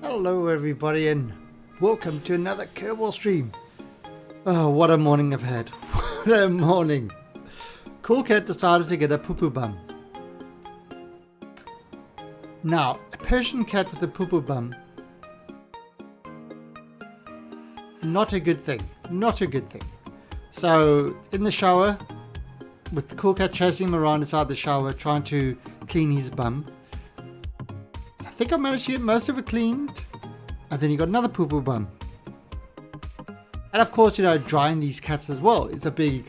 Hello everybody and welcome to another Kerbal stream. Oh, what a morning I've had. What a morning. Cool Cat decided to get a poo-poo bum. Now, a Persian cat with a poo-poo bum, not a good thing. Not a good thing. So, in the shower, with the Cool Cat chasing him around inside the shower, trying to clean his bum. I think I managed to get most of it cleaned, and then he got another poo-poo bum. And of course, you know, drying these cats as well is a big...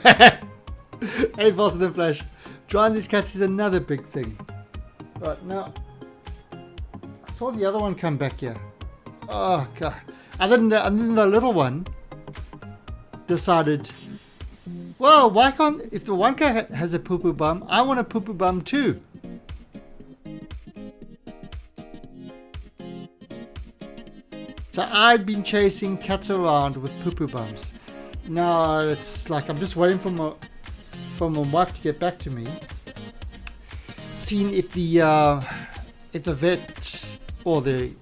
Hey, faster than Flash. Drying these cats is another big thing. Right, now, I saw the other one come back here. Oh, God. And then the little one decided, well, why can't... If the one cat has a poo-poo bum, I want a poo-poo bum too. So I've been chasing cats around with poo-poo bums. Now it's like I'm just waiting for my wife to get back to me, seeing if the vet or the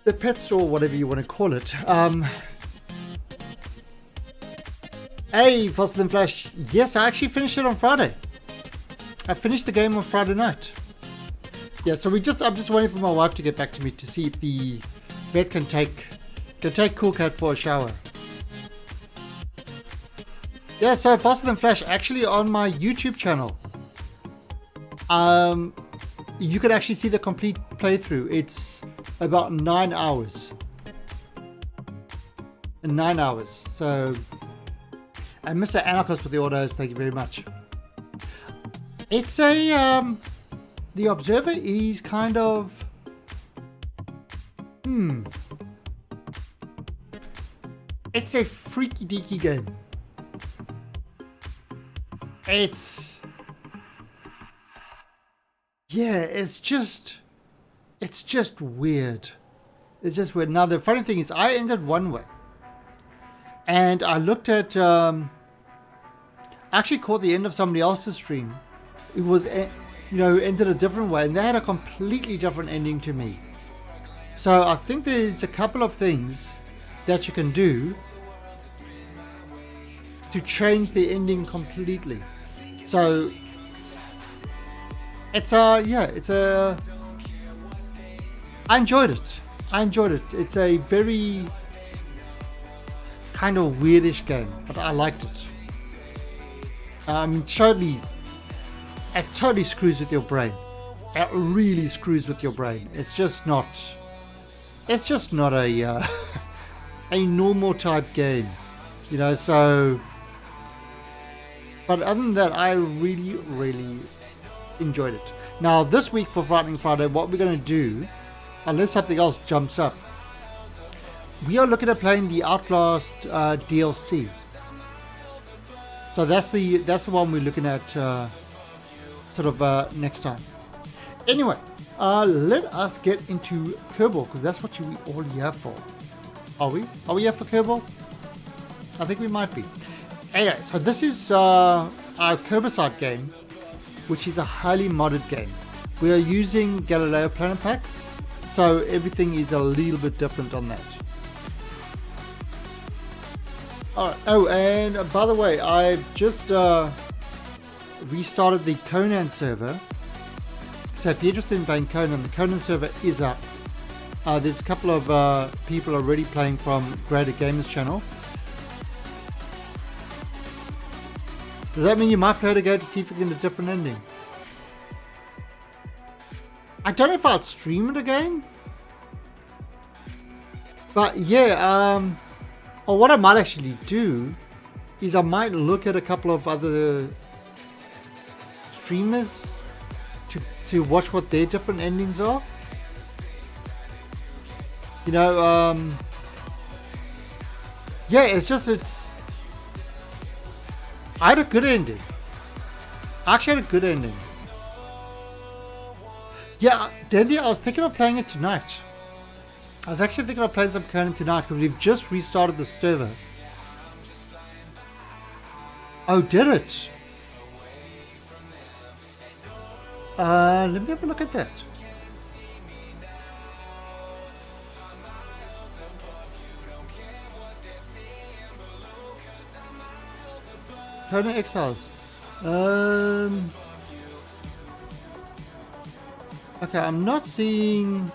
the pet store, whatever you want to call it. Hey, faster than Flash. Yes, I actually finished it on Friday. I finished the game on Friday night. Yeah, so I'm just waiting for my wife to get back to me to see if the vet can take Cool Cat for a shower. Yeah, so Faster Than Flash, actually on my YouTube channel, you can actually see the complete playthrough. It's about 9 hours. 9 hours. So, and Mr. Anarchist with the autos, thank you very much. It's a the Observer is kind of it's a freaky deaky game. It's just weird. It's just weird. Now the funny thing is I entered one way and I looked at I actually caught the end of somebody else's stream. It was, ended a different way, and they had a completely different ending to me. So I think there's a couple of things that you can do to change the ending completely. So I enjoyed it. It's a very kind of weirdish game, but I liked it. It totally screws with your brain. It really screws with your brain. It's just not a a normal type game, so. But other than that, I really, really enjoyed it. Now, this week for Frightening Friday, what we're going to do, unless something else jumps up, we are looking at playing the Outlast DLC. So that's the one we're looking at next time. Anyway, let us get into Kerbal, because that's what we all here for. Are we? Are we here for Kerbal? I think we might be. Anyway, so this is our Kerbacide game, which is a highly modded game. We are using Galileo Planet Pack, so everything is a little bit different on that. Alright, oh, and by the way, I've just restarted the Conan server. So if you're interested in playing Conan, the Conan server is up. There's a couple of people already playing from Greater Gamers channel. Does that mean you might play it again to see if you get a different ending? I don't know if I'll stream it again. But yeah, or what I might actually do is I might look at a couple of other streamers to watch what their different endings are. Yeah, I had a good ending. I actually had a good ending. Yeah, Dandy, I was thinking of playing it tonight. I was actually thinking of playing some Conan tonight because we've just restarted the server. Oh, did it? Let me have a look at that. Conan Exiles. Okay, I'm not seeing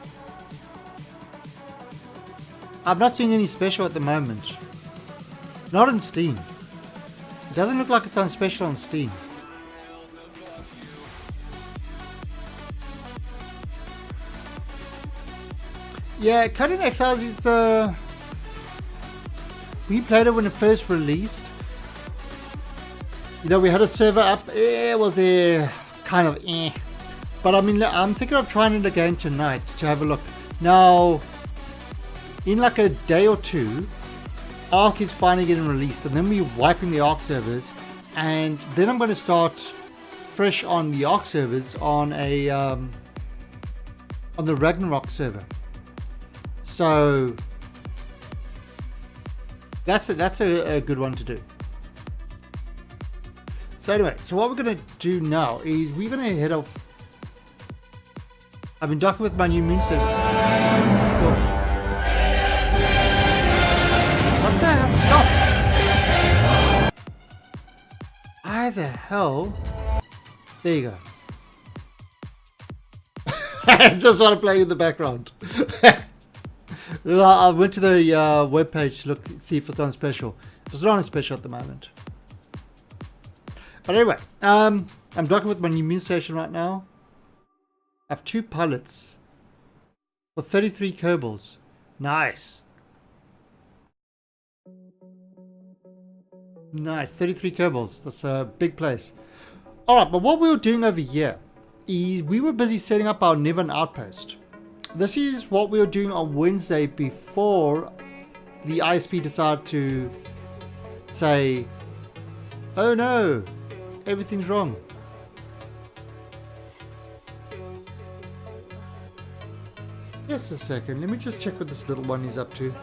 any special at the moment. Not in Steam. It doesn't look like it's on special on Steam. Yeah, Conan Exiles is we played it when it first released. We had a server up. It was kind of But I mean, I'm thinking of trying it again tonight to have a look. Now, in like a day or two, Ark is finally getting released, and then we're wiping the Ark servers, and then I'm going to start fresh on the Ark servers on on the Ragnarok server. So that's a good one to do. So anyway, so what we're going to do now is we're going to head off. I've been docking with my new moon system. What the hell? Stop! Why the hell? There you go. I just want to play in the background. I went to the webpage to look, see if it's on special. It's not on special at the moment. But anyway, I'm docking with my new moon station right now. I have 2 pilots for 33 Kerbals. Nice. Nice, 33 Kerbals. That's a big place. Alright, but what we were doing over here is we were busy setting up our Niven Outpost. This is what we were doing on Wednesday before the ISP decided to say, oh no, everything's wrong. Just a second, let me just check what this little one is up to.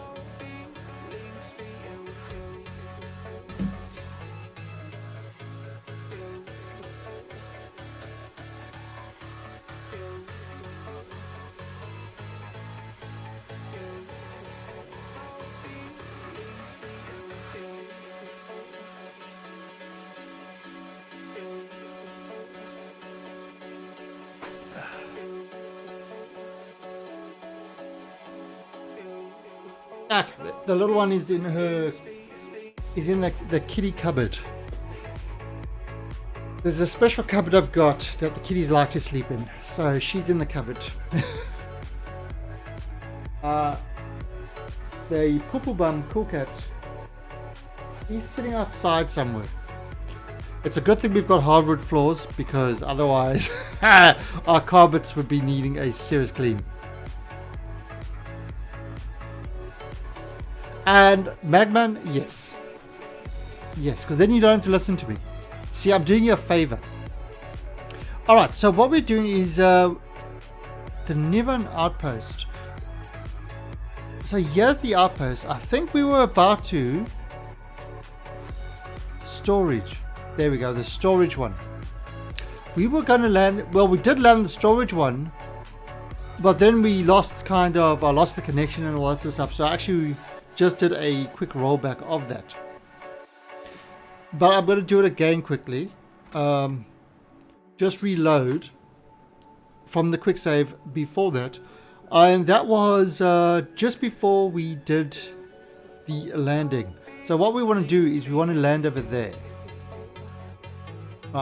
Ah, the little one is in the kitty cupboard. There's a special cupboard I've got that the kitties like to sleep in. So she's in the cupboard. The poo bum cool cat, he's sitting outside somewhere. It's a good thing we've got hardwood floors, because otherwise our carpets would be needing a serious clean. And Magman, yes, because then you don't have to listen to me. See, I'm doing you a favor. Alright, so what we're doing is the Niven Outpost. So here's the outpost. I think we were about to storage. There we go, the storage one. We were going to land, well, we did land the storage one, but then we lost I lost the connection and all that sort of stuff. So actually we just did a quick rollback of that. But I'm going to do it again quickly. Just reload from the quick save before that. And that was just before we did the landing. So what we want to do is we want to land over there.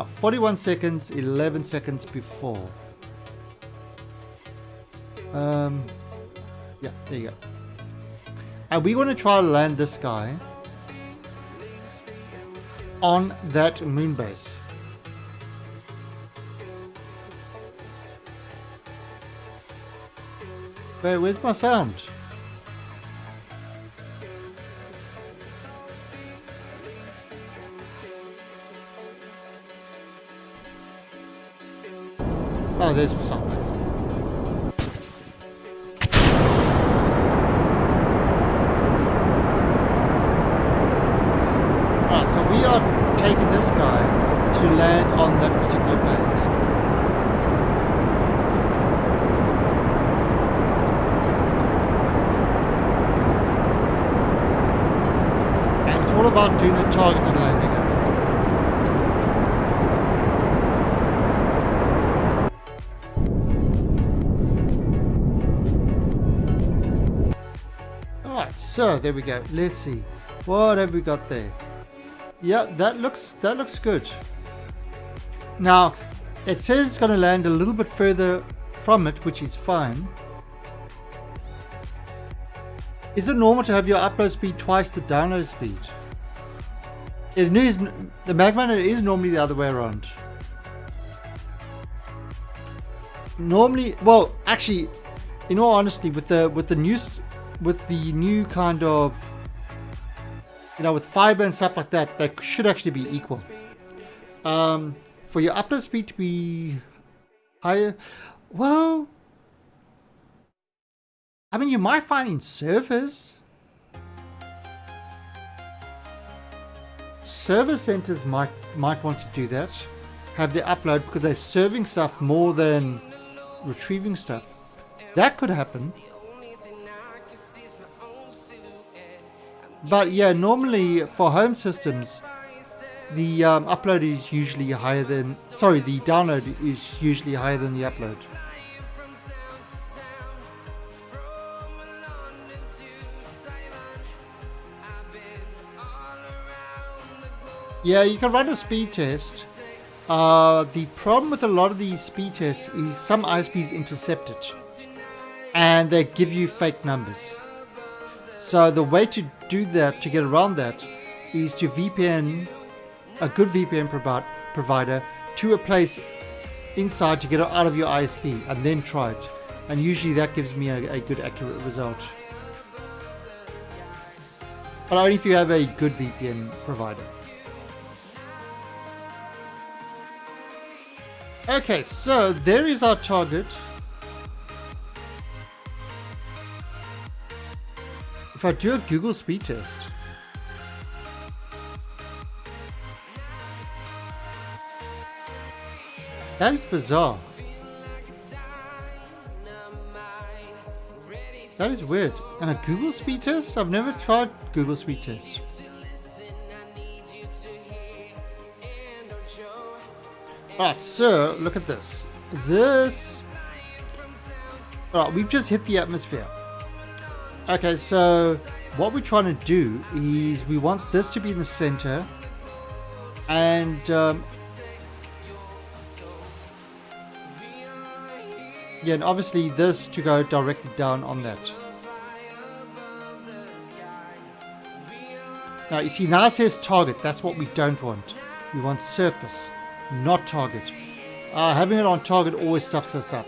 41 seconds, 11 seconds before. Yeah, there you go. And we want to try to land this guy on that moon base. Wait, where's my sound? Oh, there's my sound. Alright, so we are taking this guy to land on that particular base. All about doing a targeted landing. Alright, so there we go. Let's see. What have we got there? Yeah, that looks good. Now, it says it's going to land a little bit further from it, which is fine. Is it normal to have your upload speed twice the download speed? It is, the Magman, it is normally the other way around. Normally, well, actually, in all honesty, with the new kind of, with fiber and stuff like that, they should actually be equal. For your upload speed to be higher, well, I mean, you might find in servers. Server centers might want to do that, have their upload, because they're serving stuff more than retrieving stuff. That could happen. But yeah, normally for home systems, the upload is usually higher than, the download is usually higher than the upload. Yeah, you can run a speed test. The problem with a lot of these speed tests is some ISPs intercept it and they give you fake numbers. So the way to do that, to get around that, is to VPN, a good VPN provider, to a place inside to get it out of your ISP and then try it. And usually that gives me a good accurate result. But only if you have a good VPN provider. Okay, so there is our target. If I do a Google speed test, that is bizarre. That is weird. And a Google speed test? I've never tried Google speed test. Alright, so look at this. Alright, we've just hit the atmosphere. Okay, so what we're trying to do is we want this to be in the center, and yeah, and obviously this to go directly down on that. Now you see, now it says target. That's what we don't want. We want surface, not target. Having it on target always stuffs us up.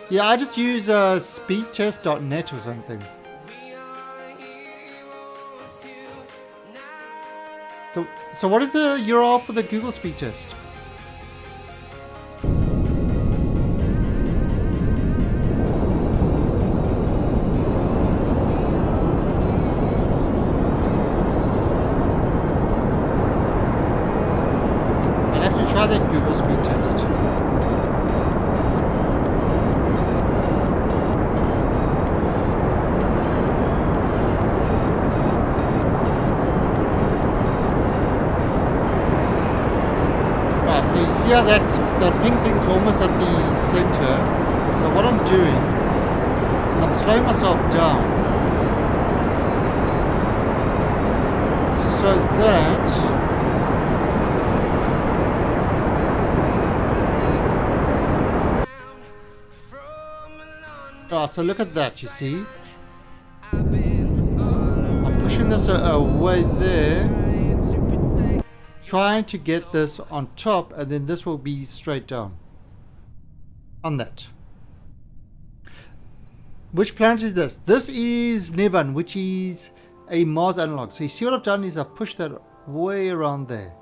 Yeah, I just use speedtest.net or something. So what is the URL for the Google speed test? Try that Google speed test. Right, so you see how that pink thing is almost at the center. So what I'm doing is I'm slowing myself down so that so look at that, you see. I'm pushing this away there, trying to get this on top, and then this will be straight down on that. Which planet is this? This is Niven, which is a Mars analog. So you see what I've done is I've pushed that way around there.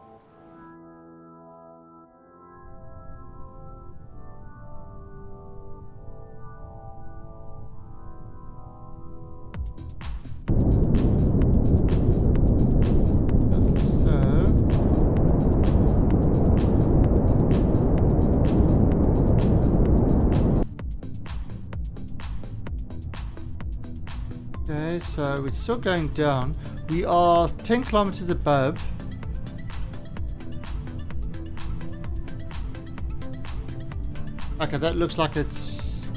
So we're still going down. We are 10 kilometers above. Okay, that looks like that's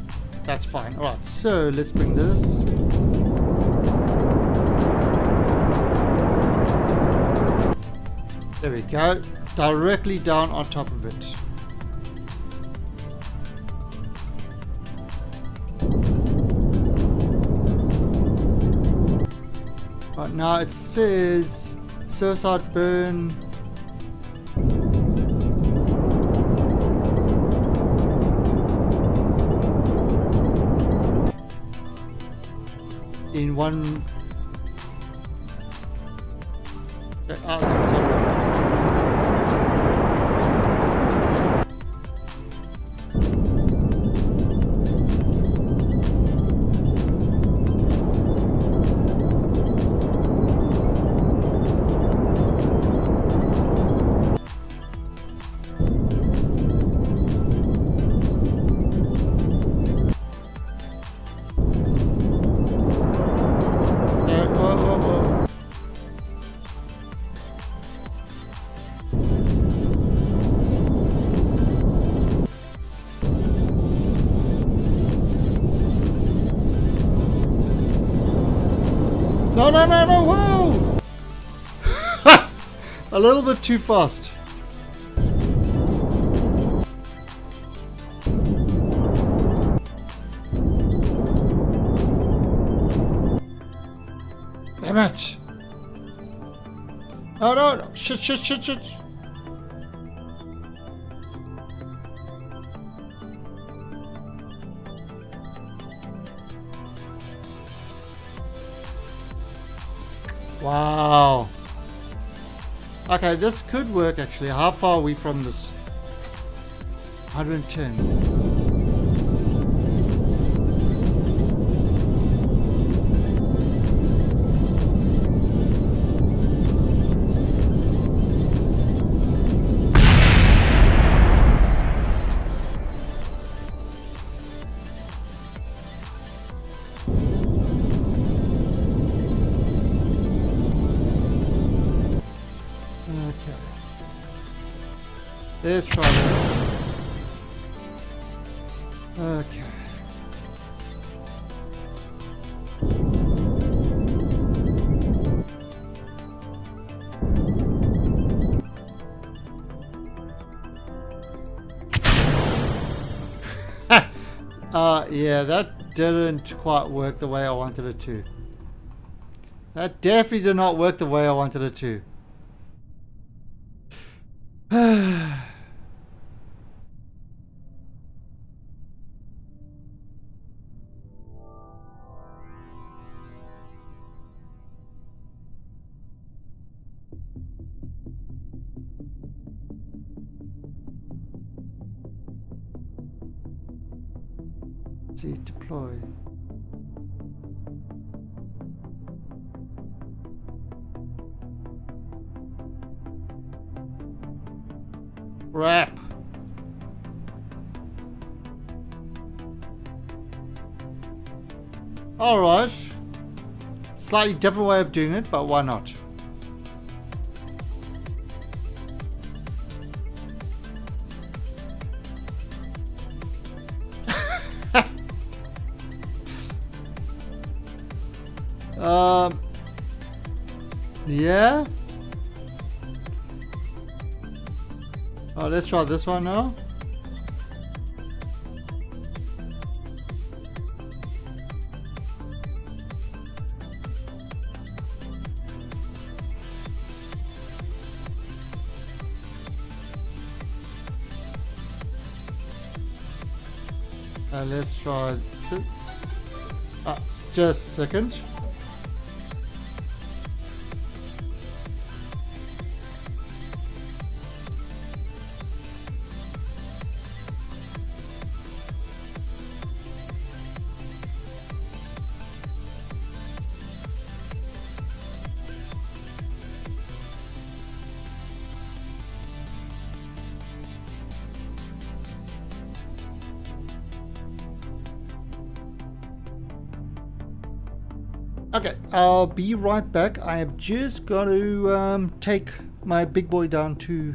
fine. Alright, so let's bring this. There we go. Directly down on top of it. Right, now it says suicide burn. In one. Suicide burn. No, whoa! A little bit too fast. Damn it! Oh no! Shit! Wow. Okay, this could work actually. How far are we from this? 110. Let's try that. Okay. Yeah, that didn't quite work the way I wanted it to. That definitely did not work the way I wanted it to. See, deploy. Crap. Alright. Slightly different way of doing it, but why not? Yeah. Oh, let's try this one now. Let's try this. Just a second. Okay, I'll be right back. I have just got to take my big boy down to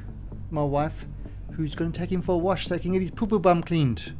my wife, who's going to take him for a wash so he can get his poo-poo bum cleaned.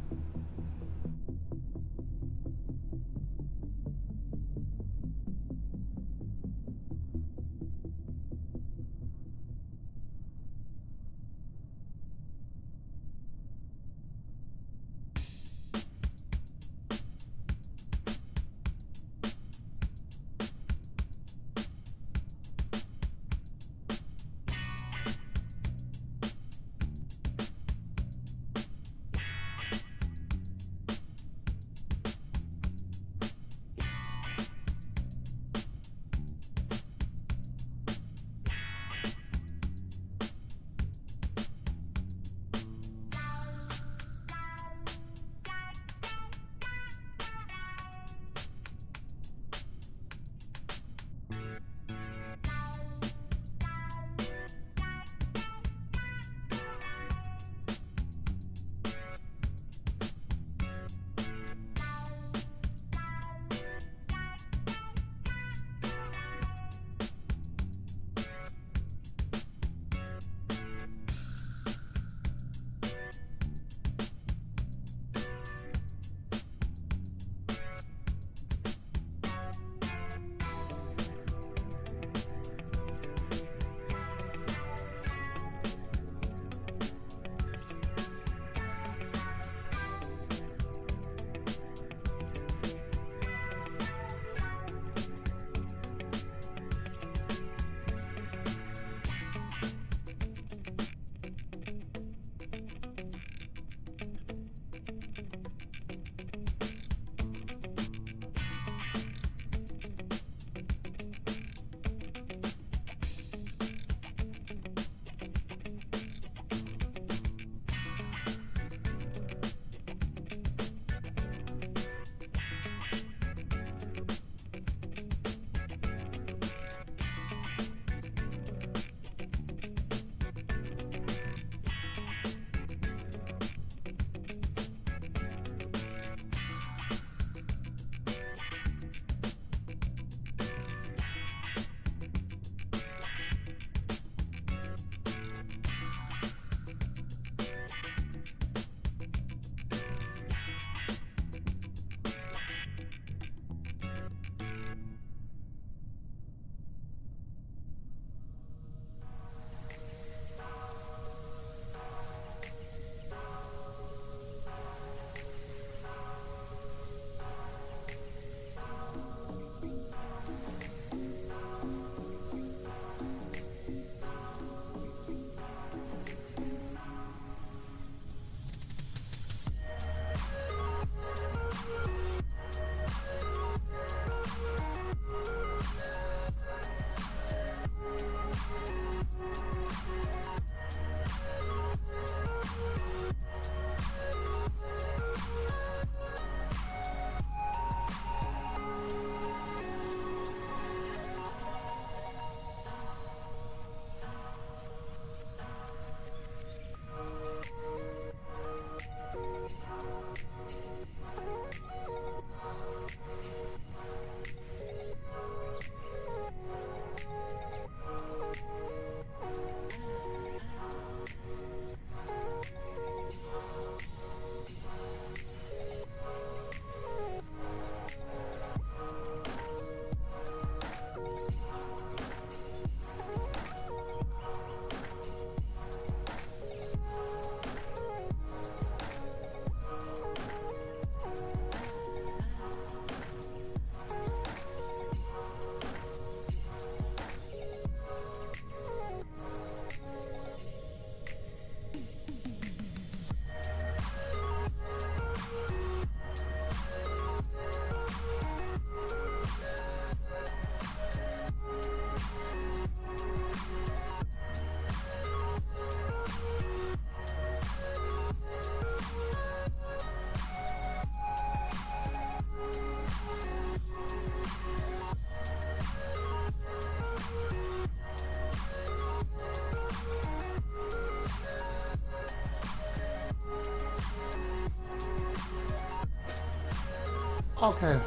Okay,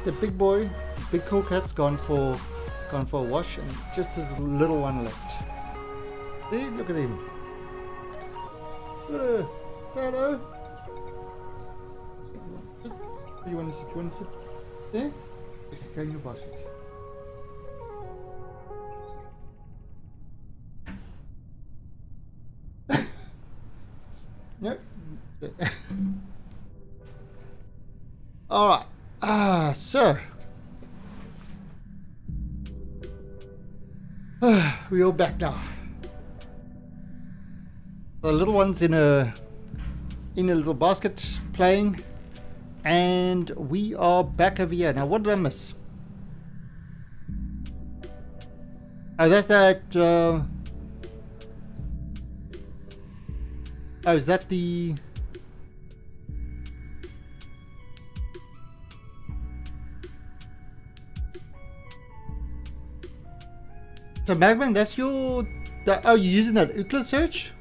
the big boy, big cool cat's gone for a wash, and just a little one left. See, look at him. Say hello. You want to sit? You want to sit there? Okay, go in your basket. Nope. All right. So we're all back now. The little one's in a little basket playing, and we are back over here. Now, what did I miss? Oh, that's that. Oh, is that the? So Magman, that's your. Oh, you're using that Ookla search?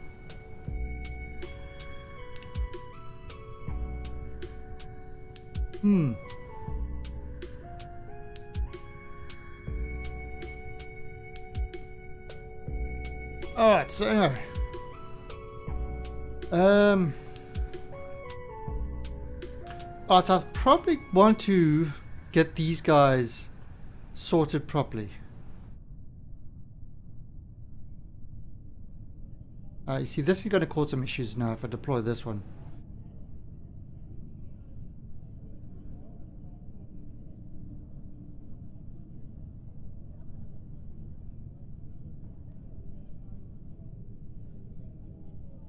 Alright, so anyway. Alright, so I probably want to get these guys sorted properly. You see, this is going to cause some issues now if I deploy this one.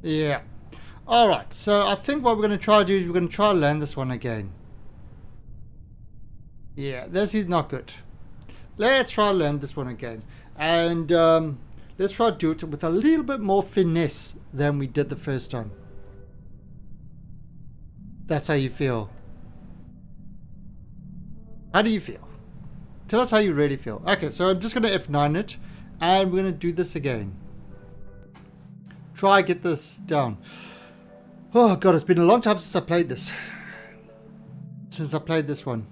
Yeah. Alright, so I think what we're going to try to do is we're going to try to land this one again. Yeah, this is not good. Let's try to land this one again. And let's try to do it with a little bit more finesse than we did the first time. That's how you feel. How do you feel? Tell us how you really feel. Okay, so I'm just going to F9 it. And we're going to do this again. Try get this down. Oh god, it's been a long time since I played this. Since I played this one.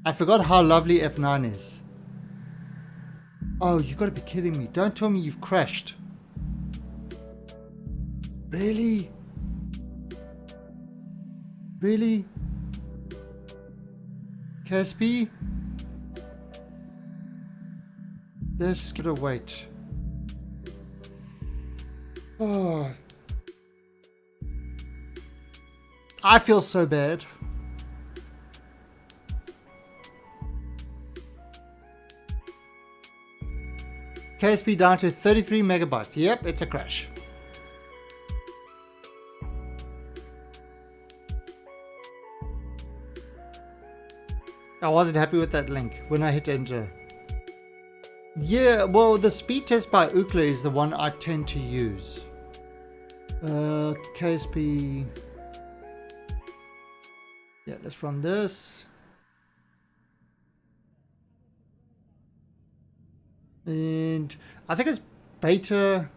I forgot how lovely F9 is. Oh, you gotta be kidding me. Don't tell me you've crashed. Really? Really? KSP? Let's just gotta wait. Oh. I feel so bad. KSP down to 33 megabytes. Yep, it's a crash. I wasn't happy with that link when I hit enter. Yeah, well, the speed test by Ookla is the one I tend to use. KSP. Yeah, let's run this. And I think it's beta.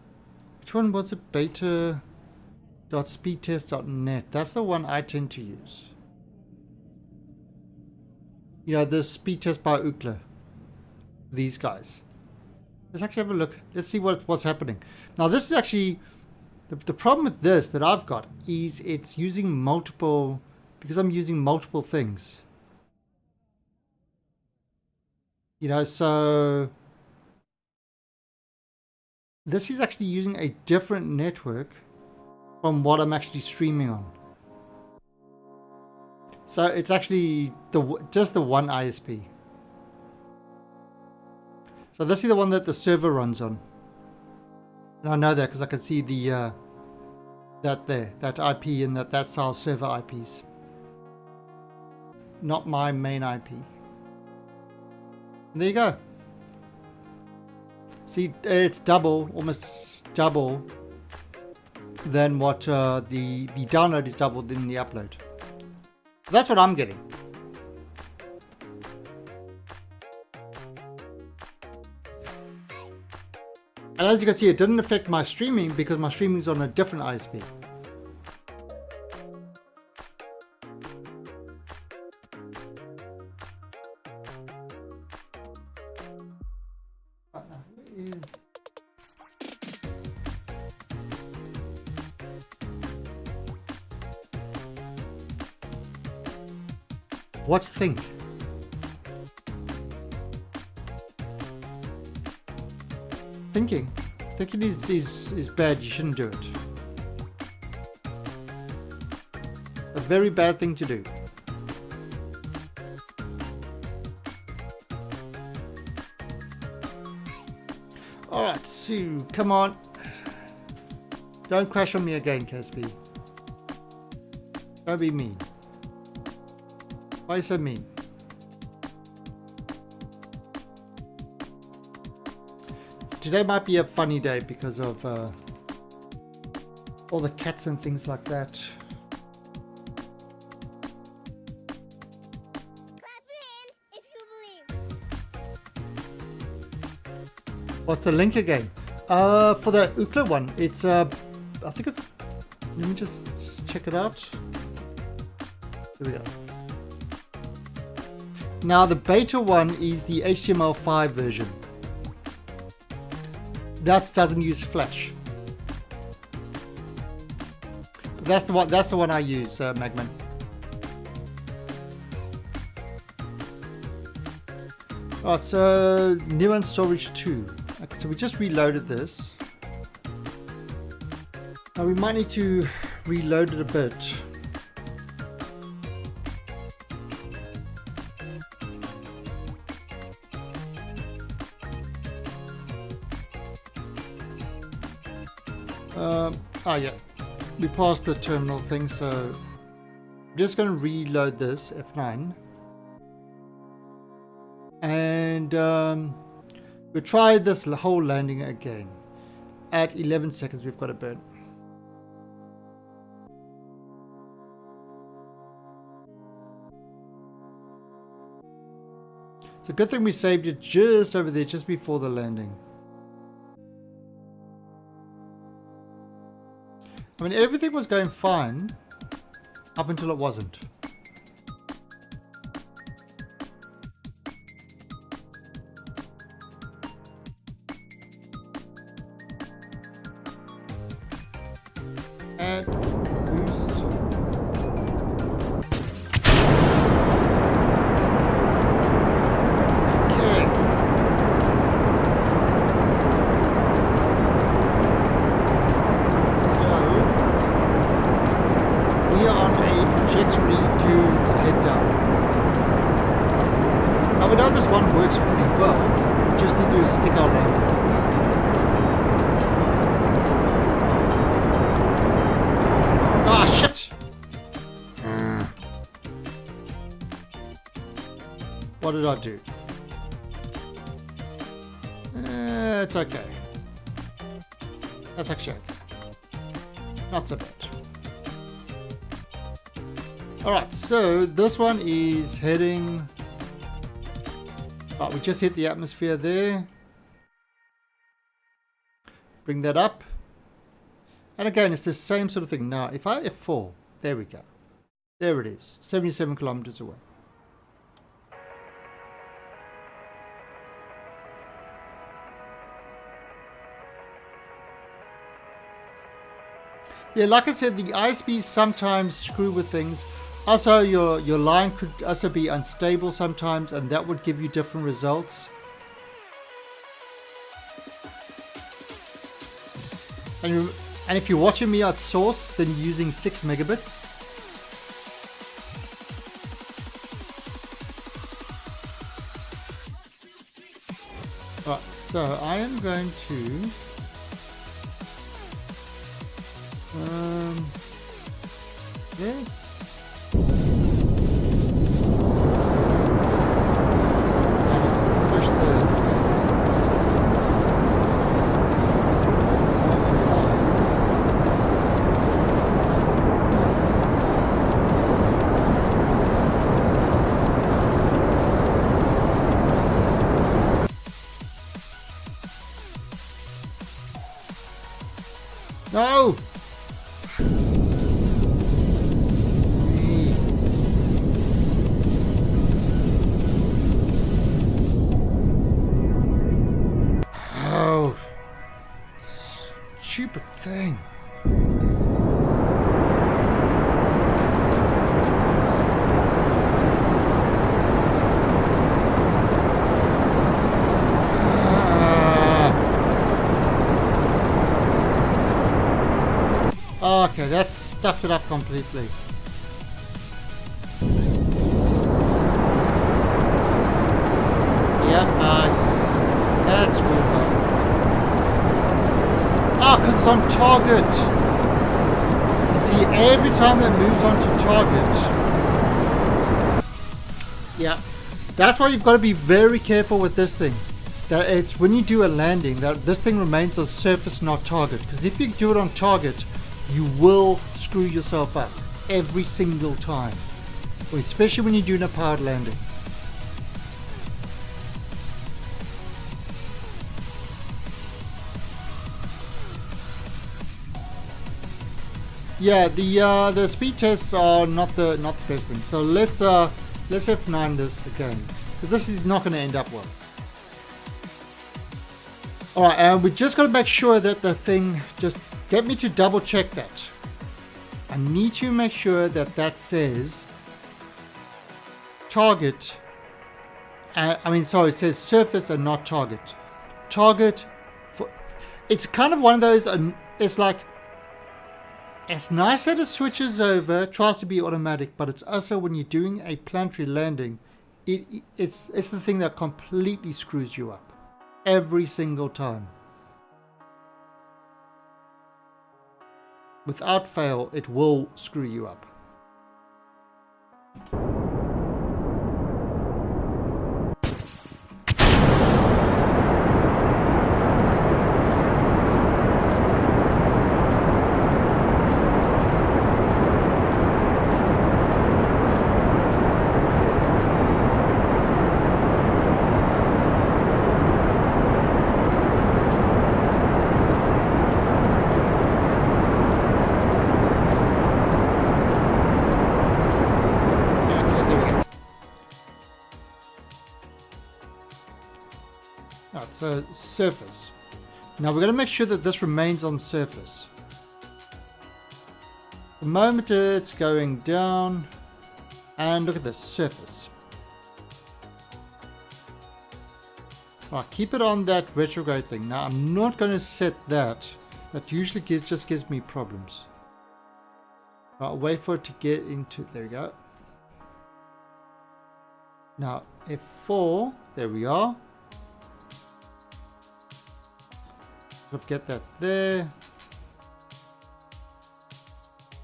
Which one was it? Beta.speedtest.net. That's the one I tend to use. You know, the speed test by Ookla. These guys. Let's actually have a look. Let's see what's happening. Now, this is actually the problem with this that I've got is it's using multiple, because I'm using multiple things. You know, so this is actually using a different network from what I'm actually streaming on. So it's actually just the one ISP. So this is the one that the server runs on. And I know that because I can see the that IP, and that's our server IPs. Not my main IP. And there you go. See, it's double, almost double than what the download is double than the upload. That's what I'm getting. And as you can see, it didn't affect my streaming because my streaming is on a different ISP. What's think? Thinking is bad. You shouldn't do it. A very bad thing to do. Alright, Sue, come on. Don't crash on me again, Caspi. Don't be mean. Why are you so mean? Today might be a funny day because of all the cats and things like that. Clap your hands if you believe. What's the link again? For the Ookla one, it's I think it's. Let me just check it out. Here we go. Now the beta one is the HTML5 version. That doesn't use Flash. But that's the one. That's the one I use, Magman. Alright, so Niven storage 2. Okay, so we just reloaded this. Now we might need to reload it a bit. Yeah, we passed the terminal thing, so I'm just going to reload this F9 and we'll try this whole landing again. At 11 seconds we've got a burn. It's a good thing we saved it just over there, just before the landing. I mean, everything was going fine up until it wasn't. And boost. Okay. Trajectory to head down. Now we know this one works pretty well. We just need to stick our landing. Ah, shit! What did I do? It's okay. That's actually okay. Not so bad. Alright, so this one is heading... we just hit the atmosphere there. Bring that up. And again, it's the same sort of thing. Now, if I F4, there we go. There it is, 77 kilometers away. Yeah, like I said, the ISPs sometimes screw with things. Also, your line could also be unstable sometimes, and that would give you different results. And if you're watching me at source, then using 6 megabits. Right, so I am going to let's push this. No! Oh, stupid thing. Okay, that's stuffed it up completely. Yep, nice. That's weird. Ah, because it's on target. You see, every time that moves onto target. Yeah, that's why you've got to be very careful with this thing. That it's when you do a landing, that this thing remains on surface, not target. Because if you do it on target, you will screw yourself up every single time, especially when you're doing a powered landing. Yeah, the speed tests are not the best thing. So let's F9 this again, because this is not going to end up well. All right, and we just got to make sure that the thing, just get me to double check that. I need to make sure that that says target. It says surface and not target. Target for. It's kind of one of those. It's like. It's nice that it switches over, tries to be automatic, but it's also when you're doing a planetary landing, it's the thing that completely screws you up every single time. Without fail, it will screw you up. So surface. Now we're going to make sure that this remains on surface. The moment it's going down, and look at this, surface. Right, keep it on that retrograde thing. Now I'm not going to set that. That usually just gives me problems. Right, wait for it to get into, there we go. Now F4, there we are. Get that there.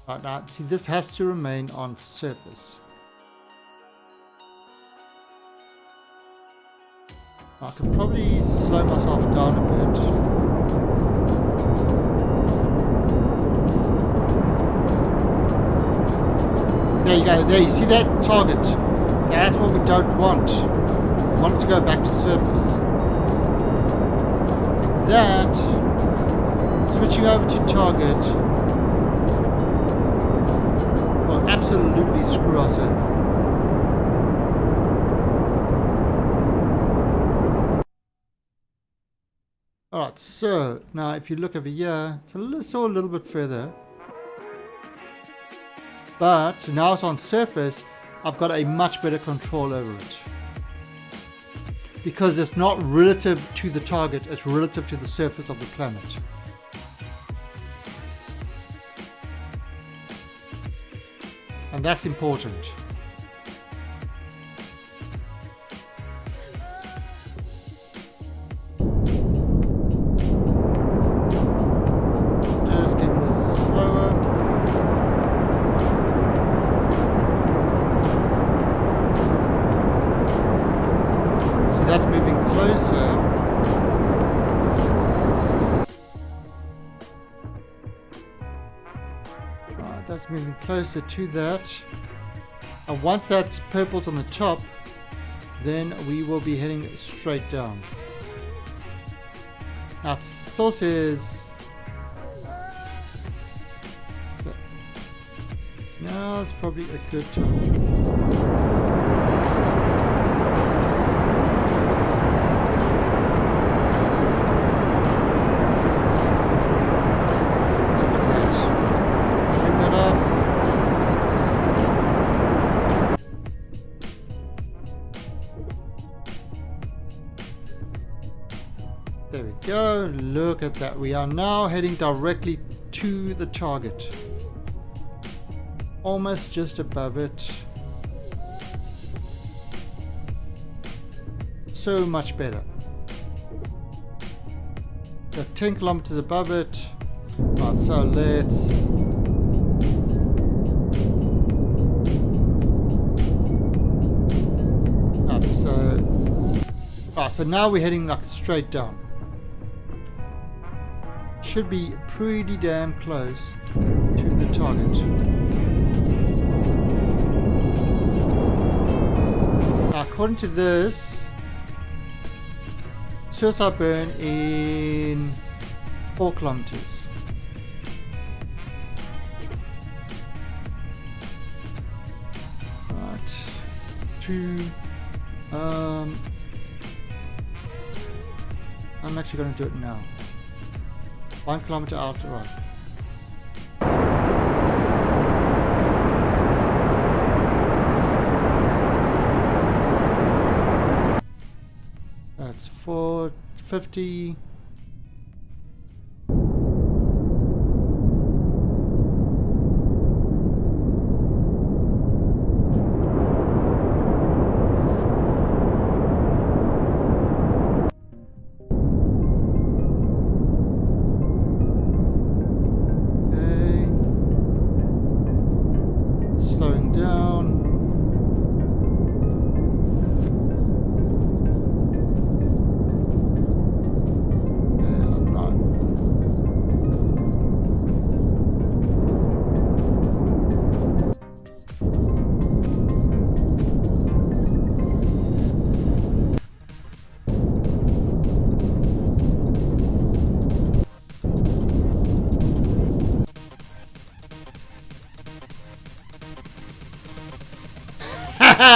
Right, now see, this has to remain on surface. I could probably slow myself down a bit. There you go, there you see that target. That's what we don't want. We want it to go back to surface. And that, switching over to target, will absolutely screw us over. Alright, so now if you look over here, it's a little bit further. But now it's on surface, I've got a much better control over it. Because it's not relative to the target, it's relative to the surface of the planet. And that's important. Just getting this slower. So that's moving closer. Right, that's moving closer to that. And once that purple's on the top, then we will be heading straight down. Now it still says... Now it's probably a good time. look at that. We are now heading directly to the target. Almost just above it. So much better. We're 10 kilometers above it. Right, so let's... so now we're heading like straight down. Should be pretty damn close to the target. Now, according to this, suicide burn in 4 kilometers. Right. 2. I'm actually going to do it now. 1 kilometer out, right. That's 450.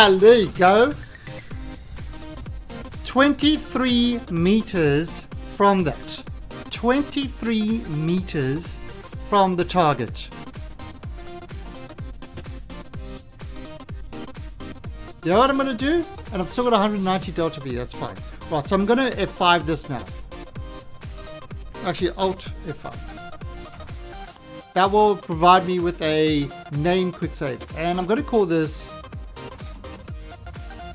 There you go. 23 meters from that. 23 meters from the target. You know what I'm going to do? And I've still got 190 delta V, that's fine. Right, so I'm going to F5 this now. Actually, Alt F5. That will provide me with a name quick save. And I'm going to call this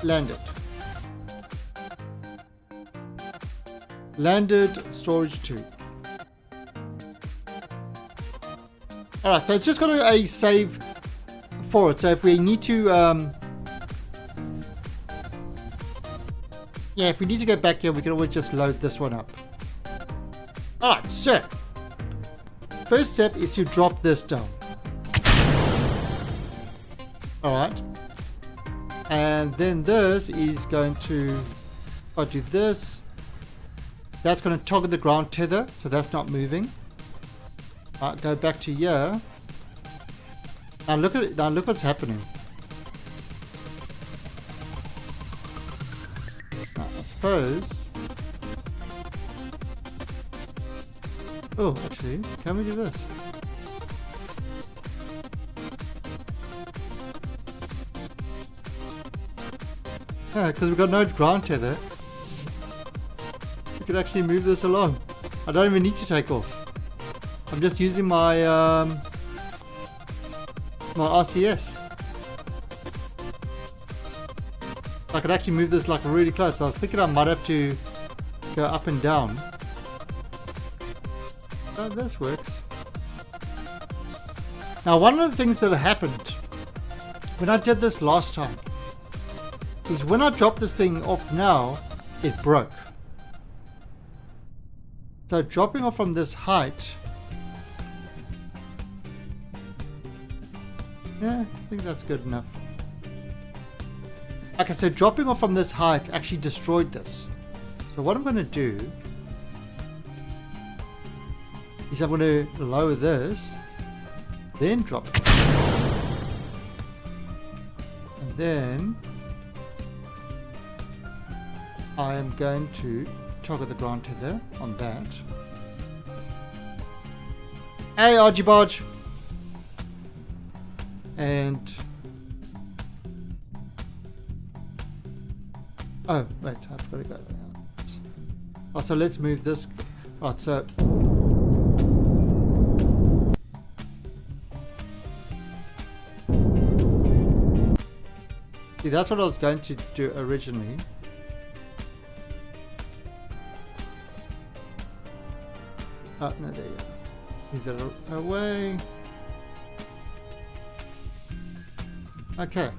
Landed. Landed storage 2. Alright, so it's just got a save for it. So if we need to if we need to go back here, we can always just load this one up. Alright, so first step is to drop this down. Alright. And then this is going to, if I do this, that's going to toggle the ground tether, so that's not moving. Alright, go back to here. Now look at it, now look what's happening. Now, I suppose. Oh, actually, can we do this? Yeah, because we've got no ground tether. We could actually move this along. I don't even need to take off. I'm just using my my RCS. I could actually move this like really close. I was thinking I might have to go up and down. Oh, this works. Now, one of the things that happened when I did this last time is when I dropped this thing off now, it broke. So dropping off from this height, yeah, I think that's good enough. Like I said, dropping off from this height actually destroyed this. So what I'm going to do is I'm going to lower this, then drop it. And then I am going to toggle the ground tether on that. Hey, Argy Bodge! And oh, wait, I've got to go. Oh, so let's move this. Right, so see, that's what I was going to do originally. Oh, no, there you go. Move that away. Okay.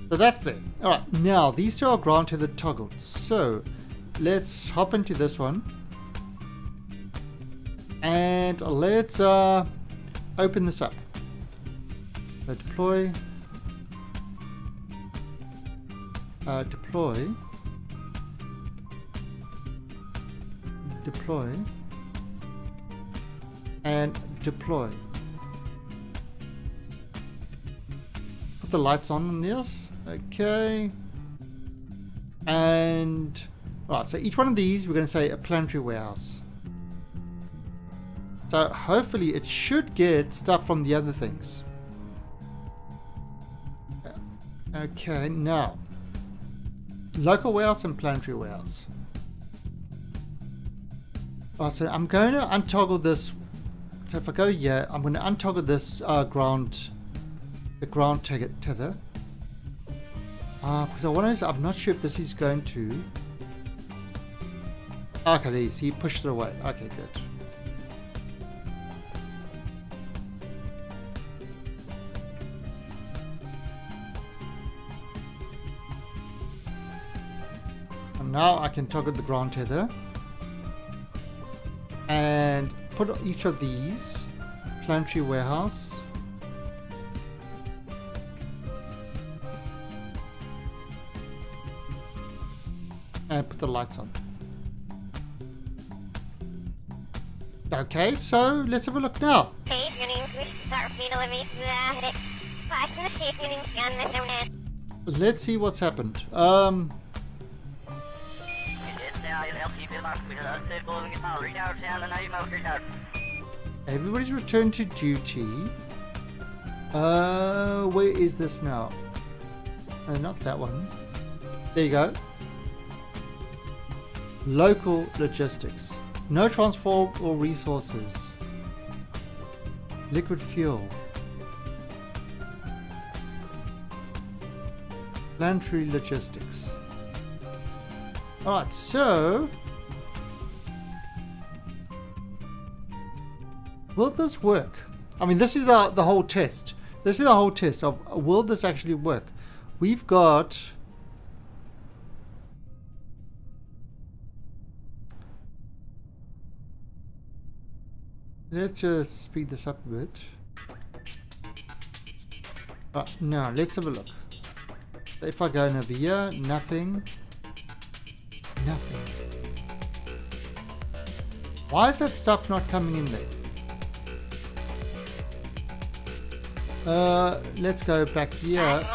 So that's there. Alright, now these two are ground tethered toggled. So let's hop into this one. And let's open this up. So deploy. Deploy. Deploy. And deploy. Put the lights on this. Okay. And alright, so each one of these we're going to say a planetary warehouse. So hopefully it should get stuff from the other things. Okay, now local warehouse and planetary warehouse. Alright, so I'm going to untoggle this. So if I go here, I'm going to untoggle this the ground tether. Because I want to, I'm not sure if this is going to. Okay, there you see, he pushed it away. Okay, good. And now I can toggle the ground tether and put each of these planetary warehouse. And put the lights on. Okay, so let's have a look now. Let's see what's happened. Everybody's returned to duty. Where is this now? Not that one. There you go. Local logistics. No transport or resources. Liquid fuel. Planetary logistics. Alright, so will this work? I mean, this is the whole test. This is the whole test of will this actually work? We've got let's just speed this up a bit. Now let's have a look. If I go in over here, nothing. Nothing. Why is that stuff not coming in there? Let's go back here.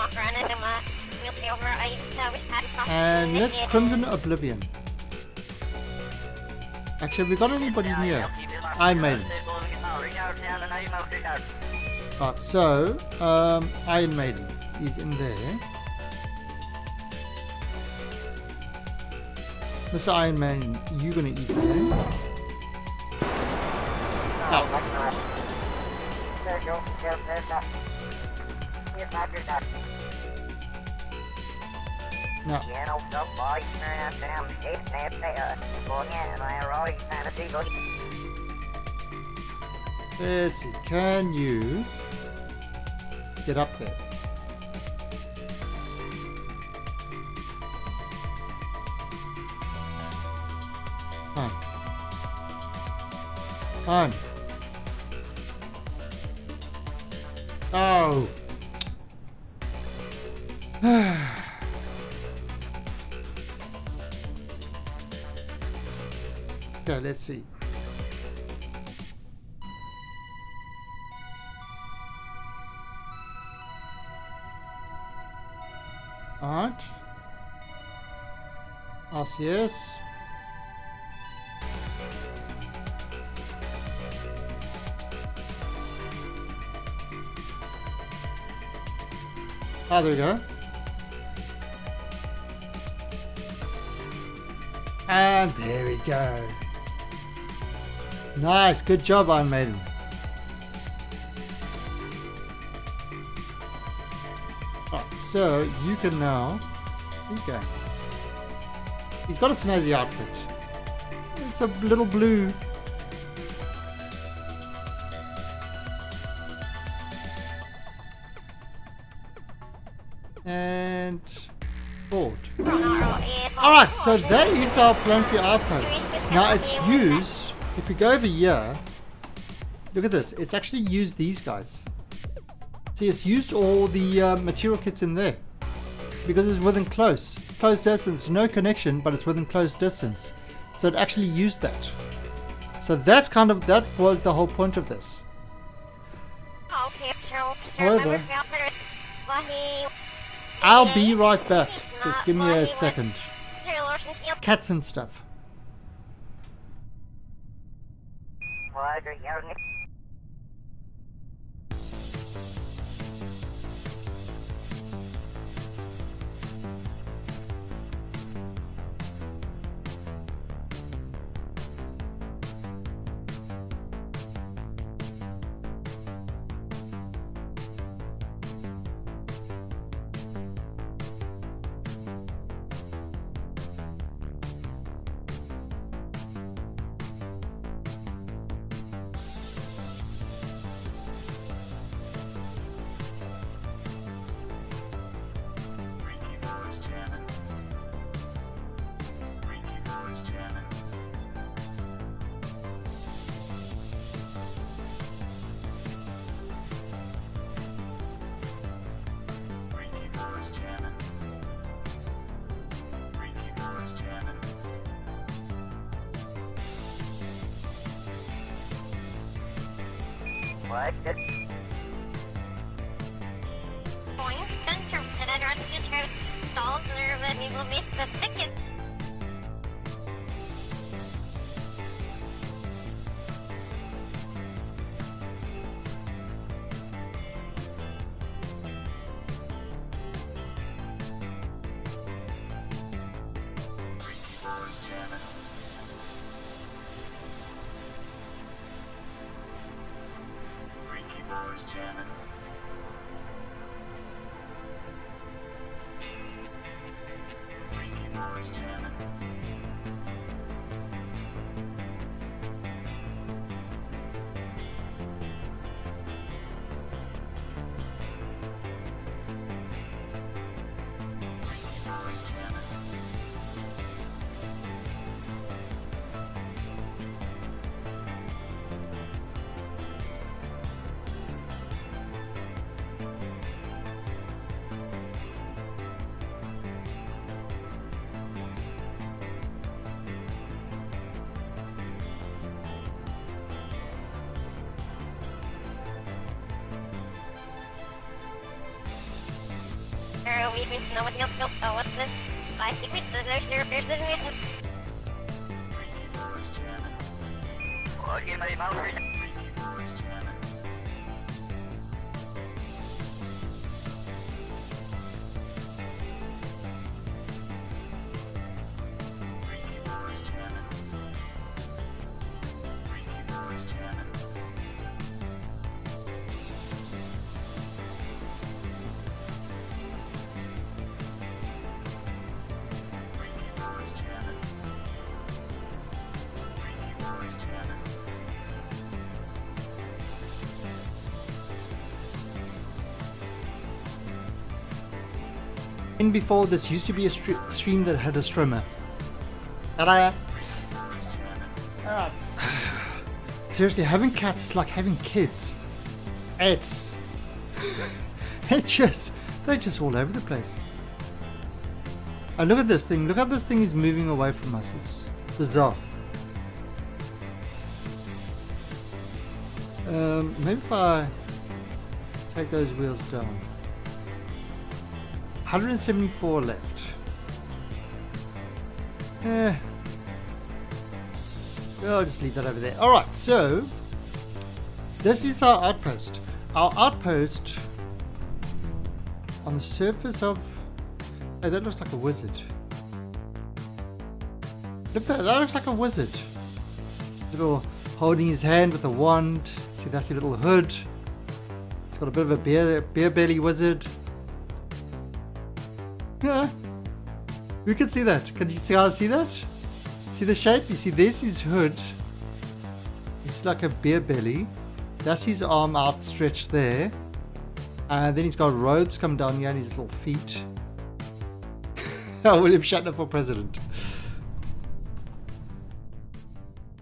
And let's Crimson Oblivion. Actually, have we got anybody near? Iron Maiden. Right, so Iron Maiden is in there. Mr. Iron Man, you gonna eat there? Oh. No. Let's see, can you get up there? On. Oh. Okay, let's see. Alright. RCS. Ah, there we go. And there we go. Nice, good job, Iron Maiden. Alright, so you can now. Okay. He's got a snazzy outfit. It's a little blue. And board. Alright, so that is our planetary outpost. Now it's used, if we go over here, look at this, it's actually used these guys. See, it's used all the material kits in there. Because it's within close distance, no connection, but it's within close distance. So it actually used that. So that's that was the whole point of this. However, I'll be right back. Just give me a second. Cats and stuff. What? What's this? I think In before, this used to be a stream that had a streamer. Alright. Seriously, having cats is like having kids. They're just all over the place. And look at this thing. Look how this thing is moving away from us. It's bizarre. Maybe if I take those wheels down. 174 left. I'll just leave that over there. Alright, so this is our outpost. Our outpost on the surface of... Oh, that looks like a wizard. Look there, that looks like a wizard. Little holding his hand with a wand. See, that's the little hood. It's got a bit of a beer belly wizard. Yeah. You can see that. Can you guys see that? See the shape? You see, there's his hood. It's like a beer belly. That's his arm outstretched there. And then he's got robes come down here and his little feet. William Shatner for president.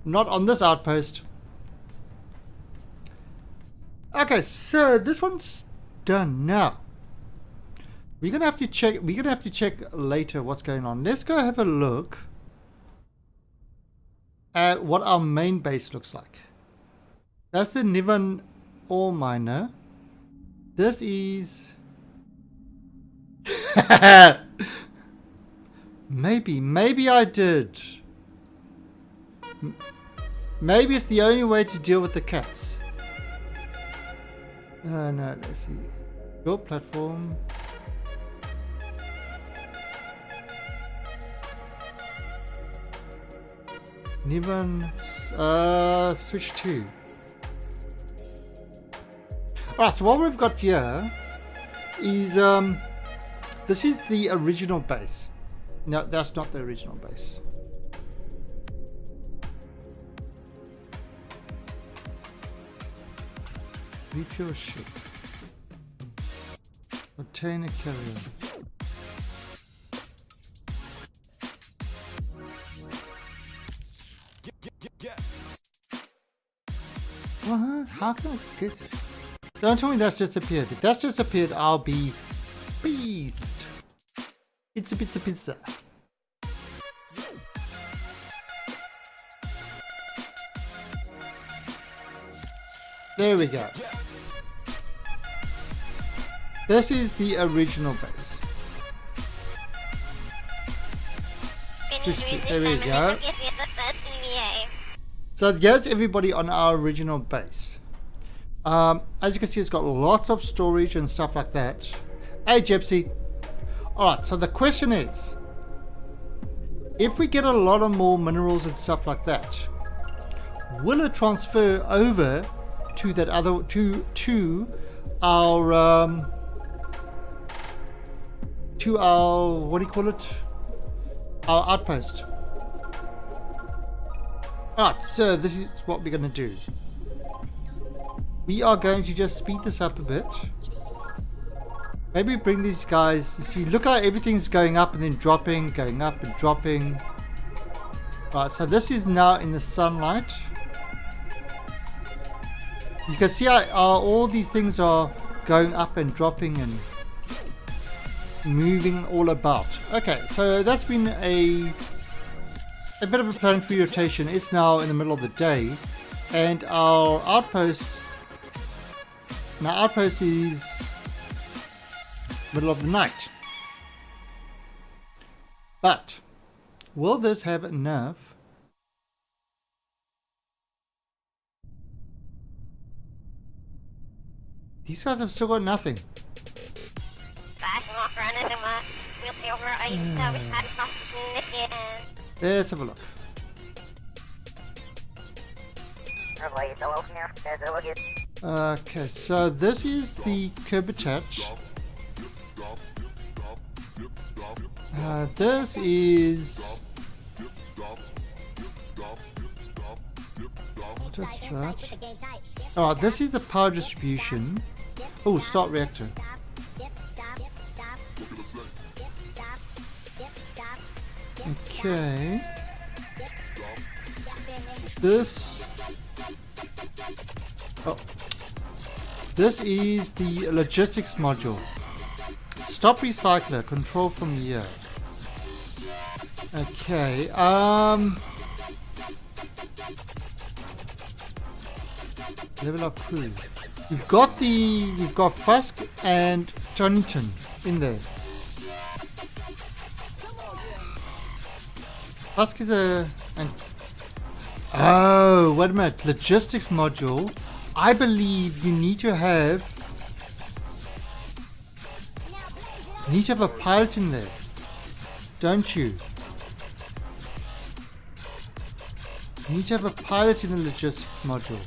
Not on this outpost. Okay, so this one's done now. We're gonna have to check. We're gonna have to check later what's going on. Let's go have a look at what our main base looks like. That's the Niven ore miner. This is maybe I did. Maybe it's the only way to deal with the cats. No, let's see. Your platform. Niven, switch to. Alright, so what we've got here is, this is the original base. No, that's not the original base. Refuel ship. Obtain a carrier. What? How can I get it? Don't tell me that's just appeared. If that's just appeared, I'll be beast. It's a pizza. There we go. This is the original base. There we go. So here's everybody on our original base. As you can see, it's got lots of storage and stuff like that. Hey, Gypsy. Alright, so the question is, if we get a lot of more minerals and stuff like that, will it transfer over to that other, to our, what do you call it? Our outpost. Alright, so this is what we're going to do. We are going to just speed this up a bit. Maybe bring these guys, you see, look how everything's going up and then dropping, going up and dropping. Right, so this is now in the sunlight. You can see how all these things are going up and dropping and moving all about. Okay, so that's been a bit of a planetary rotation. It's now in the middle of the day, and our outpost is middle of the night. But will this have enough? These guys have still got nothing. Let's have a look. Okay, so this is the Kerbacide. This is just right. Alright, this is the power distribution. Oh, start reactor. Okay. This is the logistics module. Stop recycler, control from here. Okay, level up crew. We've got Fusk and Tonington in there. Fusk is oh, wait a minute, logistics module. I believe you need to have a pilot in there, don't you? You need to have a pilot in the logistics module.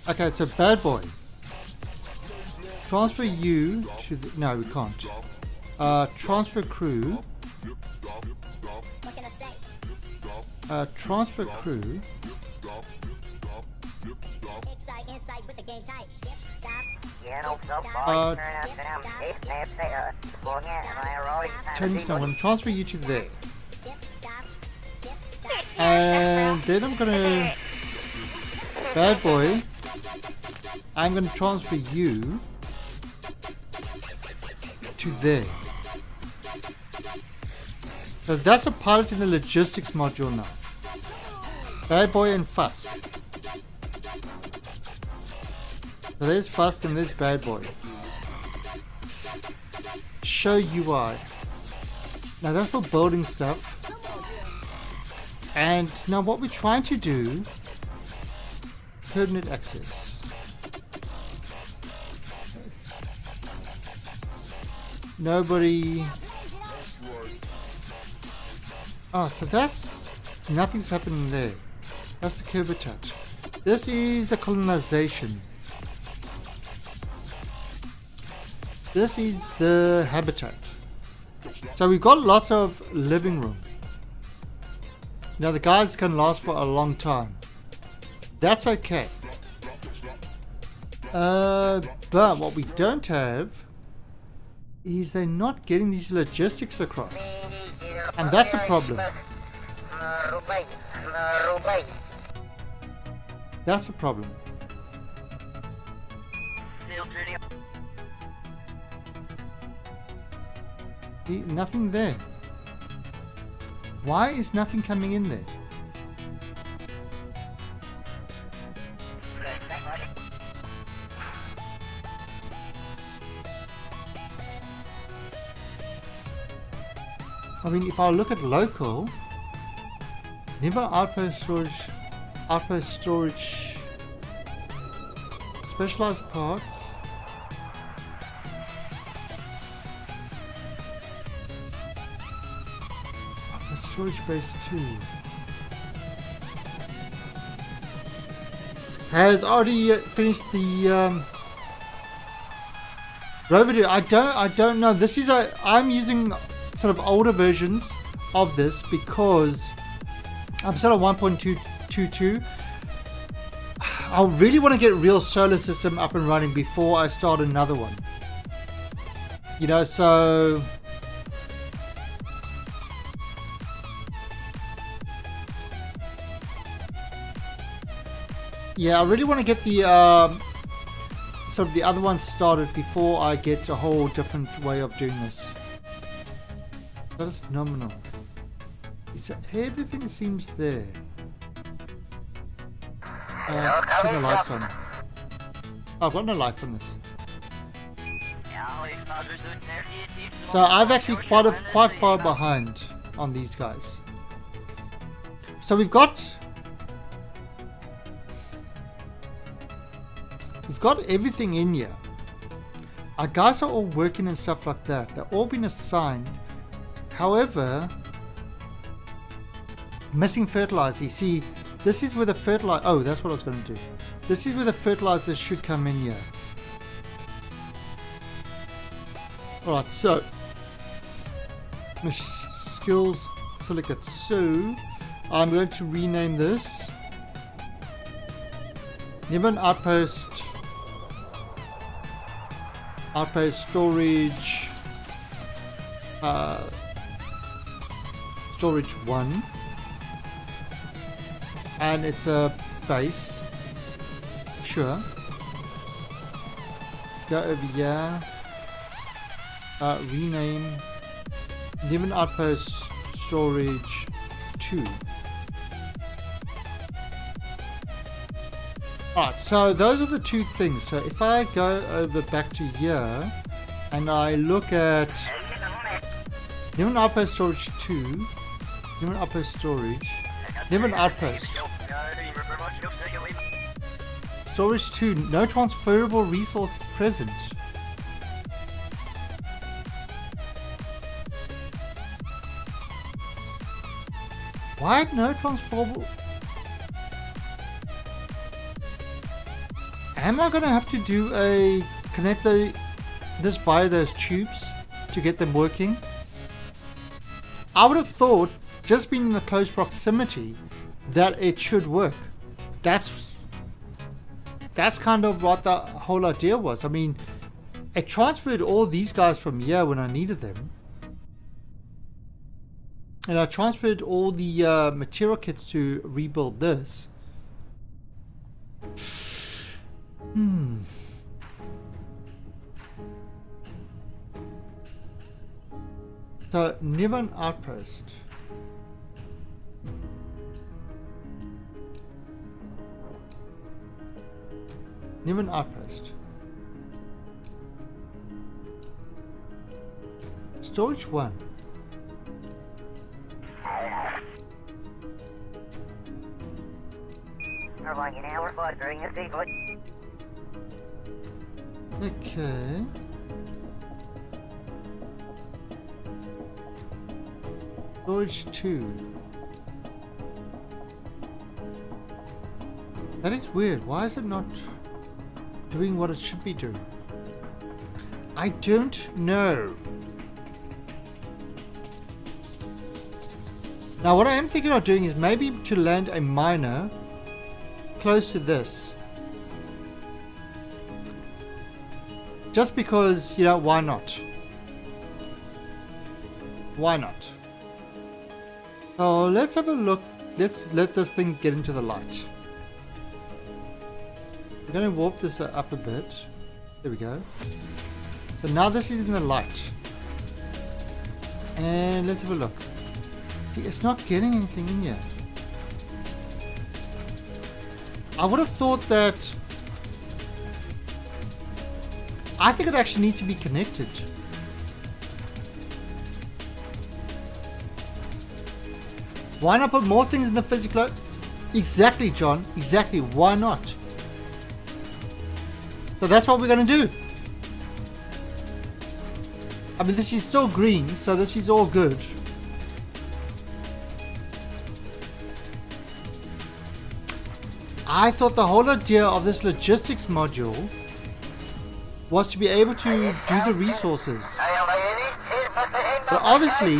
Okay, so bad boy. Transfer you to the... No, we can't. Transfer crew. What can I say? Transfer crew. Insight with the game type. Change now. I'm going to transfer you to there. And then I'm going to... Bad boy. I'm going to transfer you to there. So that's a pilot in the logistics module now. Bad boy and Fusk. So there's Fusk and there's Bad Boy. Show UI. Now that's for building stuff. And now what we're trying to do, permanent access. Nobody. Oh, so that's, nothing's happening there. That's the Kerbacide. This is the colonization. This is the habitat. So we've got lots of living room. Now the guys can last for a long time. That's okay. But what we don't have is they're not getting these logistics across. And that's a problem. That's a problem. Nothing there. Why is nothing coming in there? I mean, if I look at local, Niven outpost storage, specialized parts. Storage base 2 has already finished the Rover. I don't know. This is I'm using sort of older versions of this because I'm still at 1.222. I really want to get real solar system up and running before I start another one. You know, so yeah, I really want to get the sort of the other one started before I get a whole different way of doing this. That is nominal. Everything seems there. Turn the lights on. Oh, I've got no lights on this. So I've actually quite far behind on these guys. So we've got everything in here. Our guys are all working and stuff like that. They're all been assigned. However, missing fertilizer. You see, this is where the fertilizer... Oh, that's what I was going to do. This is where the fertilizer should come in here. Alright, so... Skills silicate. So, I'm going to rename this. Niven Outpost... Outpost storage... storage 1. And it's a base. Sure. Go over here. Rename Niven Outpost Storage 2. Alright, so those are the two things. So if I go over back to here and I look at Niven Outpost Storage 2, Niven Outpost Storage, Niven Outpost Storage 2, no transferable resources present. Why no transferable Am I going to have to do a connect this via those tubes to get them working? I would have thought, just being in a close proximity, that it should work. That's kind of what the whole idea was. I mean, I transferred all these guys from here when I needed them. And I transferred all the material kits to rebuild this. So, Niven Outpost. Niven Outpost. Storage 1. Okay. Storage 2. That is weird. Why is it not doing what it should be doing? I don't know. Now what I am thinking of doing is maybe to land a miner close to this. Just because, you know, why not? Why not? So let's have a look. Let's let this thing get into the light. We're going to warp this up a bit. There we go. So now this is in the light. And let's have a look. It's not getting anything in yet. I would have thought that... I think it actually needs to be connected. Why not put more things in the physical? Exactly, John. Exactly. Why not? So that's what we're going to do. I mean, this is still green, so this is all good. I thought the whole idea of this logistics module was to be able to do the resources. But obviously,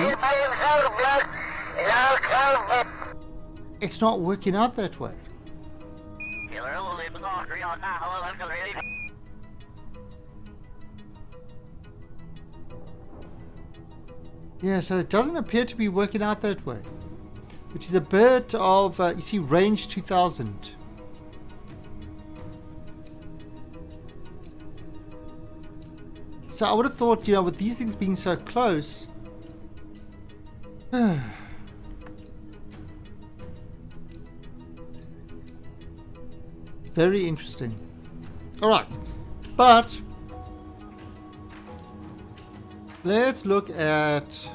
it's not working out that way. Yeah, so it doesn't appear to be working out that way. Which is a bit of, you see, range 2000. So I would have thought, you know, with these things being so close... Very interesting. Alright, but... let's look at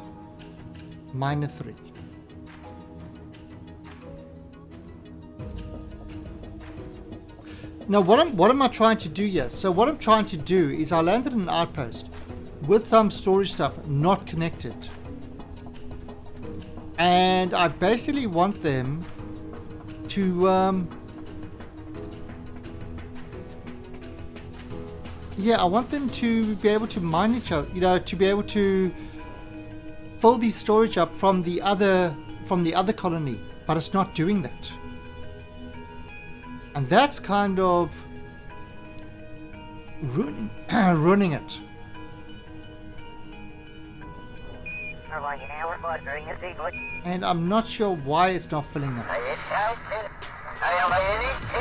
Miner 3. Now what am I trying to do here? So what I'm trying to do is I landed in an outpost with some storage stuff not connected. And I basically want them to yeah, I want them to be able to mine each other, you know, to be able to fill the storage up from the other colony, but it's not doing that. And that's kind of ruining it. And I'm not sure why it's not filling up.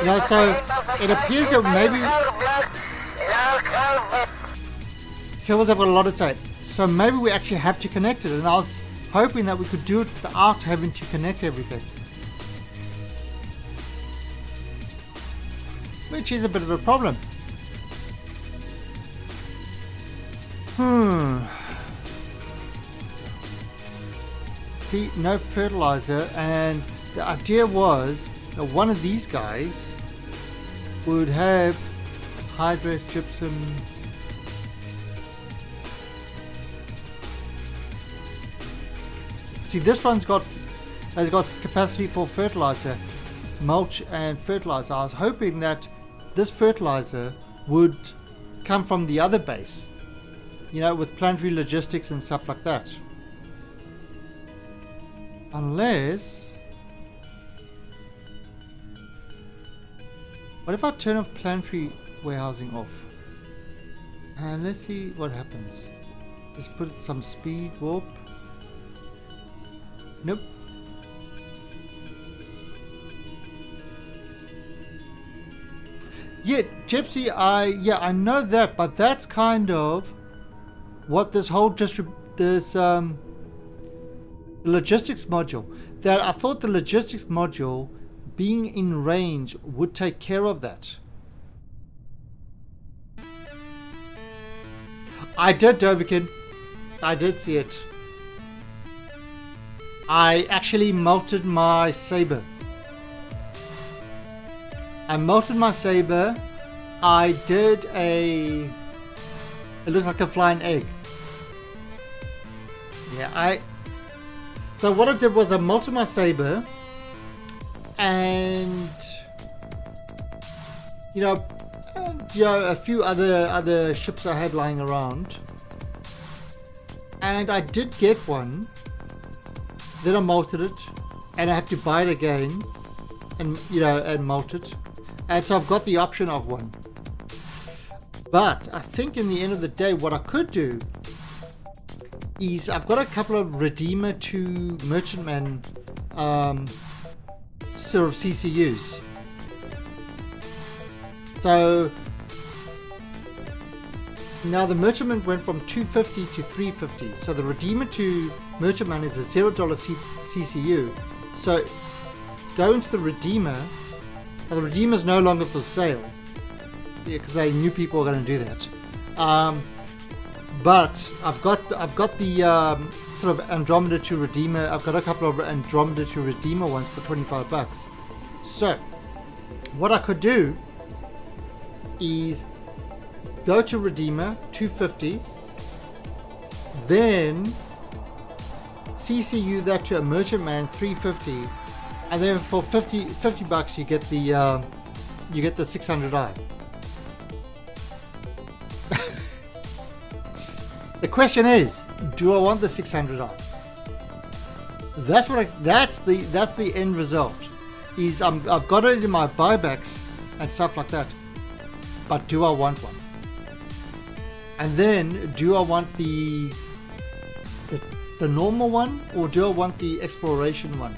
You know, so it appears that maybe Kibbles have got a lot to say. So maybe we actually have to connect it, and I was hoping that we could do it without having to connect everything. Which is a bit of a problem. See, no fertilizer, and the idea was that one of these guys would have hydrate, gypsum. See, this one's has got capacity for fertilizer, mulch and fertilizer. I was hoping that this fertilizer would come from the other base, you know, with planetary logistics and stuff like that. Unless, what if I turn off planetary warehousing off? And let's see what happens. Just put some speed warp. Nope. Yeah, Gypsy, I know that, but that's kind of what this whole logistics module, that I thought the logistics module being in range would take care of that. I did, Doverkin. I did see it. I actually melted my saber. I melted my saber. I did it looked like a flying egg. Yeah, so what I did was I melted my saber, and you know, a few other ships I had lying around, and I did get one. Then I melted it, and I have to buy it again, and and melt it, and so I've got the option of one. But I think in the end of the day, what I could do is I've got a couple of Redeemer to Merchantman sort of CCUs. So now the Merchantman went from 250 to 350. So the Redeemer to Merchantman is a $0 CCU. So go into the Redeemer. Now the Redeemer is no longer for sale. Yeah, because they knew people were going to do that. But I've got the sort of Andromeda to Redeemer. I've got a couple of Andromeda to Redeemer ones for $25. So what I could do is go to Redeemer 250, then CCU that to a Merchantman 350, and then for $50 you get the 600i. The question is, do I want the 600i? That's the end result. Is I've got it in my buybacks and stuff like that, but do I want one? And then do I want the normal one, or do I want the exploration one?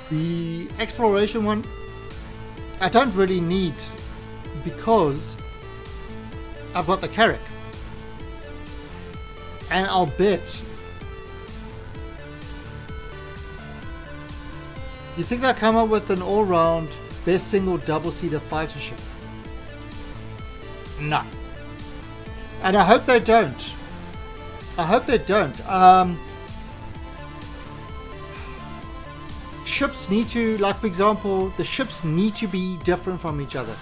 The exploration one I don't really need, because I've got the Carrack. And I'll bet. You think they'll come up with an all-round best single double-seater fighter ship? No. And I hope they don't. Ships need to, like for example, the ships need to be different from each other.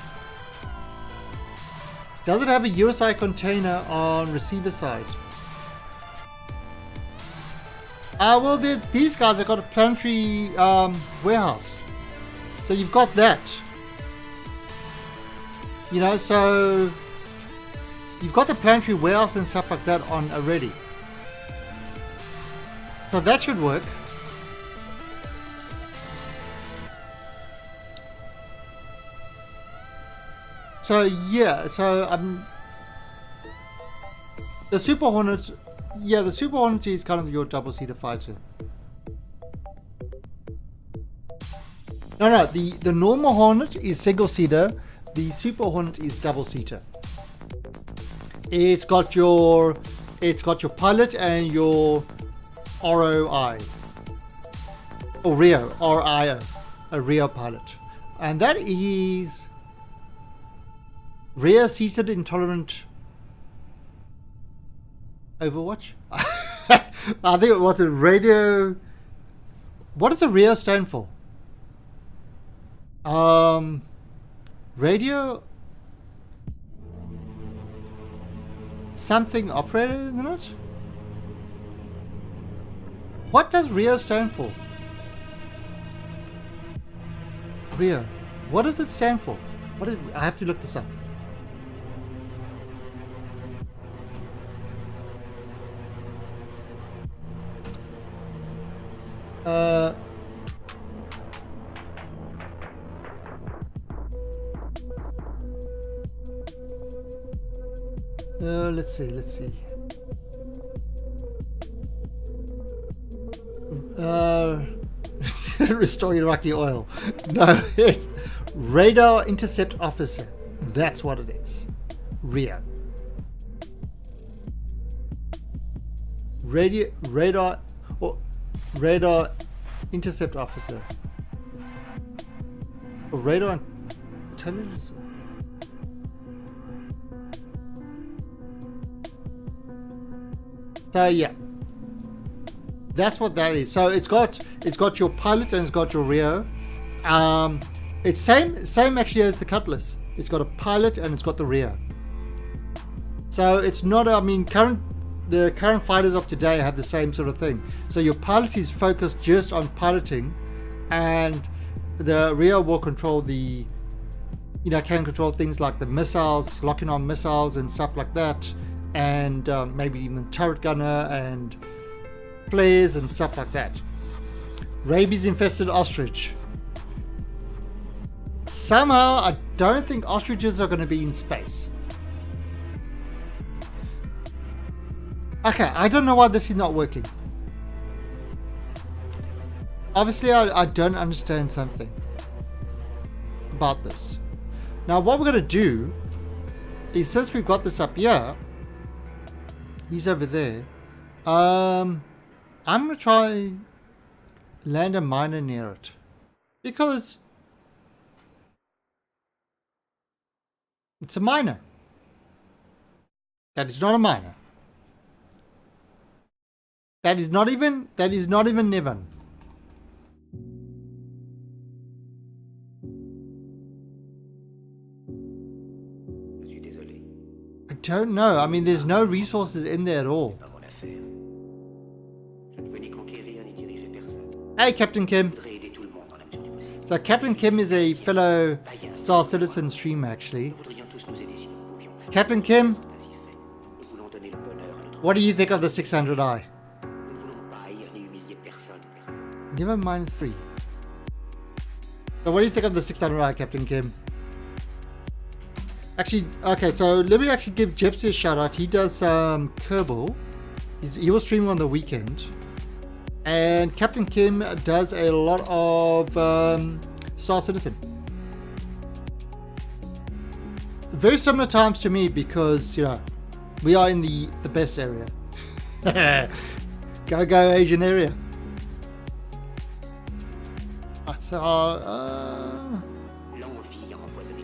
Does it have a USI container on receiver side? Well, these guys have got a planetary warehouse. So you've got that. So you've got the planetary warehouse and stuff like that on already. So that should work. So yeah, the Super Hornet. Yeah, the Super Hornet is kind of your double-seater fighter. No, the normal Hornet is single-seater. The Super Hornet is double-seater. It's got your pilot and your ROI. Or Rio, RIO, a Rio pilot. And that is rear-seated intolerant Overwatch? I think it was a radio. What does the RIO stand for? Radio something operator, isn't it? What does RIO stand for? RIO. What does it stand for? I have to look this up. Let's see. Restore Iraqi oil. No, it's radar intercept officer. That's what it is. RIO. Radar intercept officer. Or radar intelligence. So yeah, that's what that is. So it's got your pilot and it's got your RIO. It's same actually as the Cutlass. It's got a pilot and it's got the RIO. So it's not. I mean, the current fighters of today have the same sort of thing. So your pilot is focused just on piloting, and the RIO will control the, can control things like the missiles, locking on missiles and stuff like that. And maybe even turret gunner and flares and stuff like that. Rabies infested ostrich. Somehow I don't think ostriches are going to be in space. Okay, I don't know why this is not working. Obviously I don't understand something about this. Now what we're going to do is, since we've got this up here, he's over there. I'm gonna try land a miner near it, because it's a miner. That is not a miner. That is not even Niven. I don't know. I mean, there's no resources in there at all. Hey, Captain Kim. So Captain Kim is a fellow Star Citizen streamer, actually. Captain Kim, what do you think of the 600i? Never mind 3. So what do you think of the 600i, Captain Kim? Actually, okay, so let me actually give Gypsy a shout out. He does Kerbal. He was streaming on the weekend. And Captain Kim does a lot of Star Citizen. Very similar times to me, because, we are in the best area. Go Asian area. So,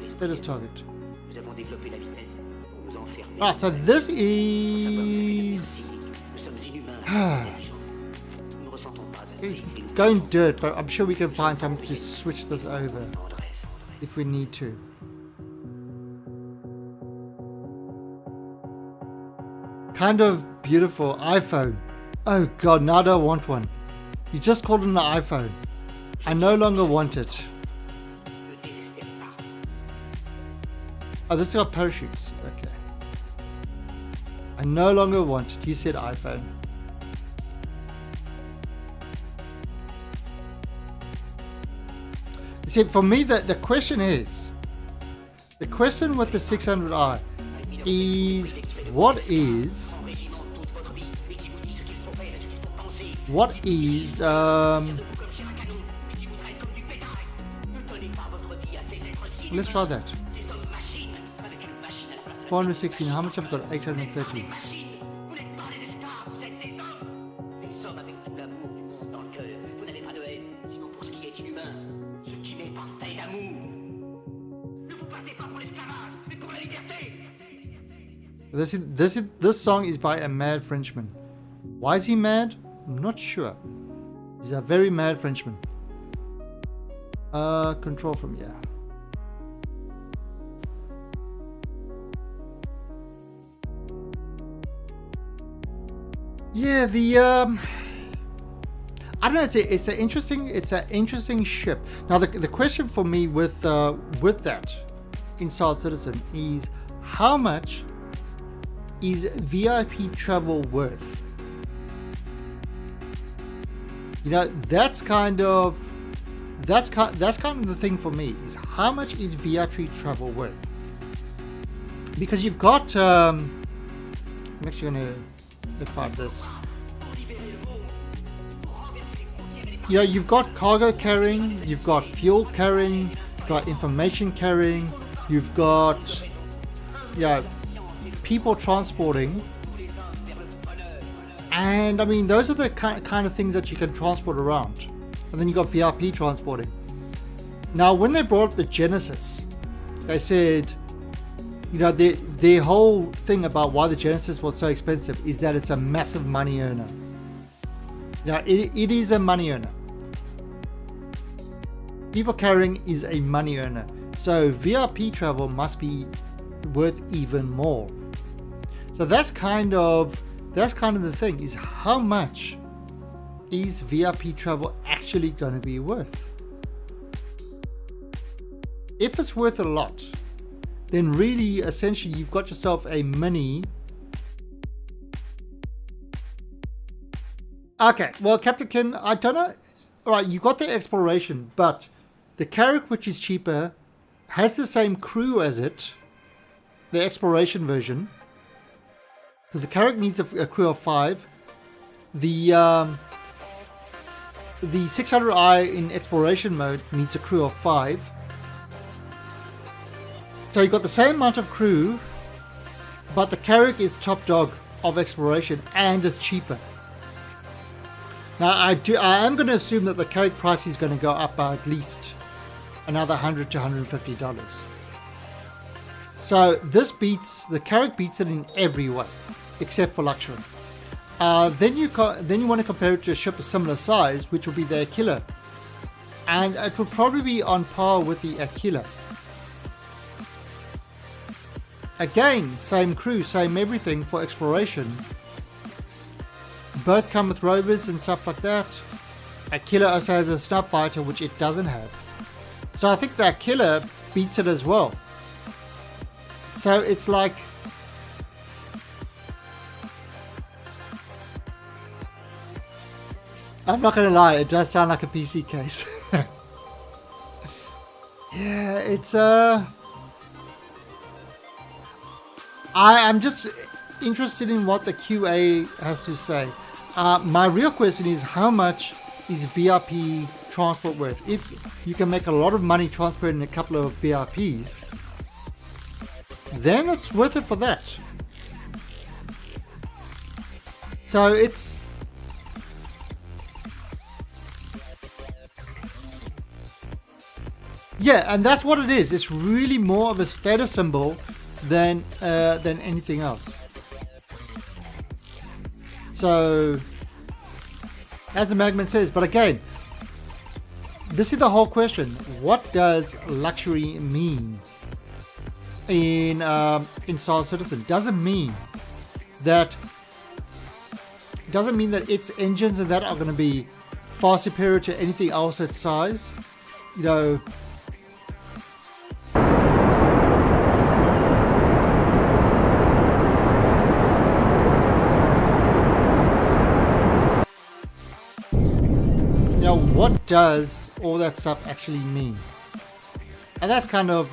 status target. Right, so this is... It's going dirt, but I'm sure we can find something to switch this over if we need to. Kind of beautiful iPhone. Oh god, now I don't want one. You just called it an iPhone. I no longer want it. Oh, this has got parachutes. Okay. I no longer want it. You said iPhone. See, for me, the question is, the question with the 600i is, what is let's try that. 416, how much have I got? 830. This song is by a mad Frenchman. Why is he mad? I'm not sure. He's a very mad Frenchman. Control from here. Yeah, I don't know. It's an interesting ship. Now the question for me with that inside Citizen is how much is VIP travel worth? You know, that's kind of the thing for me, is how much is VIP travel worth? Because you've got I'm actually gonna find this. You know, you've got cargo carrying, you've got fuel carrying, you've got information carrying, you've got, you know, people transporting. And I mean, those are the kind of things that you can transport around. And then you got VIP transporting. Now, when they brought up the Genesis, they said, you know, the whole thing about why the Genesis was so expensive is that it's a massive money earner. Now, it is a money earner. People carrying is a money earner. So VIP travel must be worth even more. So that's kind of the thing, is how much is VIP travel actually going to be worth? If it's worth a lot, then really, essentially, you've got yourself a mini. Okay, well, Captain Kim, I don't know. All right, you got the exploration, but the Carrack, which is cheaper, has the same crew as it, the exploration version. So the Carrack needs a crew of 5. The 600i in exploration mode needs a crew of 5. So you've got the same amount of crew, but the Carrack is top dog of exploration and is cheaper. Now I am going to assume that the Carrack price is going to go up by at least another $100 to $150. So this beats, the Carrack beats it in every way, except for luxury. Then you want to compare it to a ship of similar size, which will be the Aquila, and it will probably be on par with the Aquila. Again, same crew, same everything for exploration. Both come with rovers and stuff like that. Aquila also has a snub fighter, which it doesn't have. So I think the Aquila beats it as well. So it's like, I'm not going to lie, it does sound like a PC case. Yeah, it's I'm just interested in what the QA has to say. My real question is, how much is VIP transport worth? If you can make a lot of money transporting a couple of VIPs, then it's worth it for that. So it's, yeah, and that's what it is. It's really more of a status symbol than anything else. So, as the Magman says, but again, this is the whole question. What does luxury mean in Star Citizen? Doesn't mean that its engines and that are going to be far superior to anything else its size. You know, what does all that stuff actually mean? And that's kind of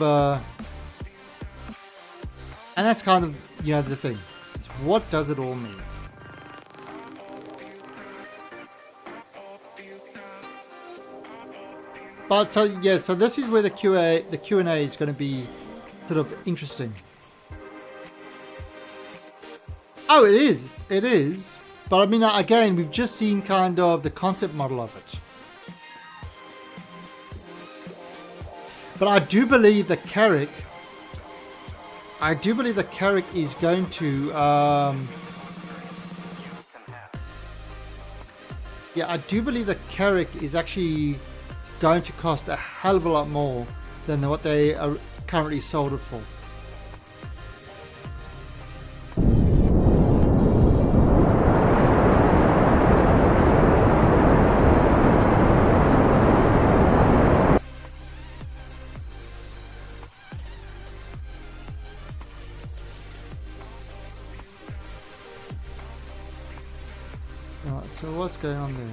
you know, the thing. It's what does it all mean? But so yeah, so this is where the Q&A is going to be sort of interesting. Oh, it is. But I mean, again, we've just seen kind of the concept model of it. But I do believe the Carrack is going to yeah, I do believe the Carrack is actually going to cost a hell of a lot more than what they are currently sold it for. so what's going on there?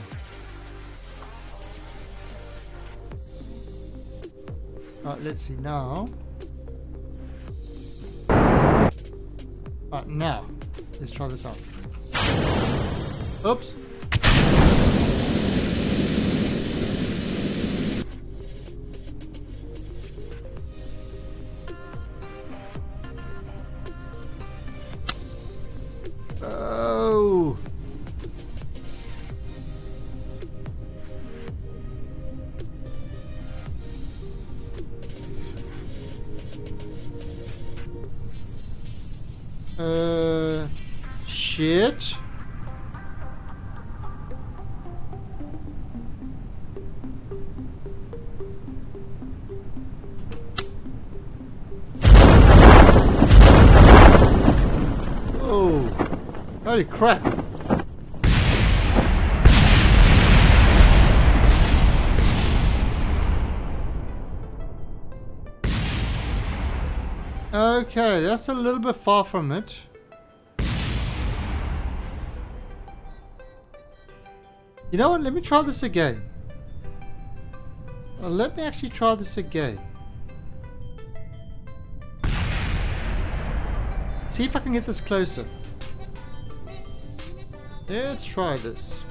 Right, let's see now. Right, now. Let's try this out. Oops. Oh. Shit. Oh, holy crap. Okay, that's a little bit far from it. You know what? Let me try this again. Let me actually try this again. See if I can get this closer. Let's try this.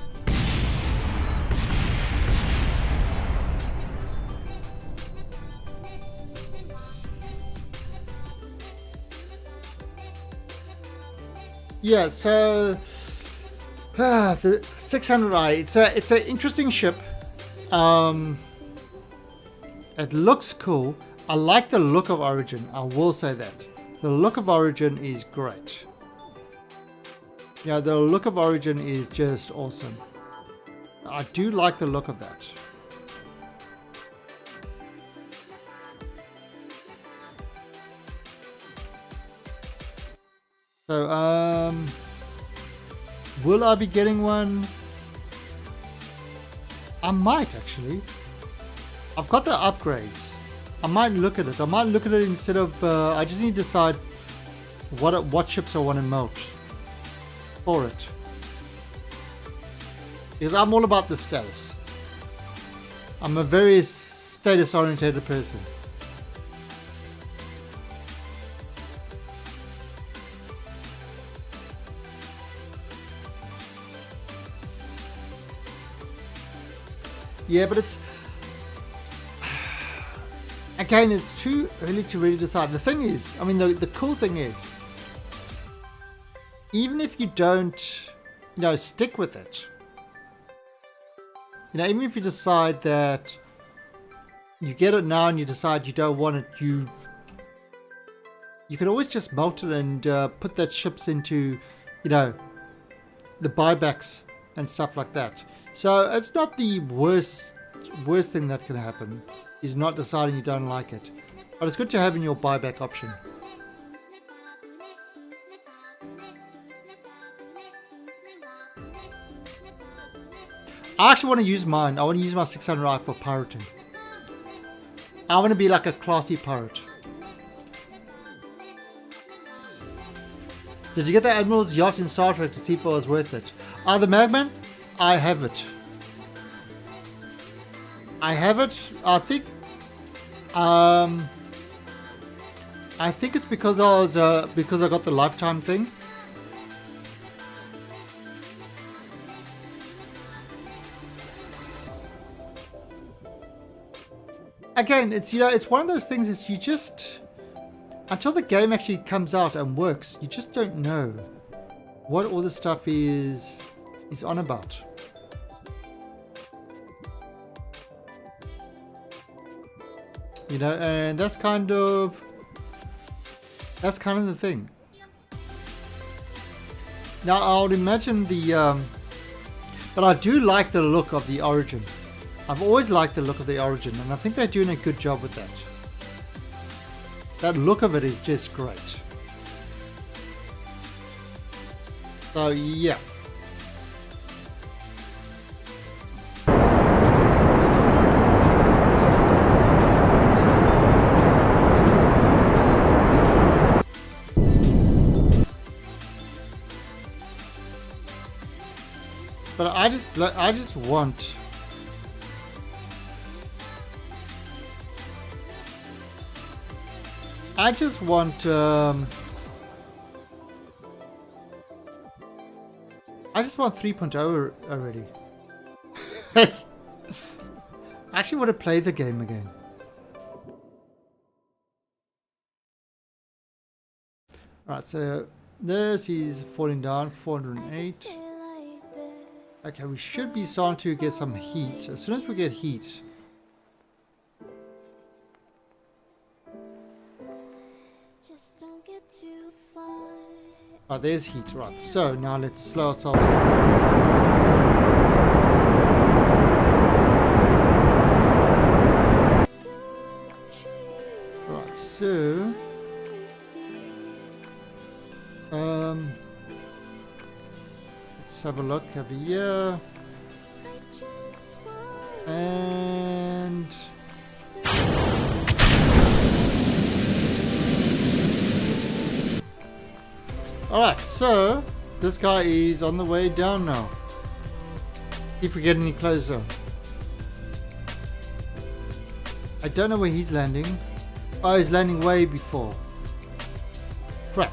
Yeah, so the 600i. It's an interesting ship. It looks cool. I like the look of Origin. I will say that. The look of Origin is great. Yeah, the look of Origin is just awesome. I do like the look of that. So, will I be getting one? I might actually. I've got the upgrades. I might look at it. I might look at it instead of. I just need to decide what ships I want to melt for it. Because I'm all about the status. I'm a very status oriented person. Yeah, but it's again, it's too early to really decide. The thing is, I mean, the cool thing is, even if you don't, stick with it, even if you decide that you get it now and you decide you don't want it, you can always just melt it and put that ships into, the buybacks and stuff like that. So it's not the worst thing that can happen, is not deciding you don't like it. But it's good to have in your buyback option. I actually want to use mine. I want to use my 600i for pirating. I want to be like a classy pirate. Did you get the Admiral's yacht in Star Trek to see if it was worth it? The Magman? I have it. I think it's because I got the lifetime thing. Again, it's one of those things. Is you just, until the game actually comes out and works, you just don't know what all this stuff is on about. And that's kind of the thing. Now I would imagine but I do like the look of the Origin. I've always liked the look of the Origin, and I think they're doing a good job with that. That look of it is just great. So yeah. But I I just want. I just want. I just want 3.0 already. It's. I actually want to play the game again. Alright, so this is falling down, 408. Okay, we should be starting to get some heat. As soon as we get heat. Oh, there's heat. Right, so now let's slow ourselves. Right, so let's have a look over here. And alright, so this guy is on the way down now. If we get any closer. I don't know where he's landing. Oh, he's landing way before. Crap.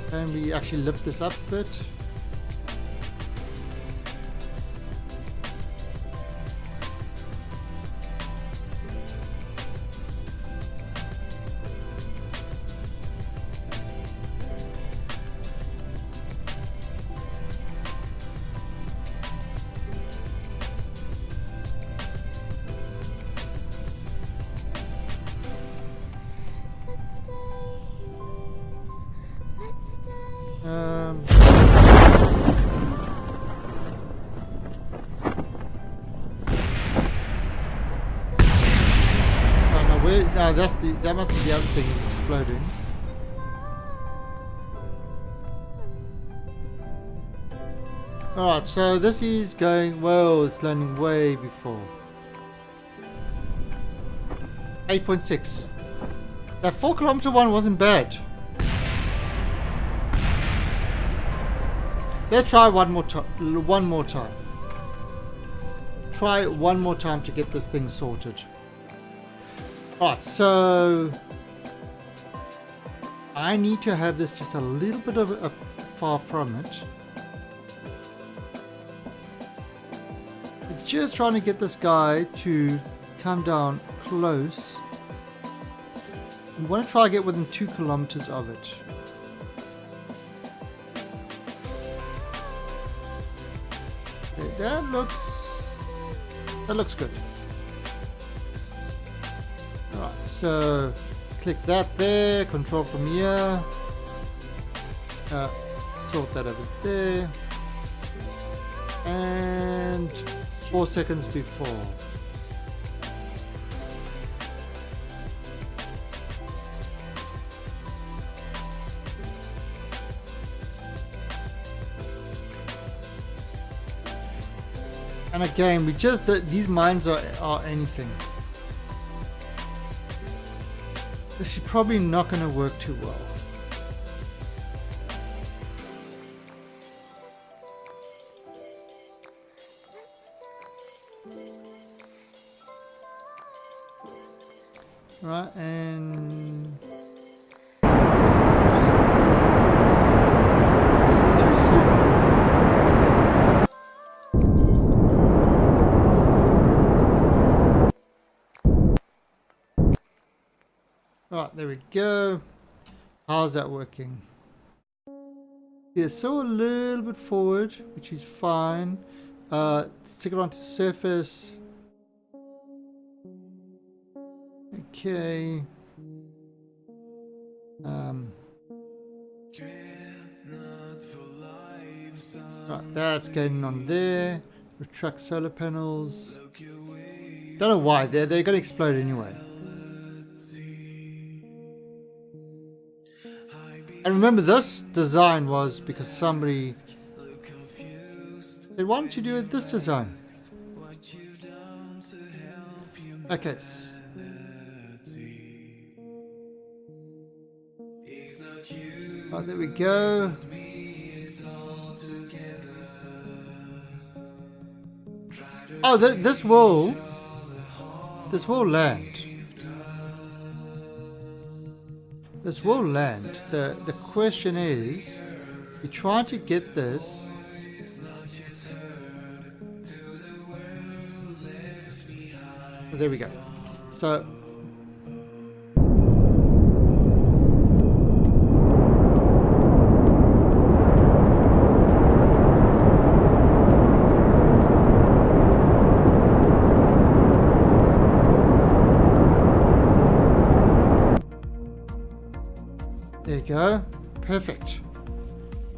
Can we actually lift this up a bit? No, that must be the other thing exploding. Alright, so this is going, well, it's landing way before. 8.6. That 4-kilometer one wasn't bad. Let's try one more time. Try one more time to get this thing sorted. Alright, so I need to have this just a little bit of far from it. I'm just trying to get this guy to come down close. We want to try to get within 2 kilometers of it. Okay, that looks good. Alright, so click that there, control from here, sort that over there, and 4 seconds before. And again, we just, these mines are anything. This is probably not going to work too well. Right, and too soon. Right, there we go. How's that working? Yeah, so a little bit forward, which is fine. Stick it onto surface. Okay. Right, that's getting on there. Retract solar panels. Don't know why, they're gonna explode anyway. And remember, this design was because somebody they wanted to do it this design. Okay. Oh, there we go. Oh, this will land. This will land. The question is, we try to get this. There we go. So there you go. Perfect.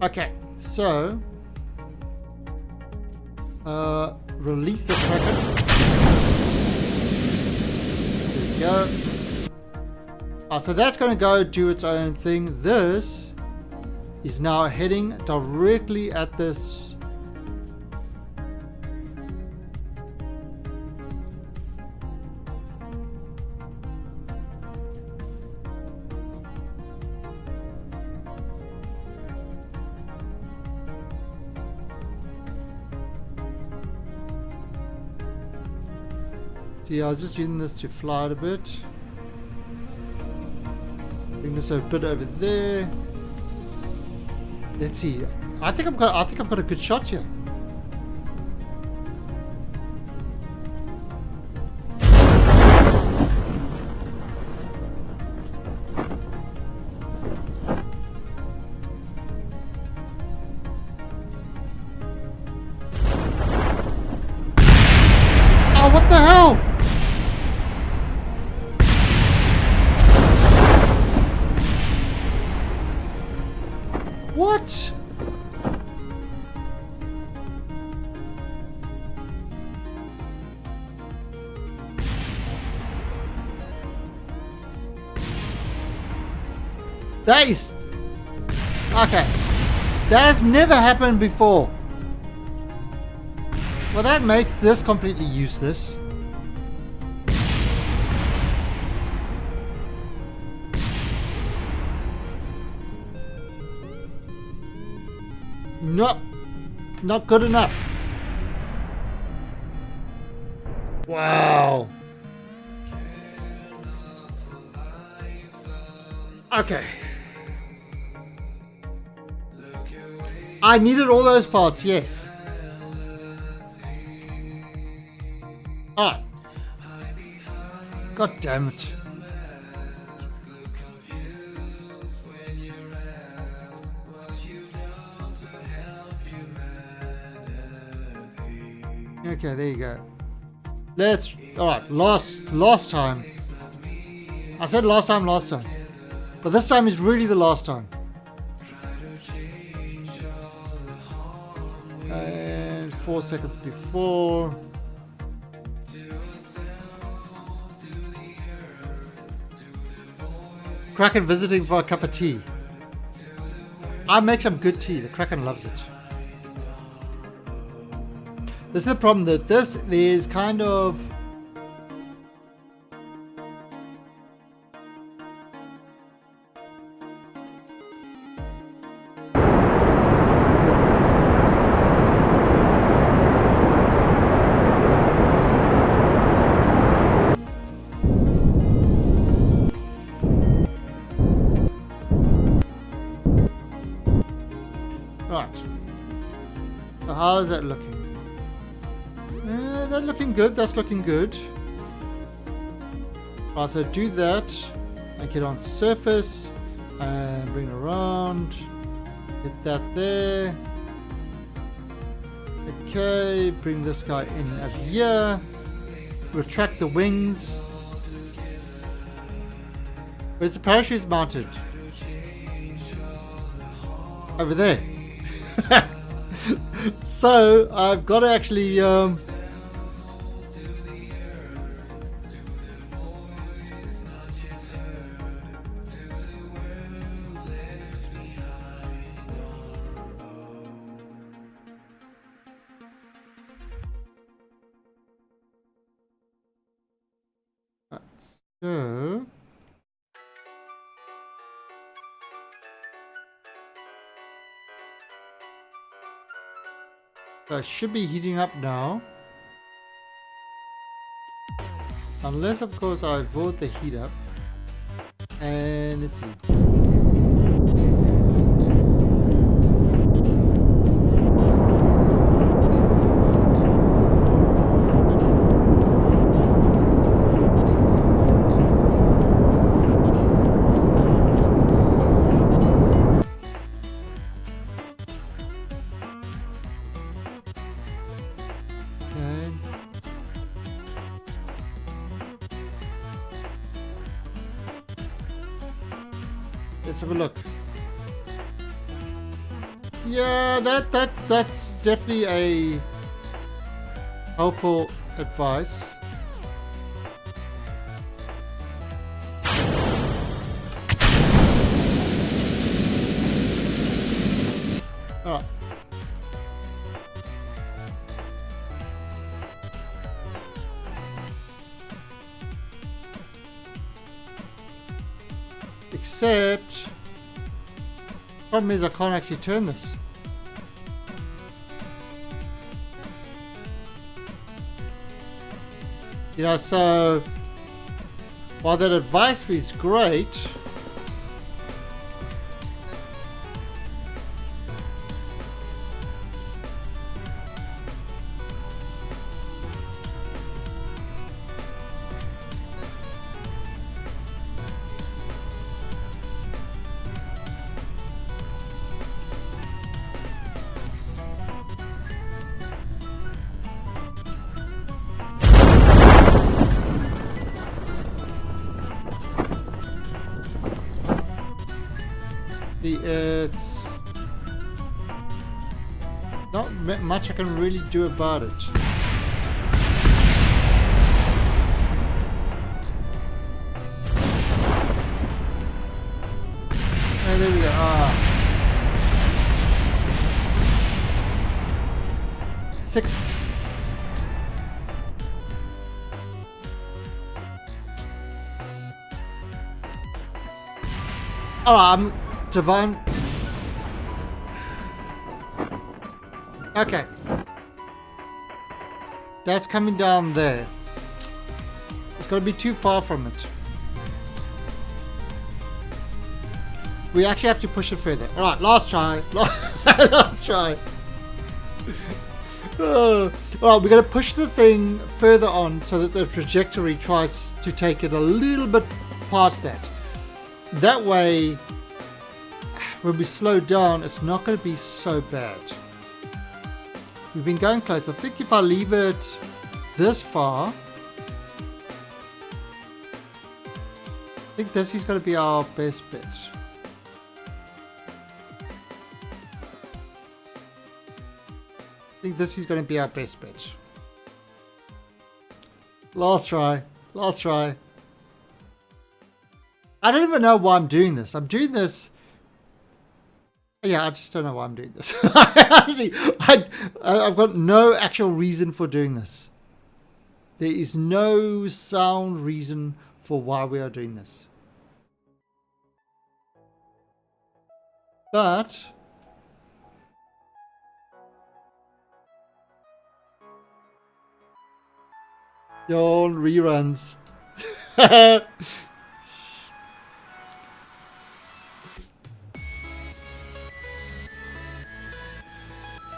Okay, so release the Kraken. There you go. Oh, so that's going to go do its own thing. This is now heading directly at this. See, I was just using this to fly it a bit. Bring this a bit over there. Let's see. I think I've got a good shot here. Oh, what the hell? What? That is... Okay. That has never happened before. Well, that makes this completely useless. Nope. Not good enough. Wow. Okay. I needed all those parts, yes. Ah. God damn it. Okay, there you go. Let's... Alright, last time. I said last time. But this time is really the last time. And 4 seconds before. Kraken visiting for a cup of tea. I make some good tea. The Kraken loves it. This is the problem, that this is kind of... Right. So how is that looking? That's looking good. That's looking good. Right, so do that. And get on surface. And bring it around. Get that there. Okay. Bring this guy in over here. Retract the wings. Where's the parachutes mounted? Over there. So I've got to actually so I should be heating up now. Unless, of course, I avoid the heat up. And let's see. Okay. Let's have a look. Yeah, that's definitely a helpful advice. Alright. Except, problem is I can't actually turn this. You know, so while that advice is great, it's not much I can really do about it. And there we go. Six. Oh, Divine. Okay. That's coming down there. It's going to be too far from it. We actually have to push it further. Alright, last try. Last try. Alright, we're going to push the thing further on so that the trajectory tries to take it a little bit past that. That way, when we slow down, it's not going to be so bad. We've been going close. I think if I leave it this far, I think this is going to be our best bet. I think this is going to be our best bet. Last try. Last try. I don't even know why I'm doing this. I'm doing this. Yeah, I just don't know why I'm doing this. Honestly, I've got no actual reason for doing this. There is no sound reason for why we are doing this. But your reruns.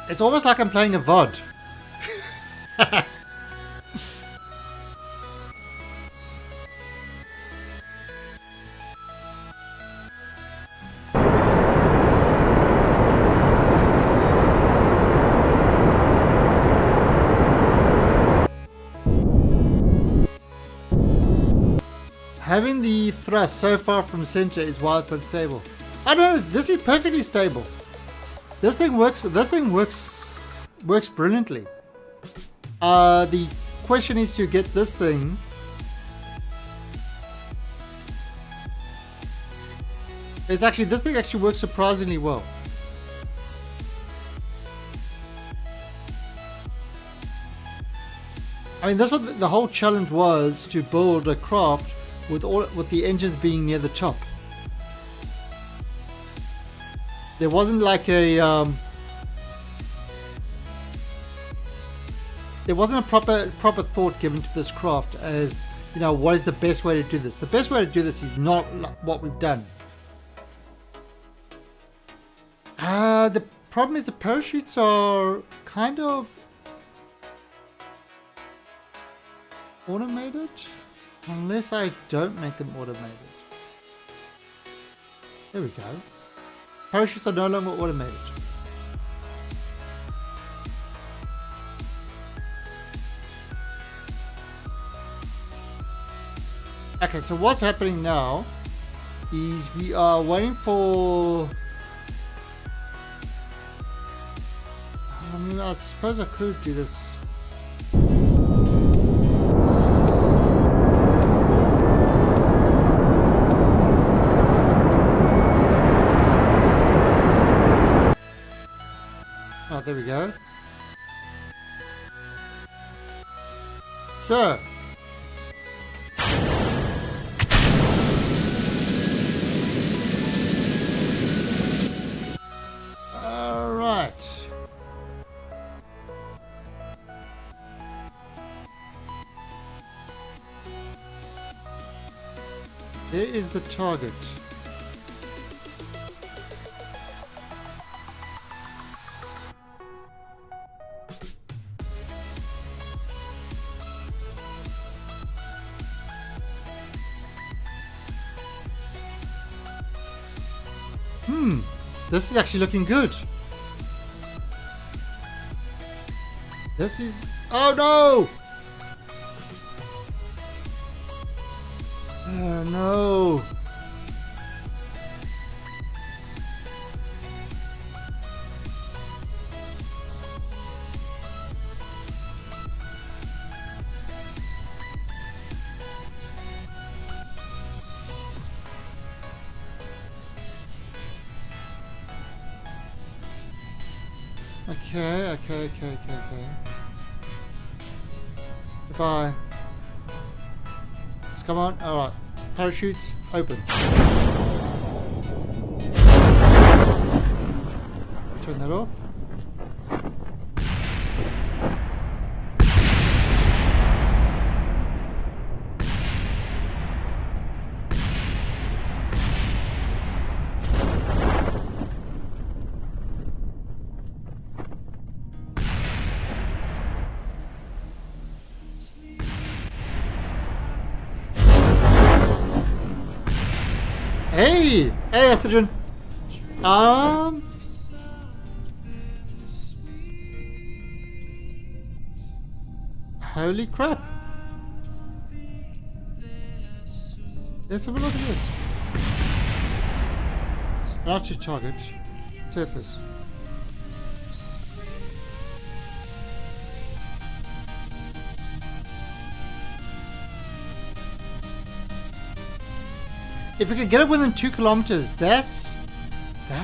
It's almost like I'm playing a VOD. Having the thrust so far from center is why it's unstable. I don't know, this is perfectly stable. This thing works brilliantly. The question is to get this thing this thing actually works surprisingly well. I mean, that's what the whole challenge was, to build a craft with the engines being near the top. There wasn't like a there wasn't a proper thought given to this craft as you know, what is the best way to do this? The best way to do this is not what we've done. The problem is the parachutes are kind of automated, unless I don't make them automated. There we go. Parachutes are no longer automated. Okay, so what's happening now is we are waiting for... I mean, I suppose I could do this. Oh, there we go. So... there is the target. This is actually looking good. This is... oh no! Oh no! Okay. Goodbye. Let's come on. Alright. Parachutes open. Turn that off. Hey, Estrogen. Holy crap. Let's have a look at this. Not to target. Surface. If we could get it within 2 kilometers, that's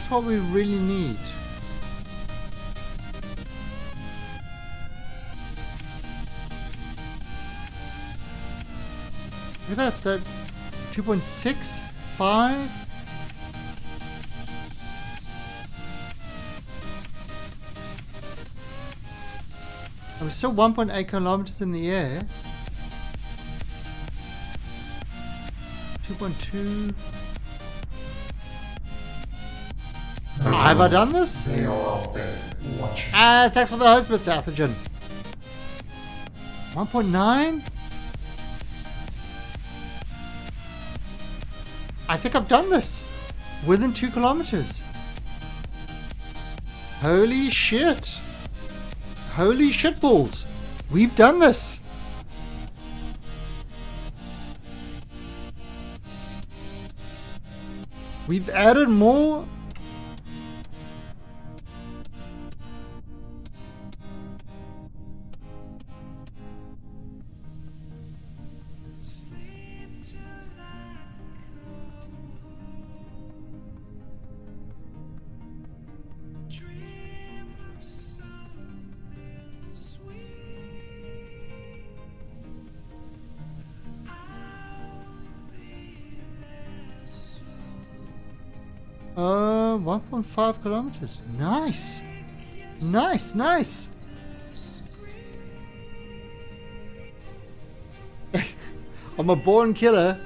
what we really need. Look at that 2.65. And we're still 1.8 kilometers in the air. 2.2. Have I done this? Thanks for the host, Mr. Atherton. 1.9? I think I've done this. Within 2 kilometers. Holy shit. Holy shitballs. We've done this. We've added more. Uh, 1.5 kilometers. Nice. I'm a born killer.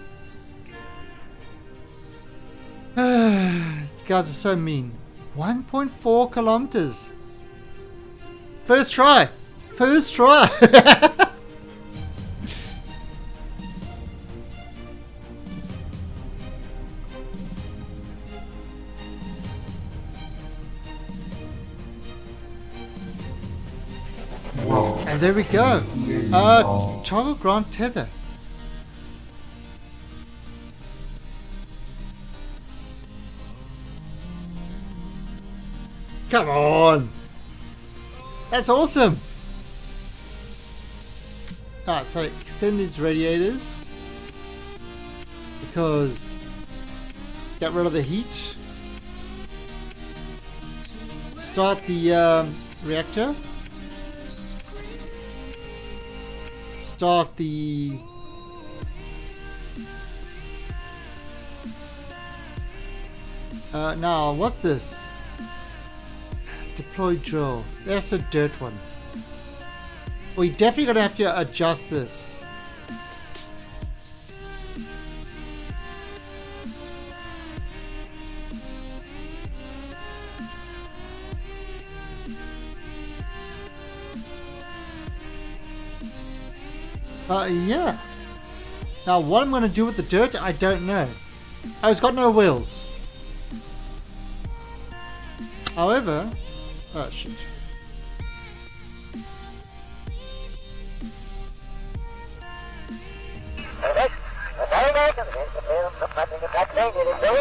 You guys are so mean. 1.4 kilometers. First try. First try. And there we go. Toggle ground tether. Come on. That's awesome. Alright, so extend these radiators. Because get rid of the heat. Start the reactor. Start the now what's this? Deploy drill. That's a dirt one. We definitely gonna have to adjust this. Yeah. Now what I'm gonna do with the dirt, I don't know. Oh, it's got no wheels. However, oh shit.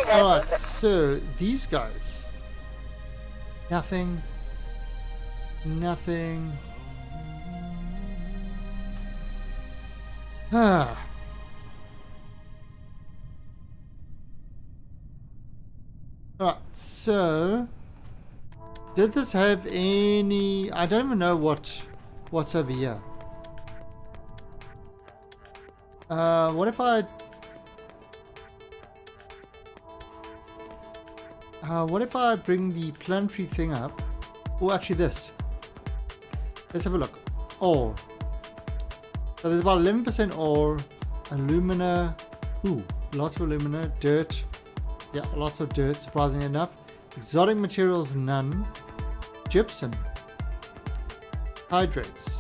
Alright, so these guys. Nothing. Nothing. Ah. Alright, so did this have any? I don't even know what's over here. What if I bring the planetary thing up? Oh, actually this. Let's have a look. Ore. So there's about 11% ore, alumina. Ooh, lots of alumina, dirt. Yeah, lots of dirt, surprisingly enough. Exotic materials, none. Gypsum. Hydrates.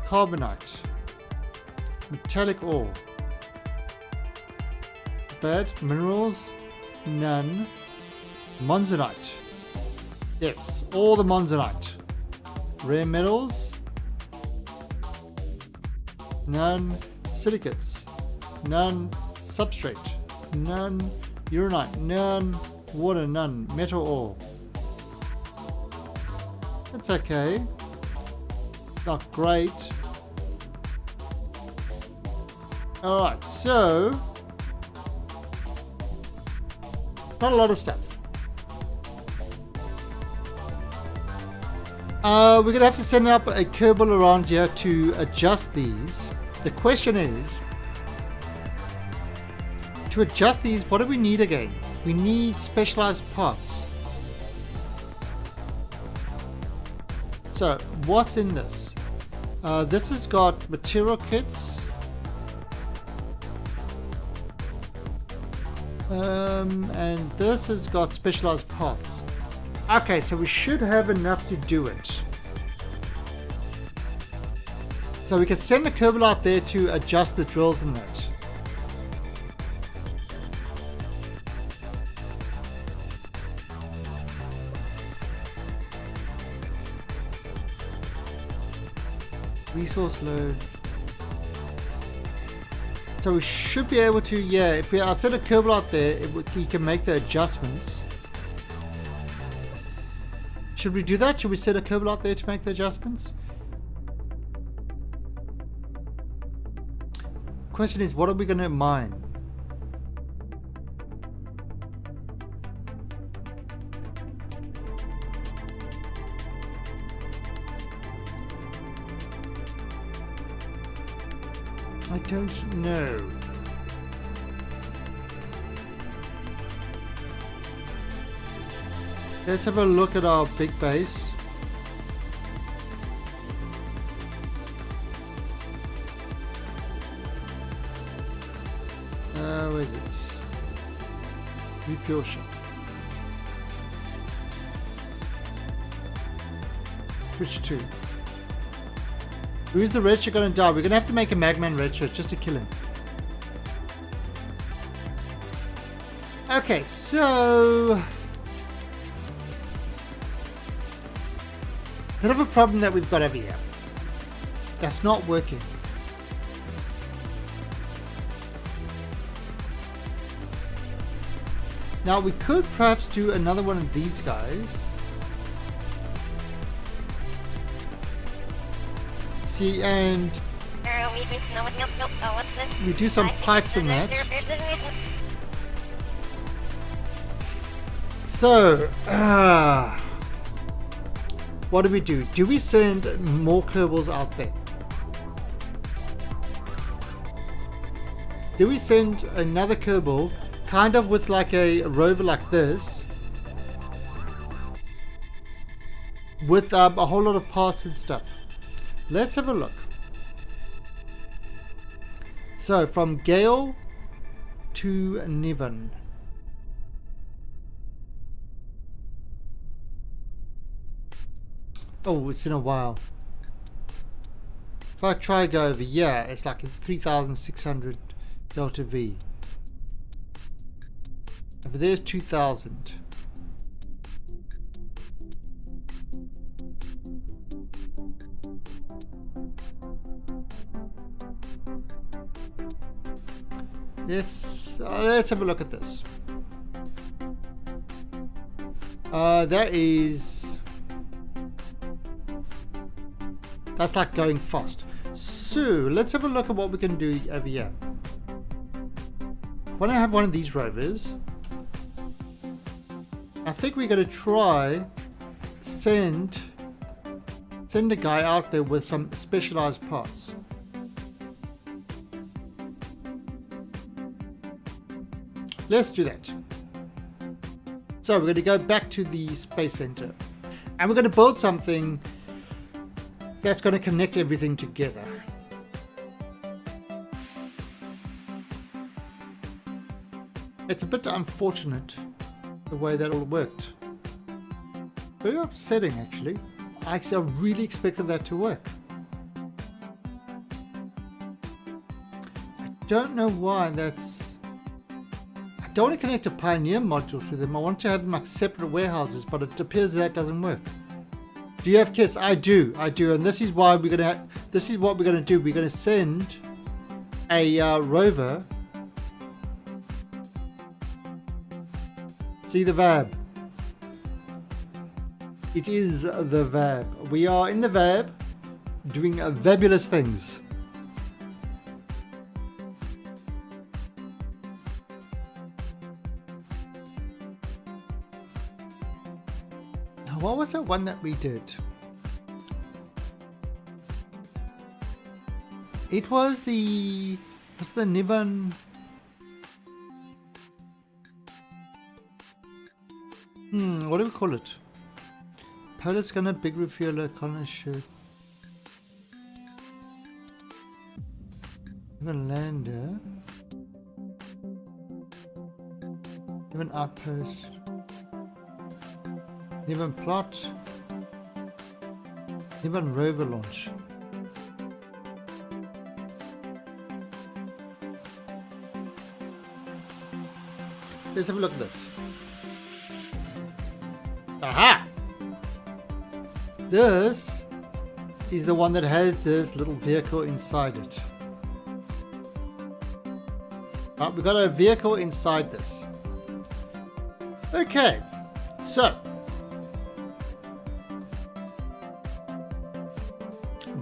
Carbonite. Metallic ore. Bad. Minerals, none. Monzonite. Yes, all the monzonite. Rare metals, none. Silicates, none. Substrate, none. Uranite, none. Water, none. Metal ore. That's okay. Not great. Alright, so not a lot of stuff. We're going to have to send up a Kerbal around here to adjust these. The question is, to adjust these, what do we need again? We need specialized parts. So, what's in this? This has got material kits. And this has got specialized parts. Okay, so we should have enough to do it. So we can send the Kerbal out there to adjust the drills in that. Resource load. So we should be able to, yeah, if I send a Kerbal out there, we can make the adjustments. Should we do that? Should we send a Kerbal out there to make the adjustments? Question is, what are we going to mine? I don't know. Let's have a look at our big base. Where is it? Refuel shop. Which two? Who's the red shirt gonna die? We're gonna have to make a Magman red shirt just to kill him. Okay, so bit of a problem that we've got over here. That's not working. Now we could perhaps do another one of these guys. See, and we do some pipes in that. So, what do we do? Do we send more Kerbals out there? Do we send another Kerbal, kind of with like a rover like this, with a whole lot of parts and stuff? Let's have a look. So, from Gale to Niven. Oh, it's in a while. If I try go over here, it's like a 3,600 Delta V. Over there's 2,000. Let's have a look at this. That's like going fast. So let's have a look at what we can do over here. When I have one of these rovers, I think we're going to try send a guy out there with some specialized parts. Let's do that. So we're going to go back to the space center and we're going to build something that's going to connect everything together. It's a bit unfortunate the way that all worked. Very upsetting actually. I really expected that to work. I don't know why that's... I don't want to connect a Pioneer module to them. I want to have them like separate warehouses, but it appears that doesn't work. Do you have KISS? I do, and this is why we're gonna. This is what we're gonna do. We're gonna send a rover. See the VAB. It is the VAB. We are in the VAB, doing fabulous things. What was that one that we did? It was the Niven. What do we call it? Pilot scanner, big refueler, collar shirt. Niven lander. Niven outpost. Niven plot. Niven rover launch. Let's have a look at this. Aha! This is the one that has this little vehicle inside it. Right, we've got a vehicle inside this. Okay, so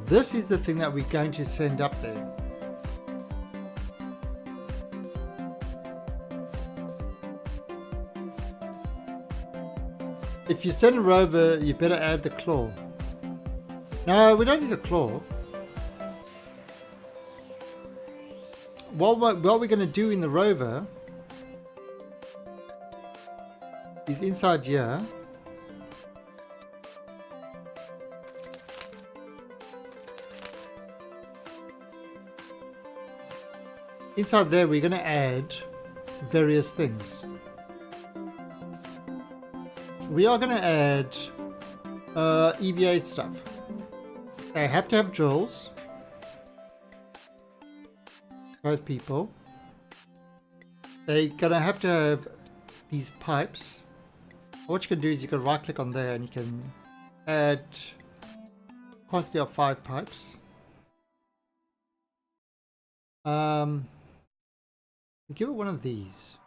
this is the thing that we're going to send up there. If you send a rover, you better add the claw. No, we don't need a claw. What we're going to do in the rover is inside here. Inside there, we're going to add various things. We are going to add EVA stuff. They have to have drills. Both people. They're going to have these pipes. What you can do is you can right click on there and you can add quantity of 5 pipes. Give it one of these.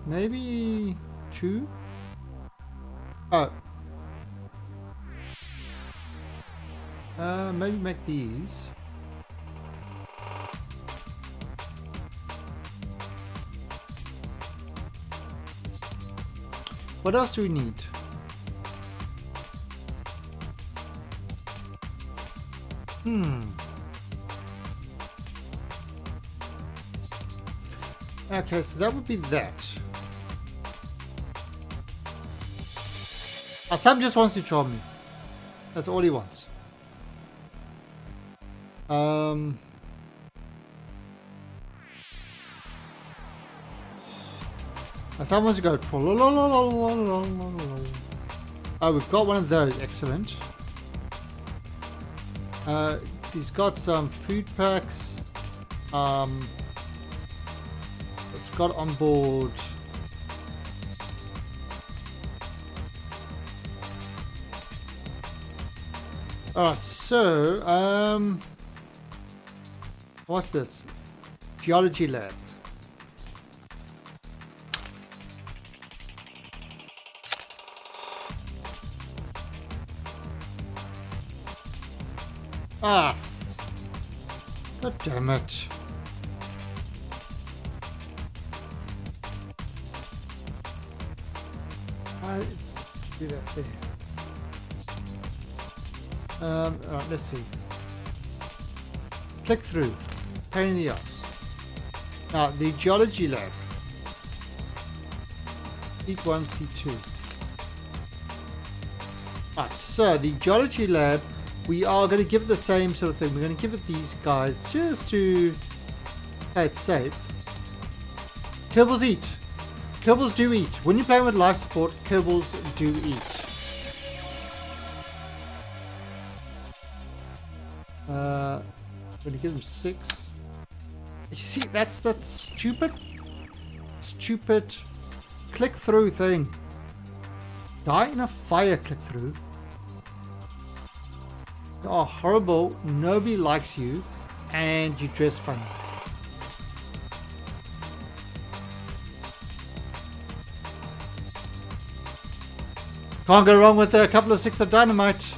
Maybe 2? Oh. Maybe make these. What else do we need? Okay, so that would be that. Sam just wants to troll me. That's all he wants. Sam wants to go. Oh, we've got one of those. Excellent. He's got some food packs. It's got on board. Alright, so what's this? Geology lab. Ah, god damn it. I do that there. Alright, let's see. Click through. Pain in the ass. Now, the geology lab. Seat 1, seat 2. Alright, so the geology lab, we are going to give it the same sort of thing. We're going to give it these guys just to play it safe. Kerbals eat. Kerbals do eat. When you're playing with life support, Kerbals do eat. I'm going to give them 6. You see, that's that stupid click through thing. Die in a fire click through. You are horrible, nobody likes you, and you dress funny. Can't go wrong with a couple of sticks of dynamite.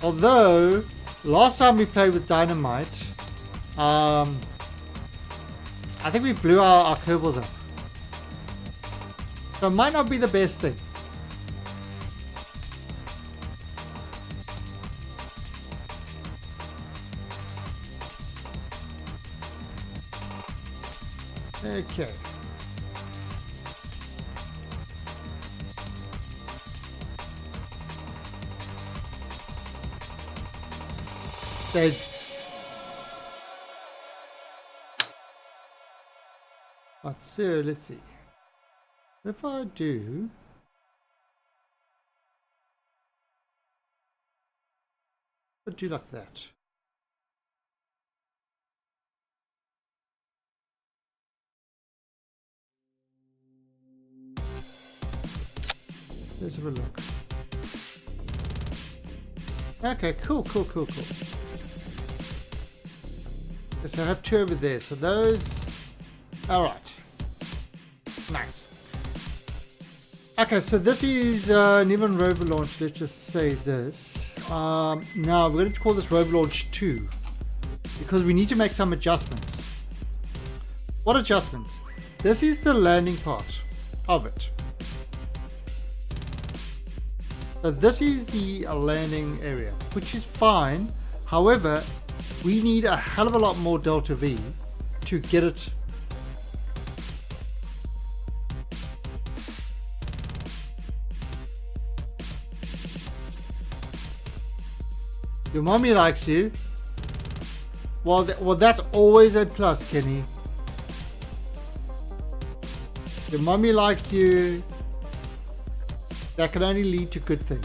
Although, last time we played with dynamite, I think we blew our Kerbals up. So it might not be the best thing. Okay. They... Right, so let's see. If I do... I'll do like that. Let's have a look. Okay, cool. So I have 2 over there. So those... Alright. Nice. Okay, so this is Niven rover launch. Let's just say this. Now we're going to call this rover launch 2. Because we need to make some adjustments. What adjustments? This is the landing part of it. So this is the landing area, which is fine. However, we need a hell of a lot more delta V to get it. Your mommy likes you. Well, that's always a plus, Kenny. Your mommy likes you. That can only lead to good things.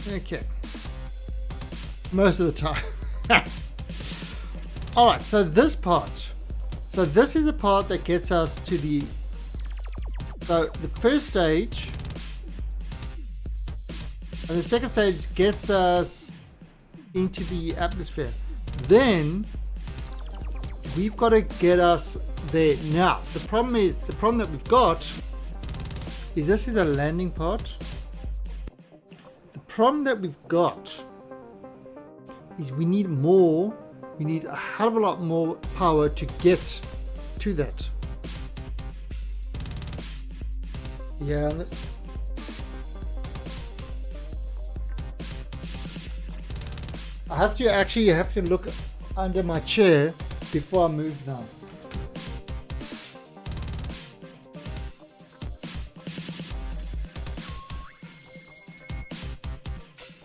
Okay. Most of the time. Alright, so this part. So this is the part that gets us to the... So the first stage... And the second stage gets us into the atmosphere. Then we've got to get us there. Now, the problem that we've got is this is a landing part. The problem that we've got is we need more. We need a hell of a lot more power to get to that. Yeah. I have to look under my chair before I move now.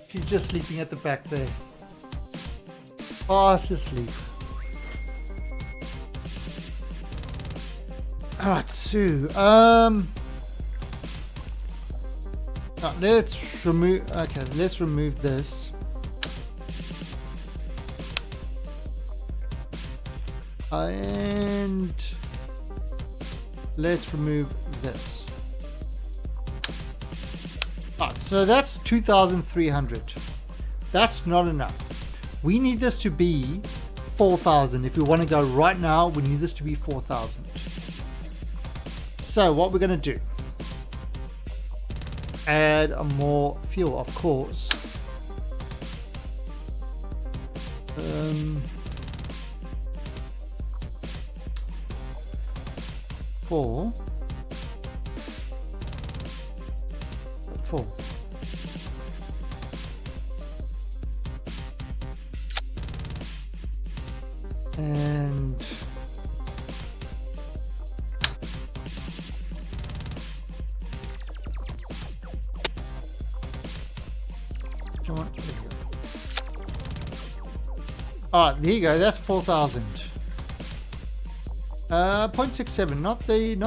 She's just sleeping at the back there. Fast asleep. Alright, Sue. Let's remove this. And let's remove this. Alright, so that's 2,300. That's not enough. We need this to be 4,000. If we want to go right now, we need this to be 4,000. So what we're going to do, add more fuel, of course. 4. And alright, there you go, that's 4,000. 0.67, not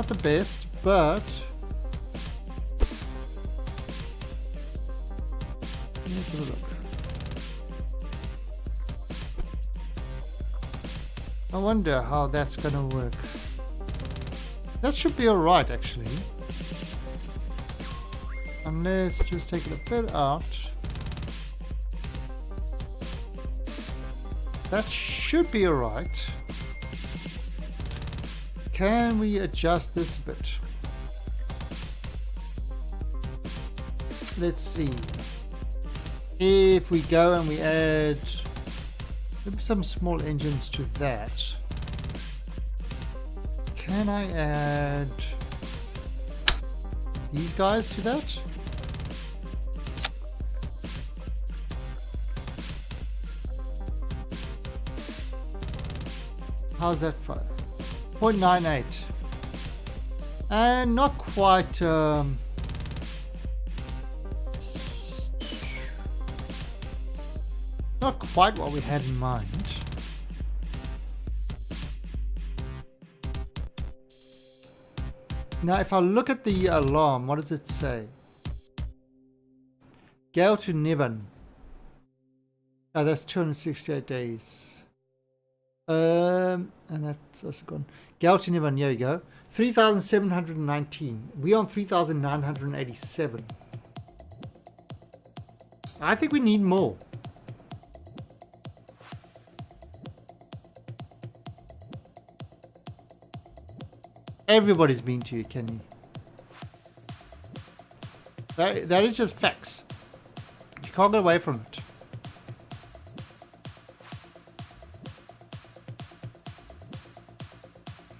the best, but let's have a look. I wonder how that's gonna work. That should be alright actually. Unless just take it a bit out. That should be alright. Can we adjust this a bit? Let's see. If we go and we add maybe some small engines to that. Can I add these guys to that? How's that for? 0.98. And not quite not quite what we had in mind. Now if I look at the alarm, what does it say? Gale to Niven. Oh, that's 268 days. And that's gone. Gale to Niven, here you go. 3,719. We're on 3,987. I think we need more. Everybody's been to you, Kenny. That is just facts. You can't get away from it.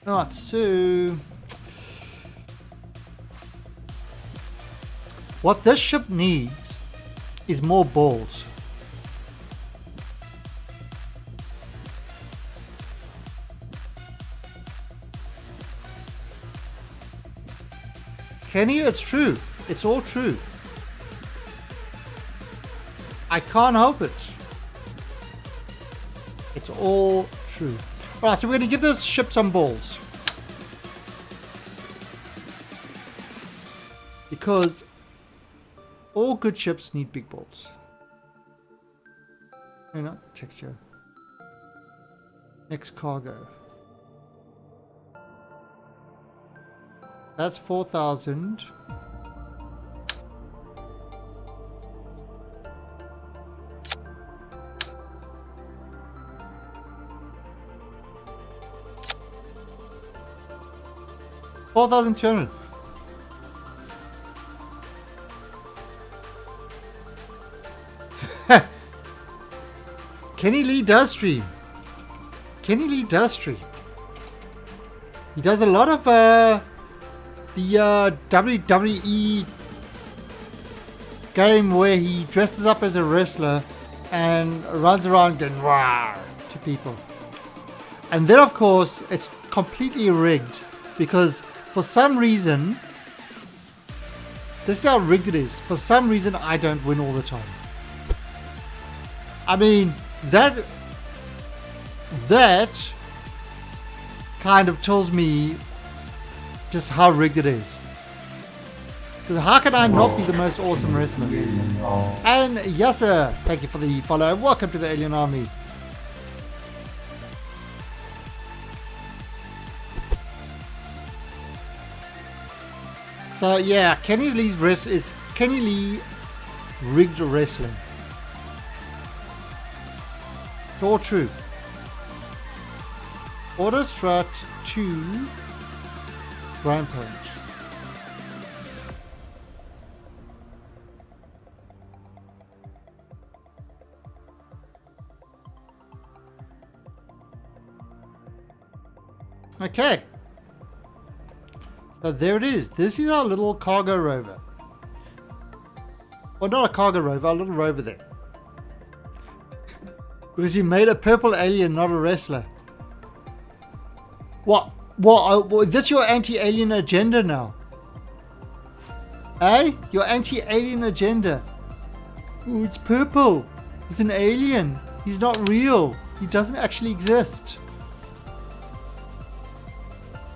Alright, so what this ship needs is more balls. Kenny, it's true. It's all true. I can't help it. It's all true. Alright, so we're going to give this ship some balls. Because all good ships need big balls. No, not texture. Next cargo. That's 4,000. $4,200. Kenny Lee does stream. Kenny Lee does stream. He does a lot of the WWE game where he dresses up as a wrestler and runs around going wow to people. And then of course it's completely rigged because for some reason, this is how rigged it is. For some reason I don't win all the time. I mean, that kind of tells me just how rigged it is. Because how can I not be the most awesome wrestler? And yes sir, thank you for the follow. Welcome to the Alien Army. So yeah, Kenny Lee rigged wrestling. It's all true. Order strat 2 grandparent. Okay. So there it is. This is our little cargo rover. Well, not a cargo rover, a little rover there. Because you made a purple alien, not a wrestler. What? Is this your anti-alien agenda now? Eh? Your anti-alien agenda. Ooh, it's purple. He's an alien. He's not real. He doesn't actually exist.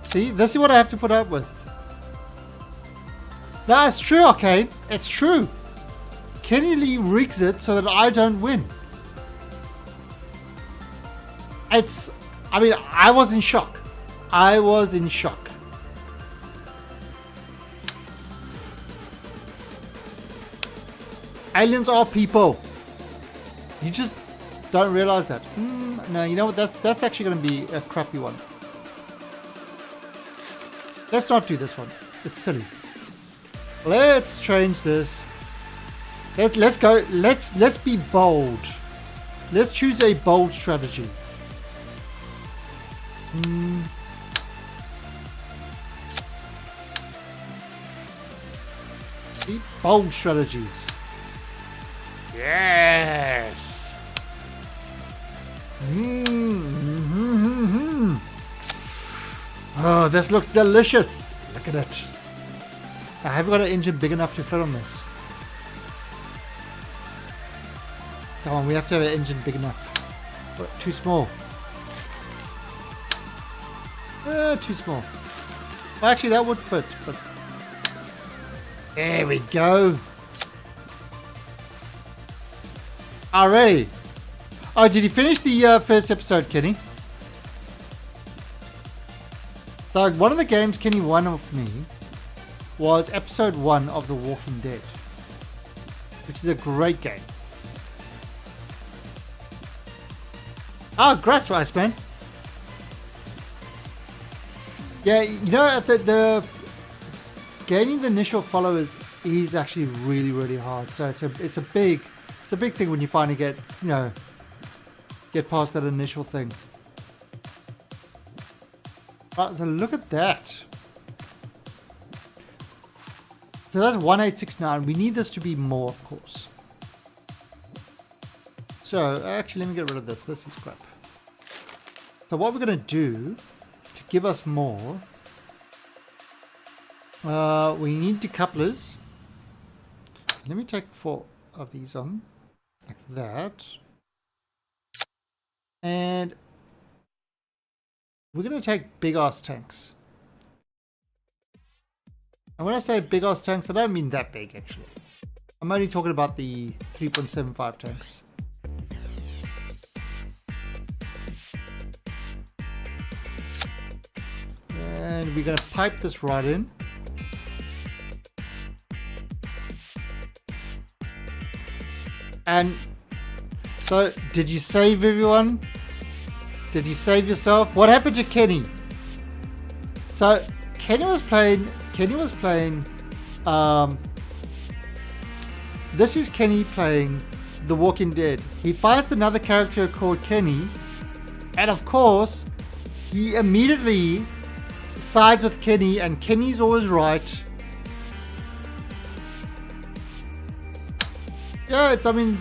See, this is what I have to put up with. No, it's true, okay? It's true. Kenny Lee rigs it so that I don't win. I mean, I was in shock. I was in shock. Aliens are people. You just don't realize that. No, you know what? That's actually going to be a crappy one. Let's not do this one. It's silly. Let's change this. Let's go. Let's be bold. Let's choose a bold strategy. Be bold strategies. Yes. Oh, this looks delicious. Look at it. I haven't got an engine big enough to fit on this. Come on, we have to have an engine big enough. What, too small. Too small. Well, actually, that would fit, but... There we go. Alrighty. Oh, did you finish the first episode, Kenny? So, one of the games Kenny won off me was episode 1 of The Walking Dead, which is a great game. Oh, congrats, Iceman. Yeah, you know, the gaining the initial followers is actually really, really hard. So it's a big thing when you finally get past that initial thing. Right, so look at that. So that's 1869. We need this to be more, of course. So actually, let me get rid of this. This is crap. So what we're going to do to give us more, We need decouplers. Let me take 4 of these on, like that. And we're going to take big ass tanks. And when I say big ass tanks, I don't mean that big actually. I'm only talking about the 3.75 tanks. And we're going to pipe this right in. And so, did you save everyone? Did you save yourself? What happened to Kenny? So, Kenny was playing, this is Kenny playing The Walking Dead. He fights another character called Kenny, and of course, he immediately sides with Kenny, and Kenny's always right. Yeah, I mean,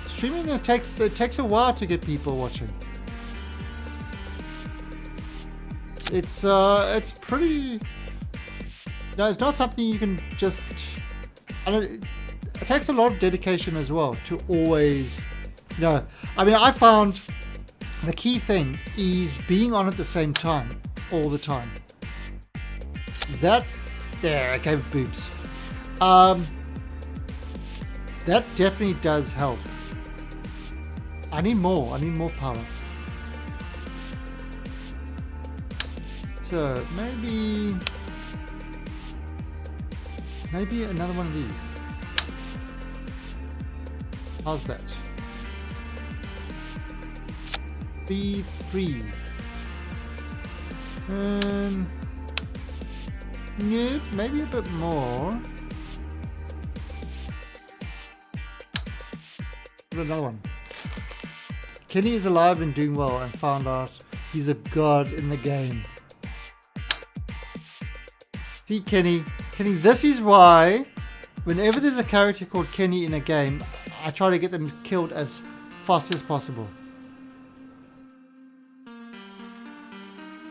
streaming it takes a while to get people watching. It's pretty. No, it's not something you can just. It takes a lot of dedication as well to always. I mean, I found the key thing is being on at the same time all the time. I gave boobs. That definitely does help. I need more power. So maybe another one of these. How's that? B3. Nope, maybe a bit more. Another one. Kenny is alive and doing well, and found out he's a god in the game. See, Kenny, this is why whenever there's a character called Kenny in a game, I try to get them killed as fast as possible.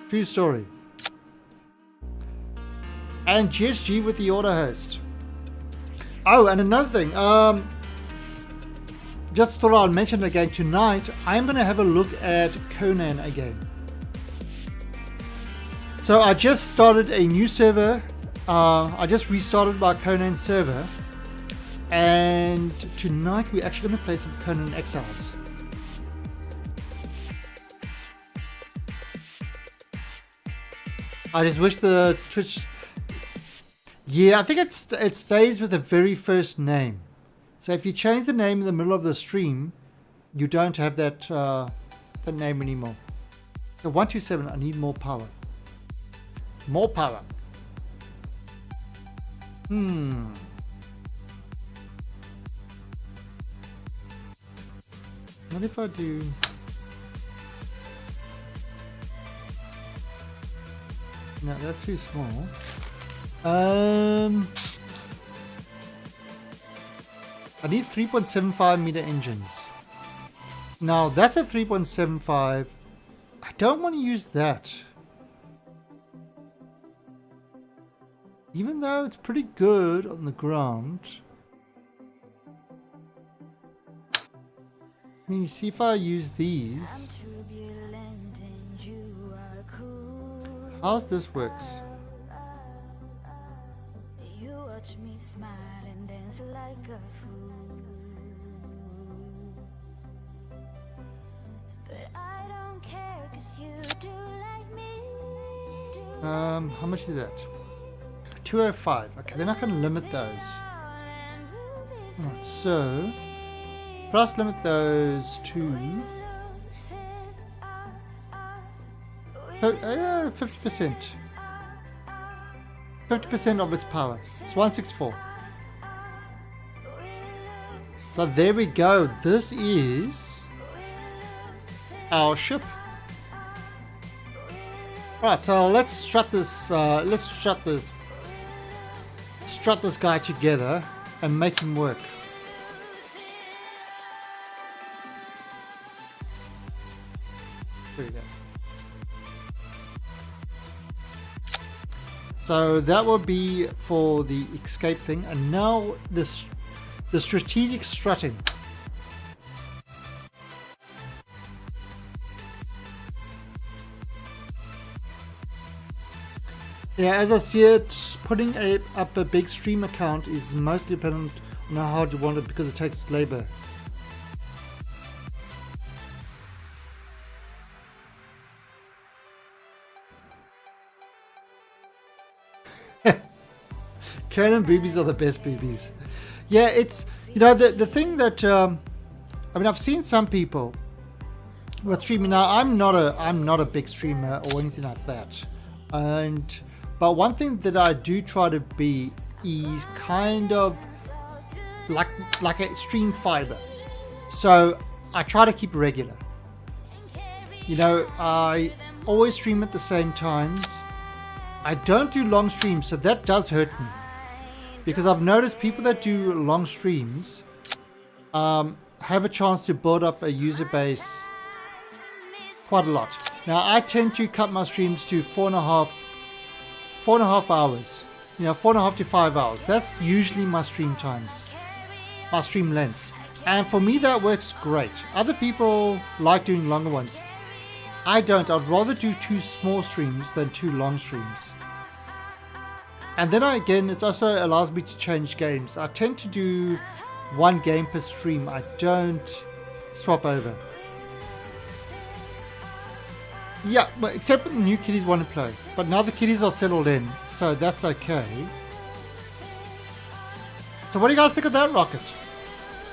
True story. And GSG with the auto host. Oh, and another thing, just thought I'd mention it again. Tonight, I'm going to have a look at Conan again. So I just started a new server. I just restarted my Conan server. And tonight, we're actually going to play some Conan Exiles. I just wish the Twitch... Yeah, I think it stays with the very first name. So if you change the name in the middle of the stream, you don't have that name anymore. So 127, I need more power. More power. What if I do... No, that's too small. I need 3.75 meter engines. Now that's a 3.75. I don't want to use that. Even though it's pretty good on the ground. I mean, you see if I use these. How's this works? How much is that? 205. Okay, then I can limit those. Alright, so plus limit those to 50%. 50% of its power. It's 164. So there we go. This is our ship. Right, so let's strut this. Strut this guy together and make him work. There we go. So that will be for the escape thing. And now this, the strategic strutting. Yeah, as I see it, putting up a big stream account is mostly dependent on how hard you want it because it takes labor. Conan boobies are the best boobies. Yeah, it's, you know, the thing that I mean, I've seen some people with streaming. Now, I'm not a big streamer or anything like that, but one thing that I do try to be is kind of like a stream fiber. So I try to keep regular. You know, I always stream at the same times. I don't do long streams, so that does hurt me. Because I've noticed people that do long streams have a chance to build up a user base quite a lot. Now, I tend to cut my streams to 4.5 hours. You know, 4.5 to 5 hours. That's usually my stream times, my stream lengths. And for me, that works great. Other people like doing longer ones. I don't. I'd rather do 2 small streams than 2 long streams. And then again, it also allows me to change games. I tend to do 1 game per stream. I don't swap over. Yeah, but except when the new kiddies want to play. But now the kiddies are settled in, so that's okay. So what do you guys think of that rocket?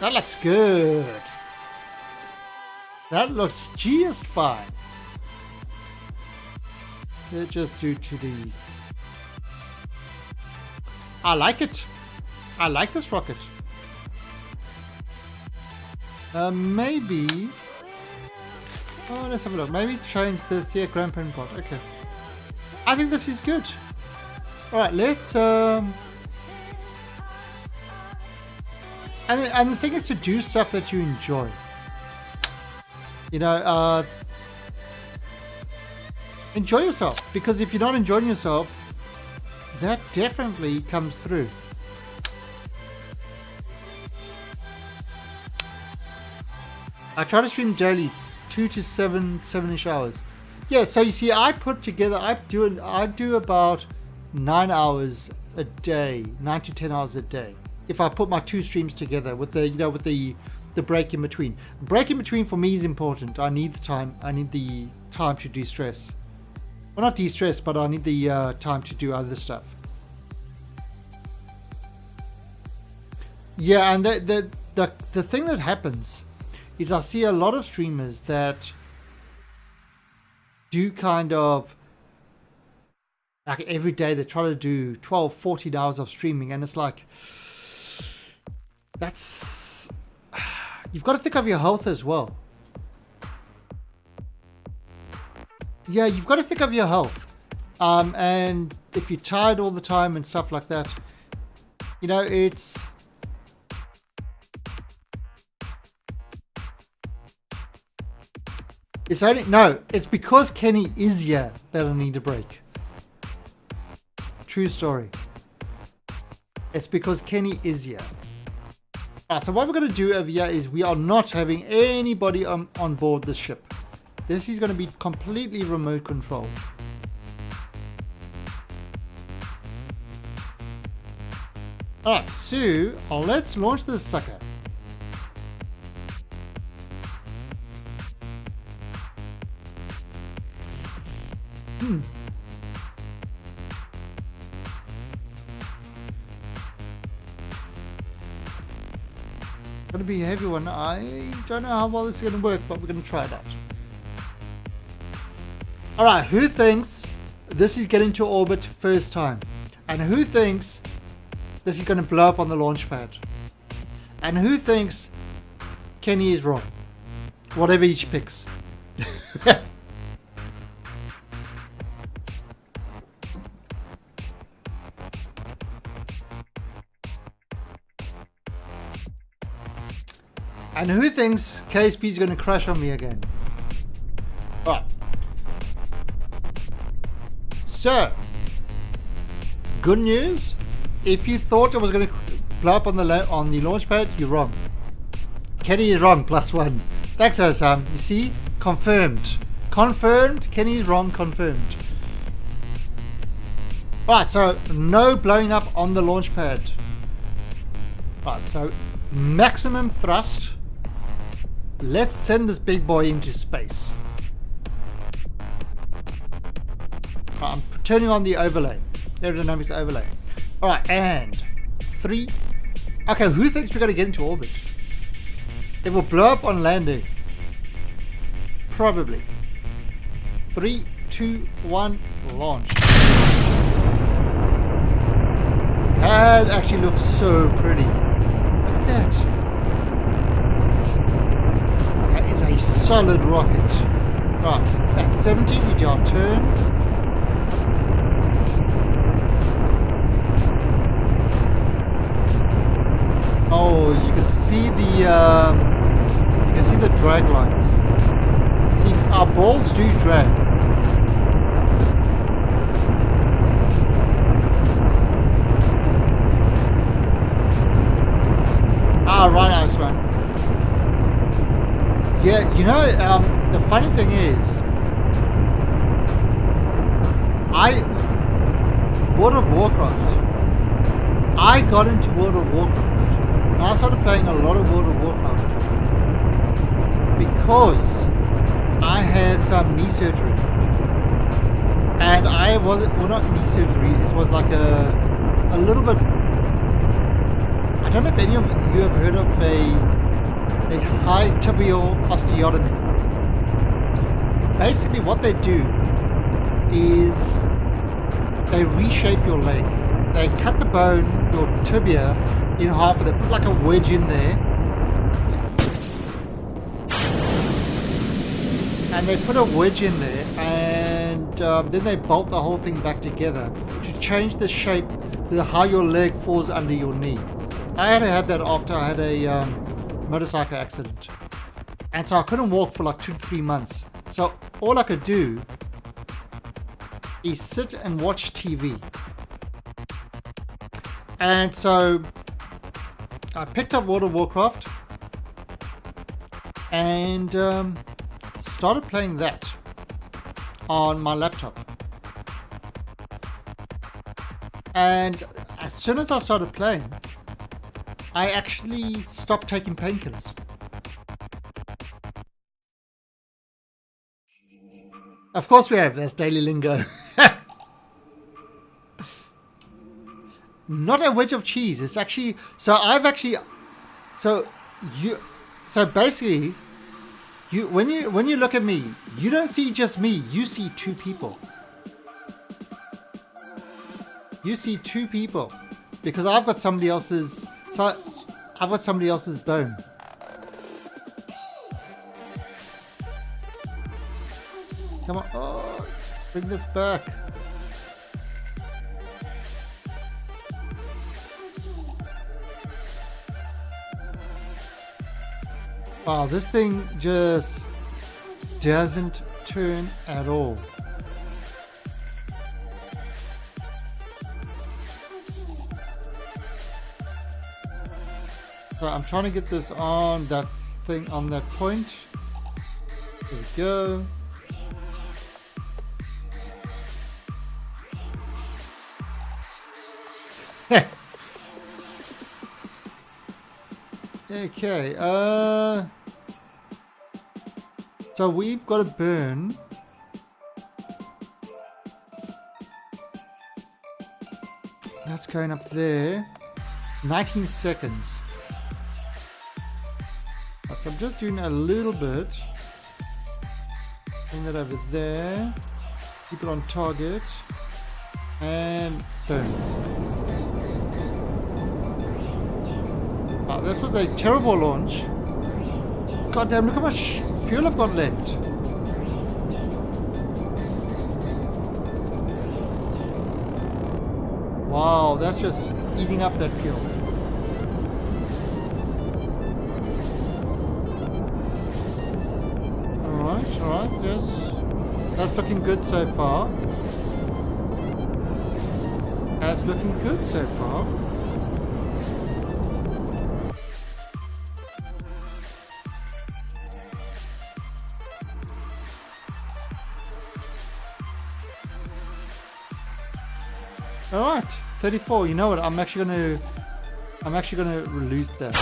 That looks good. That looks just fine. Let's just do to the... I like it. I like this rocket. Maybe... Oh, let's have a look. Maybe change this. Yeah, grandparent pot. Okay. I think this is good. Alright, let's... And the thing is to do stuff that you enjoy. You know, enjoy yourself. Because if you're not enjoying yourself, that definitely comes through. I try to stream daily, 2 to 7-ish hours. Yeah, so you see, I put together, I do about 9 hours a day, 9 to 10 hours a day. If I put my 2 streams together with the, you know, with the break in between. Break in between for me is important. I need the time. I need the time to de-stress. Well, not de-stress, but I need the time to do other stuff. Yeah, and the thing that happens is I see a lot of streamers that do kind of like every day they try to do 12, 14 hours of streaming, and it's like, that's, you've got to think of your health as well. Yeah, you've got to think of your health. And if you're tired all the time and stuff like that, you know, it's only, no, it's because Kenny is here that I need a break. True story. It's because Kenny is here. Alright, so what we're going to do over here is we are not having anybody on board this ship. This is going to be completely remote controlled. Alright, so let's launch this sucker. Gonna be a heavy one. I don't know how well this is gonna work, but we're gonna try it out. Alright, who thinks this is getting to orbit first time? And who thinks this is gonna blow up on the launch pad? And who thinks Kenny is wrong? Whatever each picks. And who thinks KSP is going to crash on me again? Alright. So, Good news, if you thought it was going to blow up on the launch pad, you're wrong. Kenny is wrong, +1. Thanks, Sam. You see? Confirmed. Confirmed. Kenny is wrong, confirmed. Right, so no blowing up on the launch pad. Right, so maximum thrust. Let's send this big boy into space. I'm turning on the overlay. Aerodynamics overlay. Alright, and 3. Okay, who thinks we're going to get into orbit? It will blow up on landing. Probably. 3, 2, 1, launch. That actually looks so pretty. Look at that. That is a solid rocket. Right, so at 70, we do our turn. Oh, you can see the drag lines. See, our balls do drag. Ah, right, Iceman. Yeah, you know, the funny thing is, World of Warcraft. I got into World of Warcraft. I started playing a lot of World of Warcraft because I had some knee surgery, and I wasn't, well, not knee surgery, it was like a little bit, I don't know if any of you have heard of a high tibial osteotomy. Basically what they do is they reshape your leg. They cut the bone, your tibia, in half, and they put like a wedge in there, and they put a wedge in there, and then they bolt the whole thing back together to change the shape, how your leg falls under your knee. I had that after I had a motorcycle accident, and so I couldn't walk for like 2 to 3 months. So all I could do is sit and watch TV. And so I picked up World of Warcraft and started playing that on my laptop. And as soon as I started playing, I actually stopped taking painkillers. Of course we have, that's daily lingo. Not a wedge of cheese. It's actually, basically, when you look at me, you don't see just me. You see 2 people. You see 2 people, because I've got somebody else's. So I've got somebody else's bone. Come on, oh, bring this back. Wow, this thing just doesn't turn at all. So I'm trying to get this on that thing on that point. There we go. Okay, so we've got to burn that's going up there, 19 seconds. So I'm just doing a little bit, bring that over there, keep it on target, and burn. This was a terrible launch. God damn, look how much fuel I've got left. Wow, that's just eating up that fuel. Alright, yes. That's looking good so far. That's looking good so far. All right, 34. You know what? I'm actually gonna release that.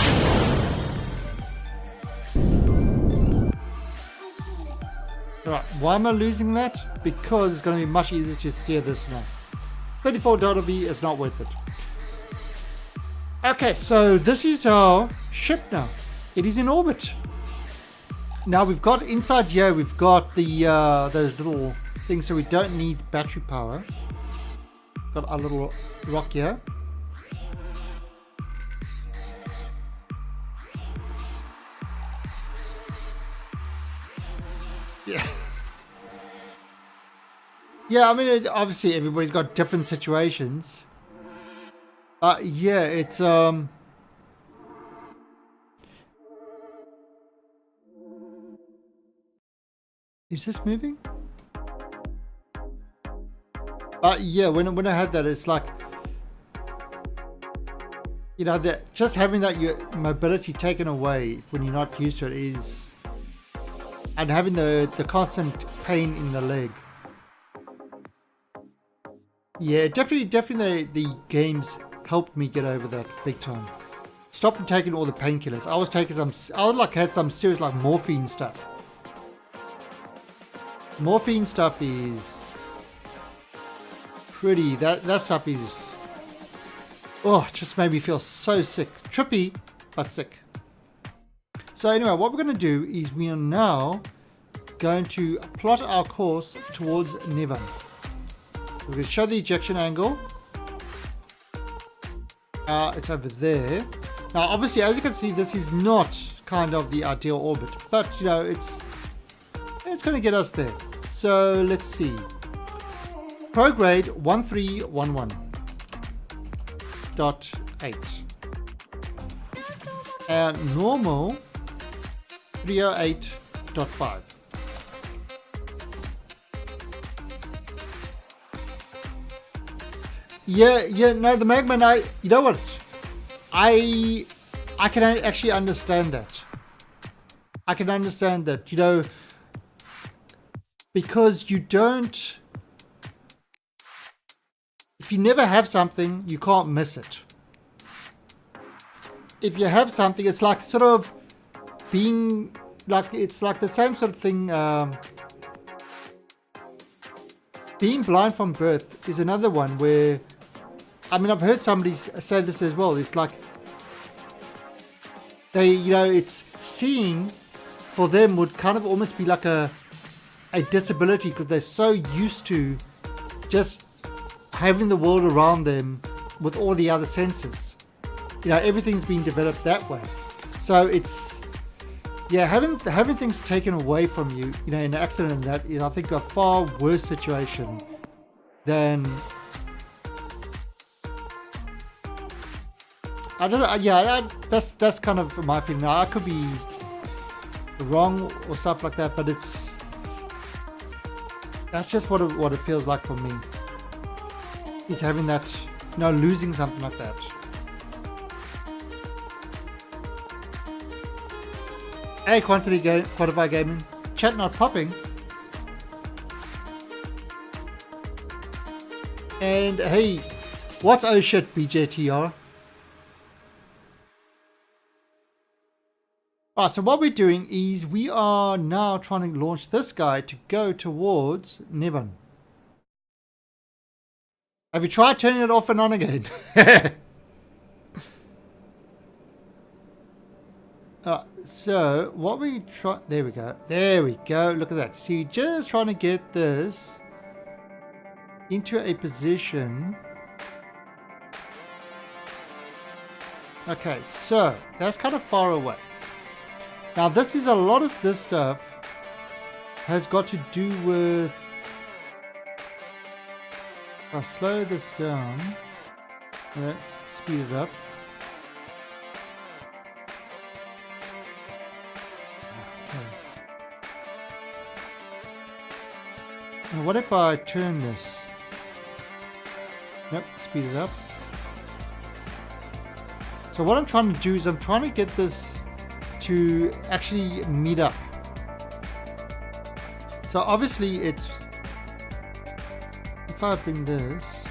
All right. Why am I losing that? Because it's gonna be much easier to steer this now. $34 is not worth it. Okay, so this is our ship now. It is in orbit. Now we've got inside here. We've got the those little things, so we don't need battery power. Got our little rock here. Yeah. Yeah, I mean, obviously everybody's got different situations. Yeah, it's is this moving? Yeah, when I had that, it's like, you know, that just having that your mobility taken away when you're not used to it is, and having the constant pain in the leg. Yeah, definitely the games helped me get over that big time. Stopped taking all the painkillers. I was had some serious like morphine stuff. Morphine stuff is pretty, that stuff is, oh, it just made me feel so sick. Trippy, but sick. So anyway, what we're going to do is we are now going to plot our course towards Niven. We're going to show the ejection angle. It's over there. Now obviously, as you can see, this is not kind of the ideal orbit, but you know, it's going to get us there. So let's see. Prograde 1311.8 and normal 308.5. Yeah, no, the Magma Knight, you know what? I can actually understand that. I can understand that, you know, because you don't, if you never have something, you can't miss it. If you have something, it's like sort of being like, it's like the same sort of thing. Being blind from birth is another one where, I mean, I've heard somebody say this as well. It's like they, you know, it's seeing for them would kind of almost be like a disability because they're so used to just having the world around them with all the other senses. You know, everything's been developed that way. So it's, yeah, having things taken away from you, you know, in an accident, and that is, I think, a far worse situation than. That's kind of my feeling. Now, I could be wrong or stuff like that, but that's just what it feels like for me. Is having that, you know, losing something like that. Hey, Quantify Gaming. Chat not popping. And hey, what's oh shit, BJTR? Alright, so what we're doing is we are now trying to launch this guy to go towards Niven. Have you tried turning it off and on again? So what we try, there we go, look at that. So you're just trying to get this into a position. Okay, so that's kind of far away. Now this is a lot of this stuff has got to do with, if I slow this down, let's speed it up. Now what if I turn this? Yep, speed it up. So what I'm trying to do is I'm trying to get this to actually meet up. So obviously it's, if I bring this,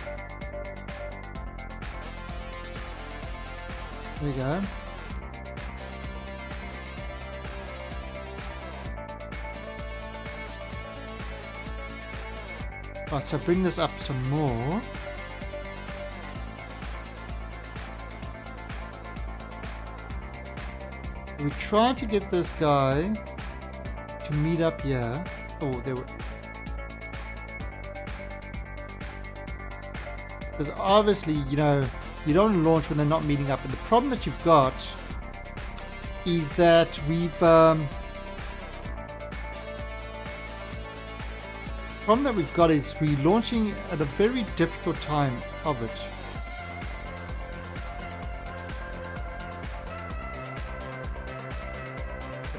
there you go. Right, so bring this up some more. We try to get this guy to meet up here. Oh, there were. Because obviously, you know, you don't launch when they're not meeting up. And the problem that you've got is that we've. Problem that we've got is we're launching at a very difficult time of it.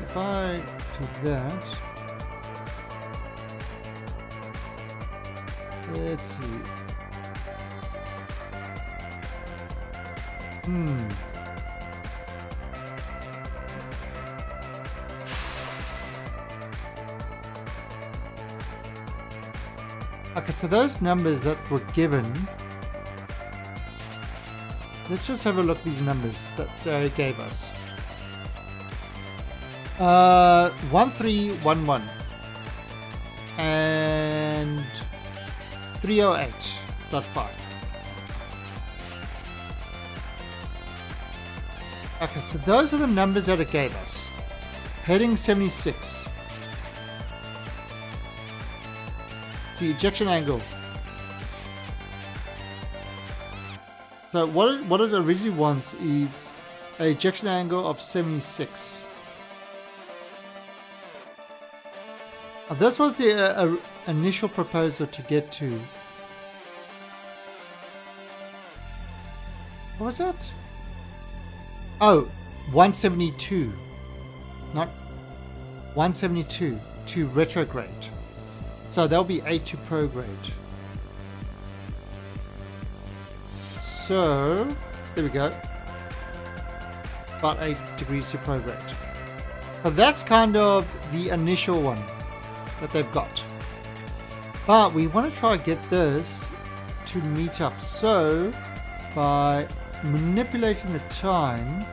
If I do that, let's see. Okay, so those numbers that were given, let's just have a look at these numbers that they gave us. 1311 and 308.5. Okay, so those are the numbers that it gave us. Heading 76. The ejection angle. So what it originally wants is an ejection angle of 76. This was the initial proposal to get to. What was that? Oh, 172. Not 172 to retrograde. So that'll be 8 to prograde. So, there we go. About 8 degrees to prograde. So that's kind of the initial one that they've got. But we want to try and get this to meet up. So, by manipulating the time,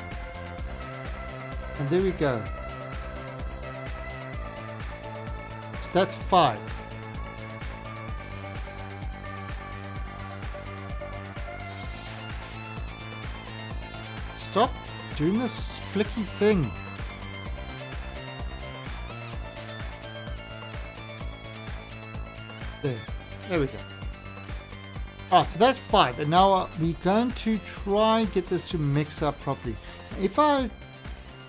and there we go. So that's 5. Stop doing this flicky thing. There we go. Alright, so that's 5. And now we're going to try and get this to mix up properly. If I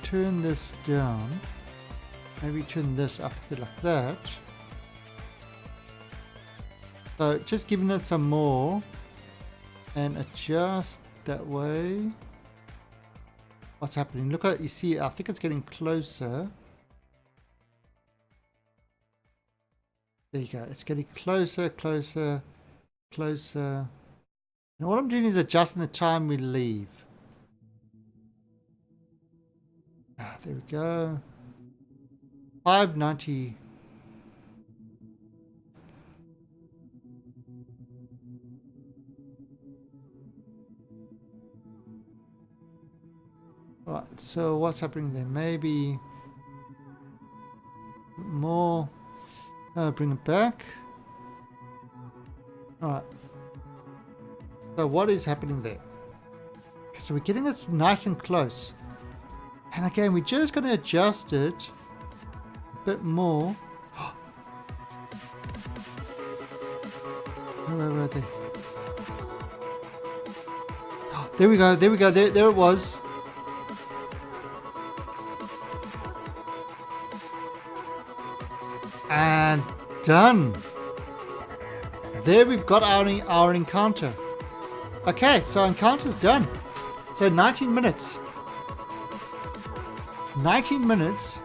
turn this down, maybe turn this up a bit like that. So just giving it some more and adjust that way. What's happening? Look at, you see, I think it's getting closer. There you go. It's getting closer, closer, closer. And all I'm doing is adjusting the time we leave. There we go. 590. Right, so what's happening there? Maybe more. Bring it back. Alright. So what is happening there? Okay, so we're getting this nice and close. And again, we're just going to adjust it a bit more. Where were they? There we go, there we go, there it was. And done. There we've got our encounter. Okay, so encounter's done. So 19 minutes. 19 minutes.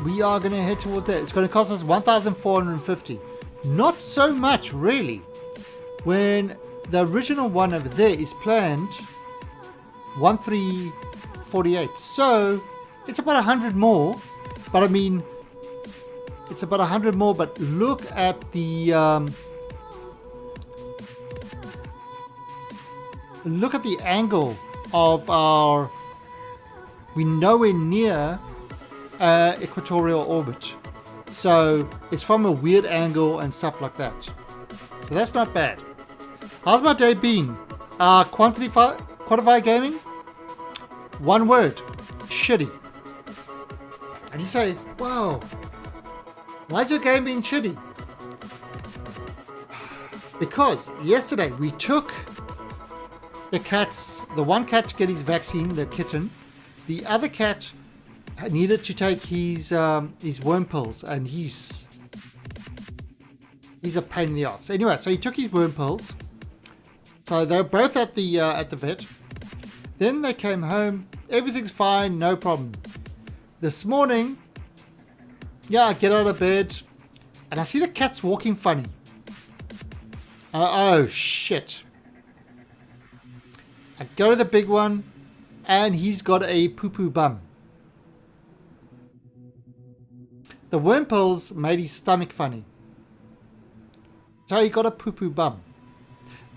We are going to head towards that. It's going to cost us 1,450. Not so much, really. When the original one over there is planned 1348. So it's about 100 more. But I mean, it's about 100 more. But look at the angle of our. We're nowhere near equatorial orbit. So it's from a weird angle and stuff like that. So that's not bad. How's my day been? Quantify gaming? One word. Shitty. And you say, wow, why is your game being shitty? Because yesterday we took the one cat to get his vaccine, the kitten. The other cat needed to take his worm pills, and he's a pain in the ass. Anyway, so he took his worm pills. So they're both at the vet. Then they came home. Everything's fine, no problem. This morning, I get out of bed, and I see the cat's walking funny. Oh shit! I go to the big one, and he's got a poo-poo bum. The worm pills made his stomach funny. So he got a poo-poo bum.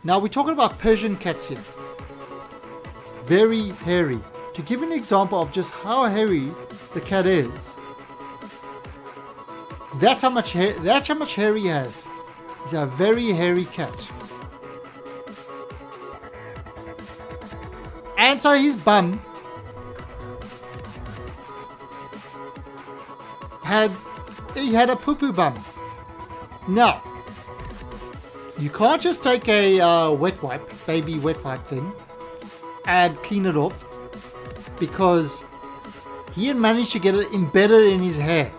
Now we're talking about Persian cats here. Very hairy. To give an example of just how hairy the cat is, that's how much hair he has. He's a very hairy cat. And so his bum had a poo-poo bum. Now, you can't just take a baby wet wipe thing, and clean it off, because he had managed to get it embedded in his hair.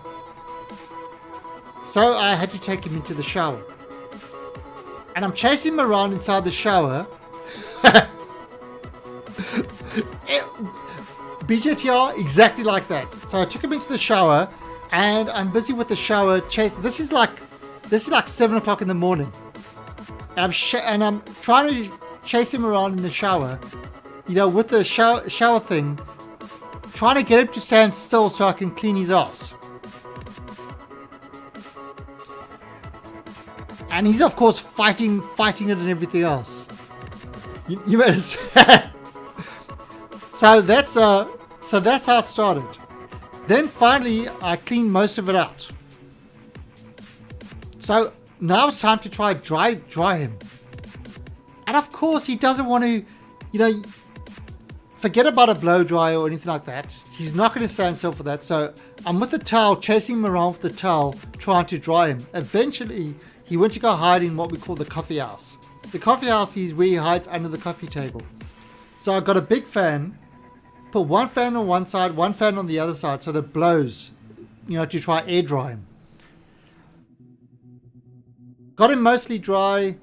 So I had to take him into the shower. And I'm chasing him around inside the shower. BJTR, exactly like that. So I took him into the shower, and I'm busy with the shower chasing. This is like 7 o'clock in the morning. And I'm trying to chase him around in the shower, with the shower thing, trying to get him to stand still so I can clean his ass. And he's of course fighting it and everything else. You made it. So that's how it started. Then finally I cleaned most of it out. So now it's time to try dry him. And of course he doesn't want to, forget about a blow dryer or anything like that. He's not going to stand still for that. So I'm with the towel, chasing him around with the towel, trying to dry him. Eventually he went to go hide in what we call the coffee house. The coffee house is where he hides under the coffee table. So I got a big fan, put one fan on one side, one fan on the other side, so that it blows, to try air dry him. Got him mostly dry,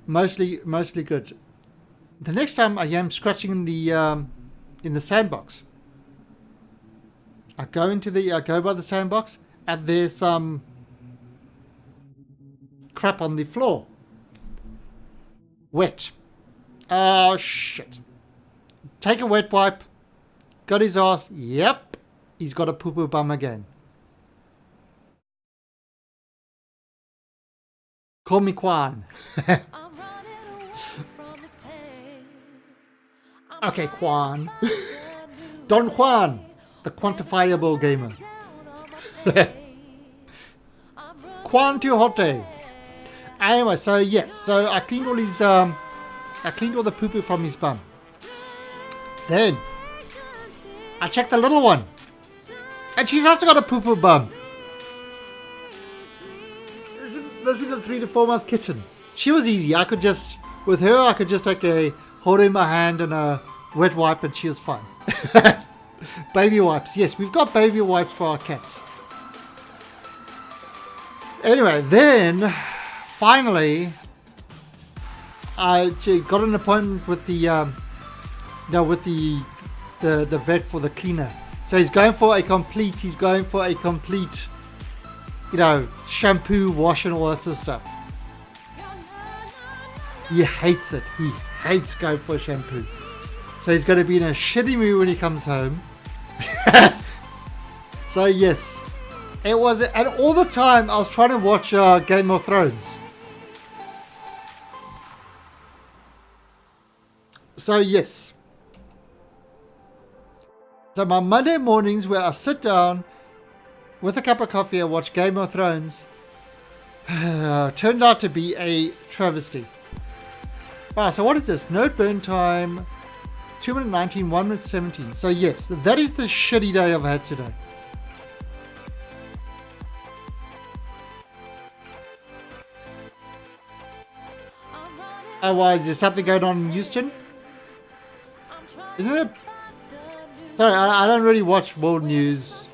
mostly good. The next time I am scratching in the sandbox. I go by the sandbox, and there's some crap on the floor. Wet. Oh shit. Take a wet wipe. Got his ass. Yep. He's got a poo-poo bum again. Call me Quan. Okay, Quan. Don Juan, the quantifiable gamer. Quan Quixote. Anyway, so yes, so I cleaned all the poo-poo from his bum. Then I checked the little one, and she's also got a poo-poo bum. This is a 3 to 4 month kitten. She was easy. I could just take a hold in my hand and a wet wipe, and she was fine. Baby wipes. Yes, we've got baby wipes for our cats. Anyway, then finally I got an appointment with the the vet for the cleaner. So he's going for a complete shampoo, wash, and all that sort of stuff. He hates it. He hates going for a shampoo. So he's going to be in a shitty mood when he comes home. So yes, it was, and all the time I was trying to watch Game of Thrones. So yes. So my Monday mornings where I sit down with a cup of coffee and watch Game of Thrones turned out to be a travesty. Alright, so what is this? Node burn time, 2 minutes 19, 1 minute 17. So yes, that is the shitty day I've had today. Oh, why, is there something going on in Houston? Isn't it? Sorry, I don't really watch world news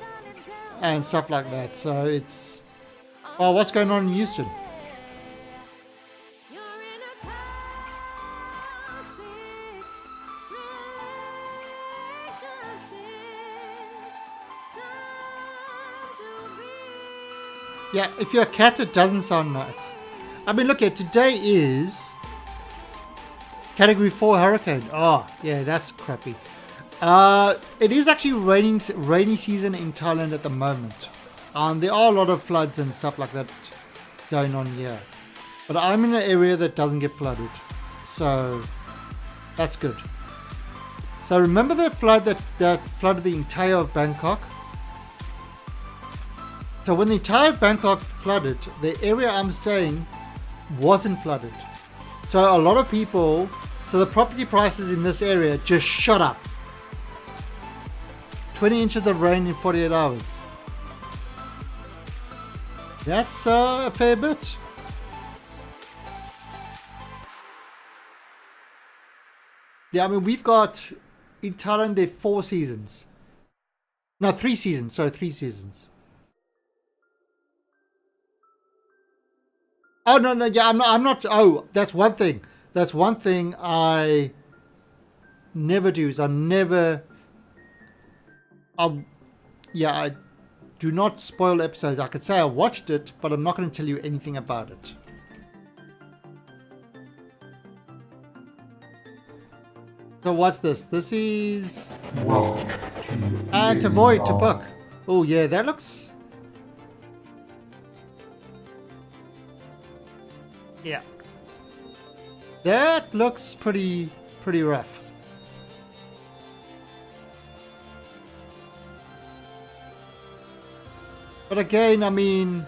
and stuff like that, so it's... Oh, what's going on in Houston? Yeah, if you're a cat, it doesn't sound nice. I mean, look at today is Category 4 hurricane. Oh, yeah, that's crappy. It is actually rainy season in Thailand at the moment. There are a lot of floods and stuff like that going on here. But I'm in an area that doesn't get flooded. So, that's good. So remember the flood that flooded the entire of Bangkok? So when the entire Bangkok flooded, the area I'm staying wasn't flooded. So a lot of people, so the property prices in this area just shot up. 20 inches of rain in 48 hours. That's a fair bit. Yeah, I mean, we've got, in Thailand, there are 4 seasons. No, 3 seasons. Sorry, 3 seasons. Oh, no, yeah, I'm not, oh, that's one thing. That's one thing I never do, is I do not spoil episodes. I could say I watched it, but I'm not going to tell you anything about it. So what's this? This is... And to void, to book. Oh yeah, that looks... Yeah. That looks pretty rough. But again, I mean,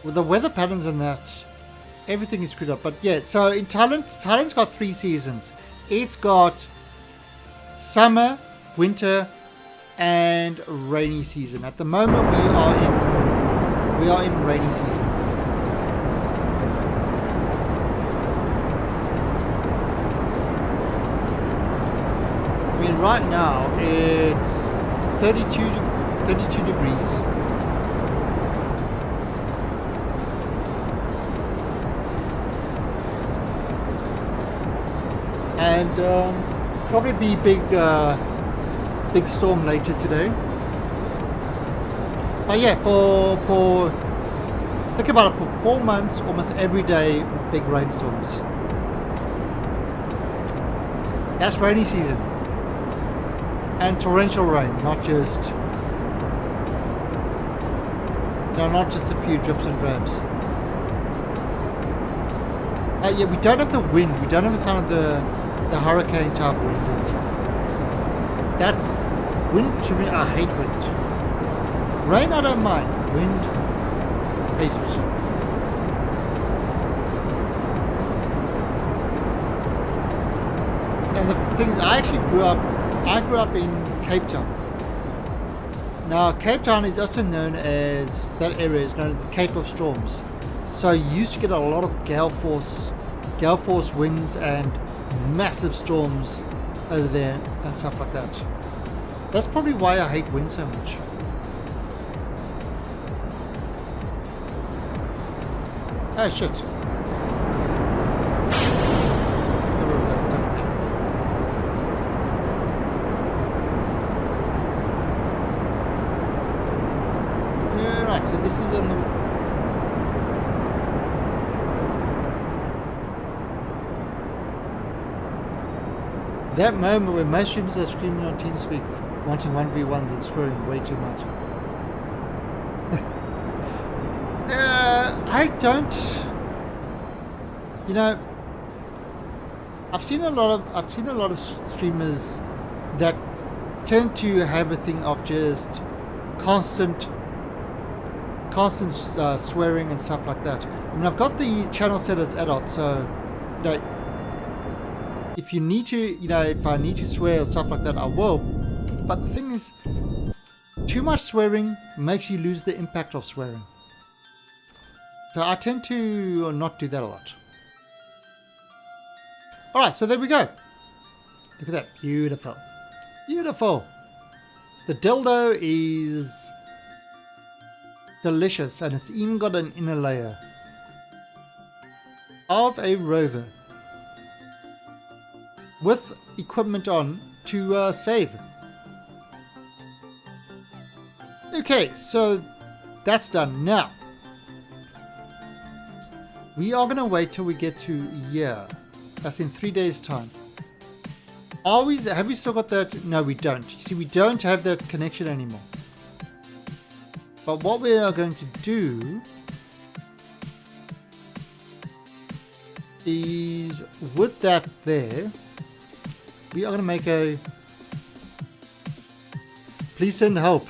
with the weather patterns and that, everything is screwed up. But yeah, so in Thailand's got 3 seasons. It's got summer, winter, and rainy season. At the moment, we are in rainy season. I mean, right now it's 32 degrees. And probably be big storm later today. But yeah, for think about it, for 4 months, almost every day, big rainstorms. That's rainy season. And torrential rain, not just a few drips and drabs. Yeah, we don't have the wind. We don't have the kind of the hurricane type winds. That's wind to me. I hate wind. Rain, I don't mind. Wind, hate it. And the thing is, I grew up in Cape Town. Now, Cape Town is also known as, that area is known as the Cape of Storms. So you used to get a lot of gale force winds and massive storms over there and stuff like that. That's probably why I hate wind so much. Oh shit. Yeah, right, so this is on the... That moment when most streamers are screaming on TeamSpeak, wanting 1v1s and swearing way too much. I don't. You know, I've seen a lot of streamers that tend to have a thing of just constant swearing and stuff like that. I mean, I've got the channel set as adult, so you know, if you need to, you know, if I need to swear or stuff like that, I will. But the thing is, too much swearing makes you lose the impact of swearing. So I tend to not do that a lot. Alright, so there we go. Look at that. Beautiful. Beautiful. The dildo is delicious, and it's even got an inner layer of a rover with equipment on to save. Okay, so that's done. Now we are going to wait till we get to a year. That's in 3 days time. Have we still got that? No, we don't. You see, we don't have that connection anymore. But what we are going to do is, with that there, we are going to make a... Please send help.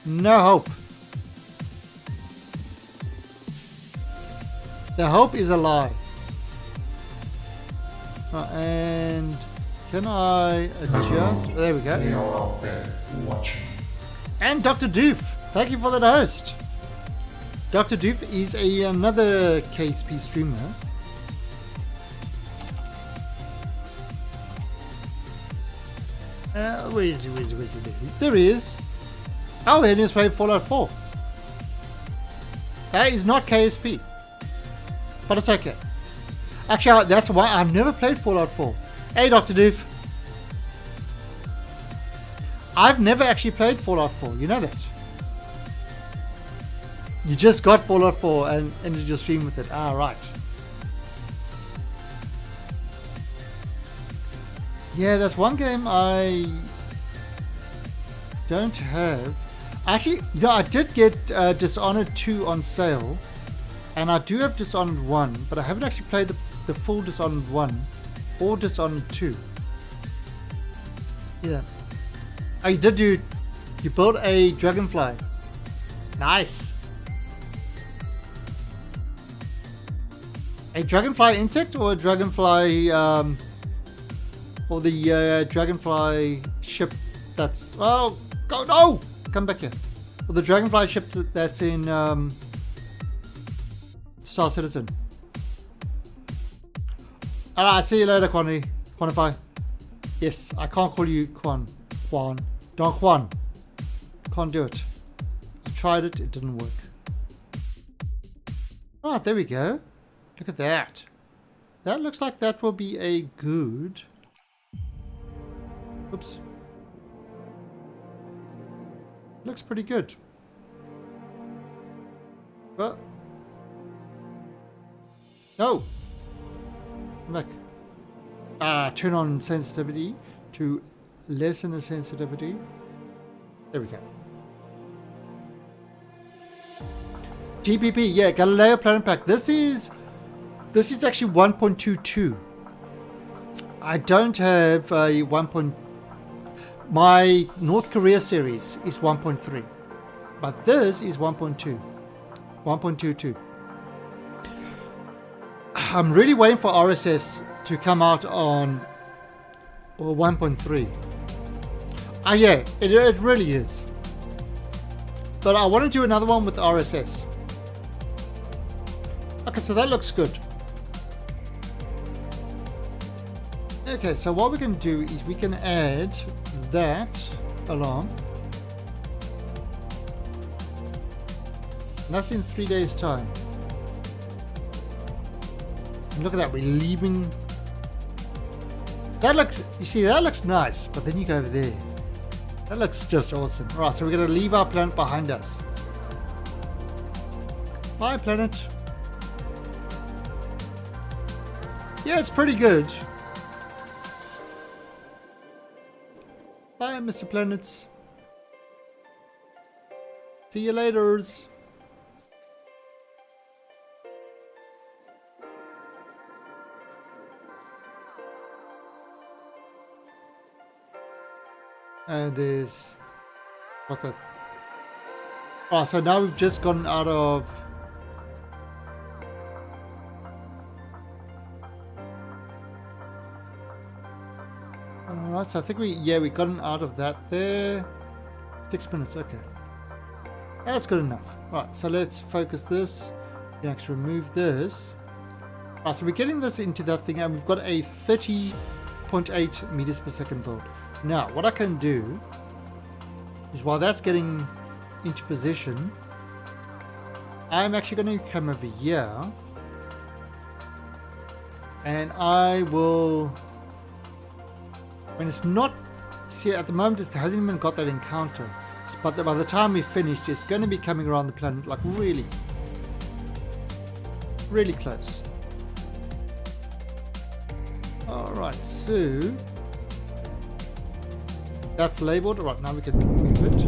No hope. The hope is a lie. And can I adjust? There we go. They are out there watching. And Dr. Doof, thank you for that host. Dr. Doof is another KSP streamer. Where is he? There he is. Oh, and he's playing Fallout 4. That is not KSP. But it's okay. Actually, that's why I've never played Fallout 4. Hey, Dr. Doof. I've never actually played Fallout 4. You know that. You just got Fallout 4 and ended your stream with it. Ah, right. Yeah, that's one game I don't have. Actually, no, I did get Dishonored 2 on sale. And I do have Dishonored 1, but I haven't actually played the full Dishonored 1 or Dishonored 2. Yeah. Oh, you built a dragonfly. Nice. A dragonfly insect or a dragonfly, or the dragonfly ship that's, oh, go, no! Come back here. Or the dragonfly ship that's in, Star Citizen. Alright, see you later, Quantify. Yes, I can't call you Quan. Don Juan. Can't do it. I tried it, it didn't work. Alright, there we go. Look at that. That looks like that will be a good... Oops. Looks pretty good. Well... No! Come back. Turn on sensitivity to lessen the sensitivity. There we go. GPP, yeah, Galileo Planet Pack. This is actually 1.22. I don't have a 1. My North Korea series is 1.3, but this is 1.2. 1.22. I'm really waiting for RSS to come out on 1.3. Yeah, it really is. But I want to do another one with RSS. Okay, so that looks good. Okay, so what we can do is we can add that along. And that's in 3 days' time. And look at that, we're leaving. That looks, you see, that looks nice, but then you go over there. That looks just awesome. Alright, so we're going to leave our planet behind us. Bye, planet. Yeah, it's pretty good. Bye, Mr. Planets. See you later. And there's... what's that? Oh, so now we've just gotten out of... Alright, so I think we gotten out of that there. 6 minutes, okay. That's good enough. Right, so let's focus this. You can actually remove this. Alright, so we're getting this into that thing and we've got a 30.8 meters per second build. Now, what I can do is while that's getting into position, I'm actually going to come over here and I will, when it's not, see at the moment it hasn't even got that encounter, but by the time we finished it's going to be coming around the planet like really close. Alright, so that's labeled. Right, now we can move it.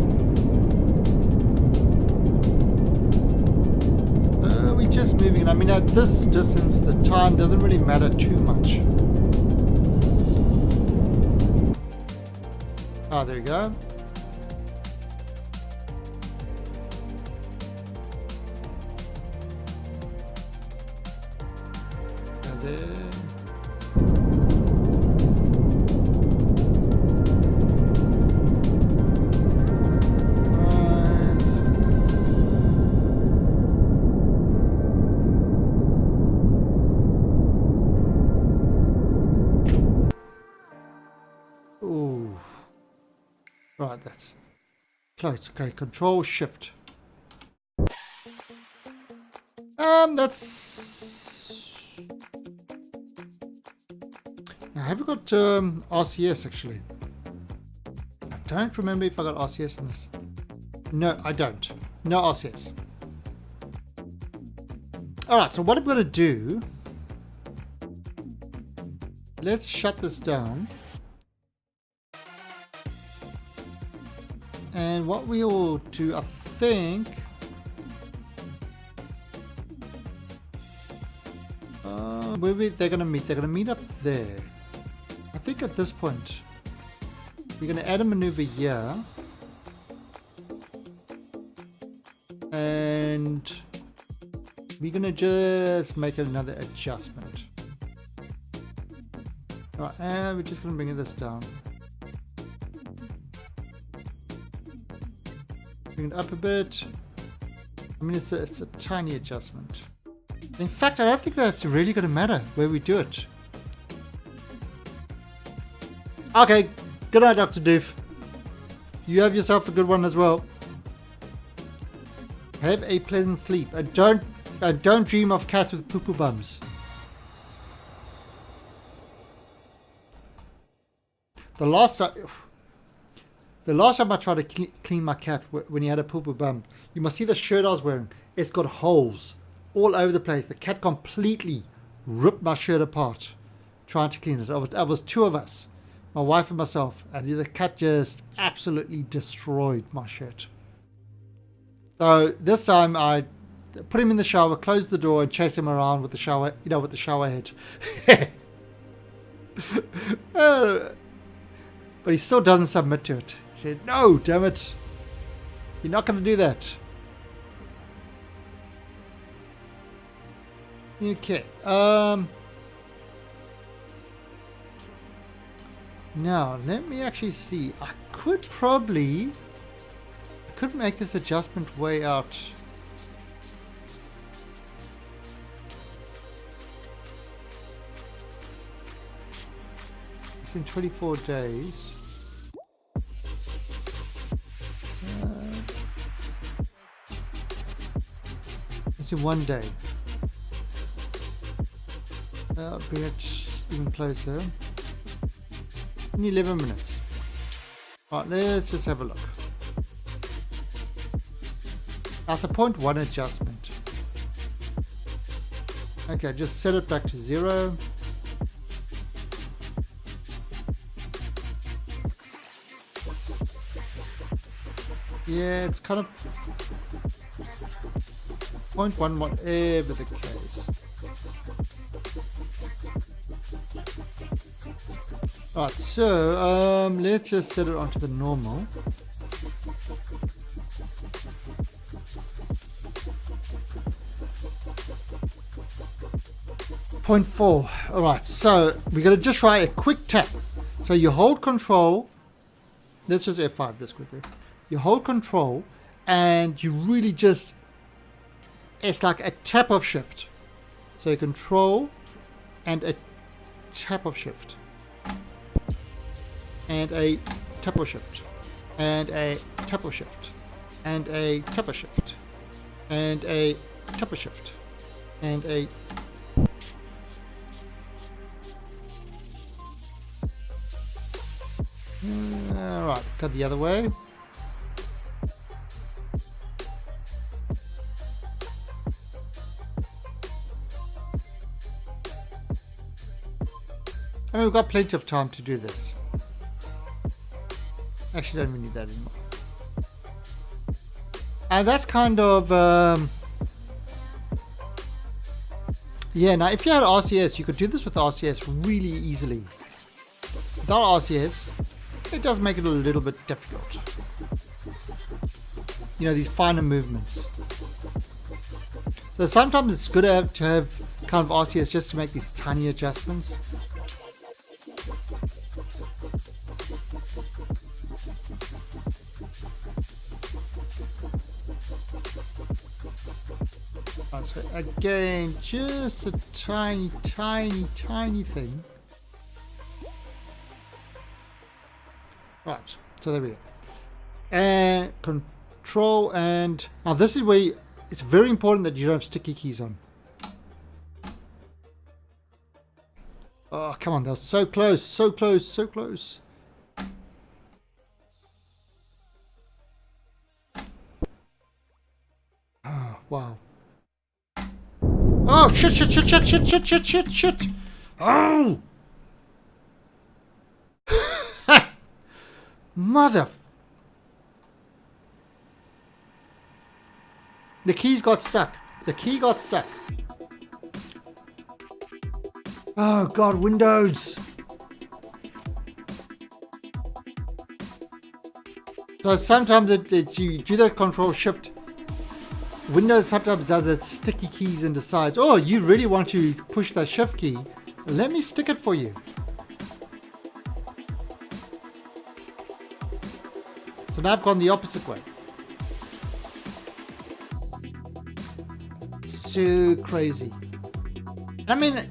We're just moving it. I mean, at this distance, the time doesn't really matter too much. Ah, there you go. And there. Right, that's close. Okay, control shift. That's... Now, have we got RCS actually? I don't remember if I got RCS in this. No, I don't. No RCS. Alright, so what I'm going to do... let's shut this down. And what we will do, I think... where they're going to meet? They're going to meet up there. I think at this point, we're going to add a maneuver here. And we're going to just make another adjustment. Alright, and we're just going to bring this down. Bring it up a bit. I mean, it's a tiny adjustment. In fact, I don't think that's really going to matter where we do it. Okay, good night, Dr. Doof. You have yourself a good one as well. Have a pleasant sleep, and don't dream of cats with poo-poo bums. The last time I tried to clean my cat when he had a poo-poo bum, you must see the shirt I was wearing. It's got holes all over the place. The cat completely ripped my shirt apart trying to clean it. It was two of us, my wife and myself, and the cat just absolutely destroyed my shirt. So this time I put him in the shower, closed the door, and chased him around with the shower, with the shower head. But he still doesn't submit to it. He said, "No, damn it. You're not going to do that." Okay. Now, let me actually see. I could make this adjustment way out. It's in 24 days. It's in 1 day. Bring it even closer. In 11 minutes. Alright, let's just have a look. That's a 0.1 adjustment. Okay, just set it back to 0. Yeah, it's kind of 0.1, whatever the case. Alright, so let's just set it onto the normal. Point 4. Alright, so we're going to just try a quick tap. So you hold control. Let's just F5 this quickly. You hold control and you really just, it's like a tap of shift. So you control and a tap of shift. And a tap of shift. And a tap of shift. And a tap of shift. And a tap of shift. And a alright, cut the other way. And we've got plenty of time to do this. Actually, don't really need that anymore. And that's kind of yeah, now if you had RCS, you could do this with RCS really easily. Without RCS, it does make it a little bit difficult. You know, these finer movements. So sometimes it's good to have kind of RCS just to make these tiny adjustments. Right, so again, just a tiny thing. Right, so there we go. And control, and now this is where it's very important that you don't have sticky keys on. Oh, come on, they're so close, so close, so close. Oh, wow. Oh, shit. Oh! Mother. The keys got stuck. The key got stuck. Oh God, Windows. So sometimes you do that control shift. Windows sometimes does its sticky keys and decides, oh, you really want to push that shift key. Let me stick it for you. So now I've gone the opposite way. So crazy. I mean,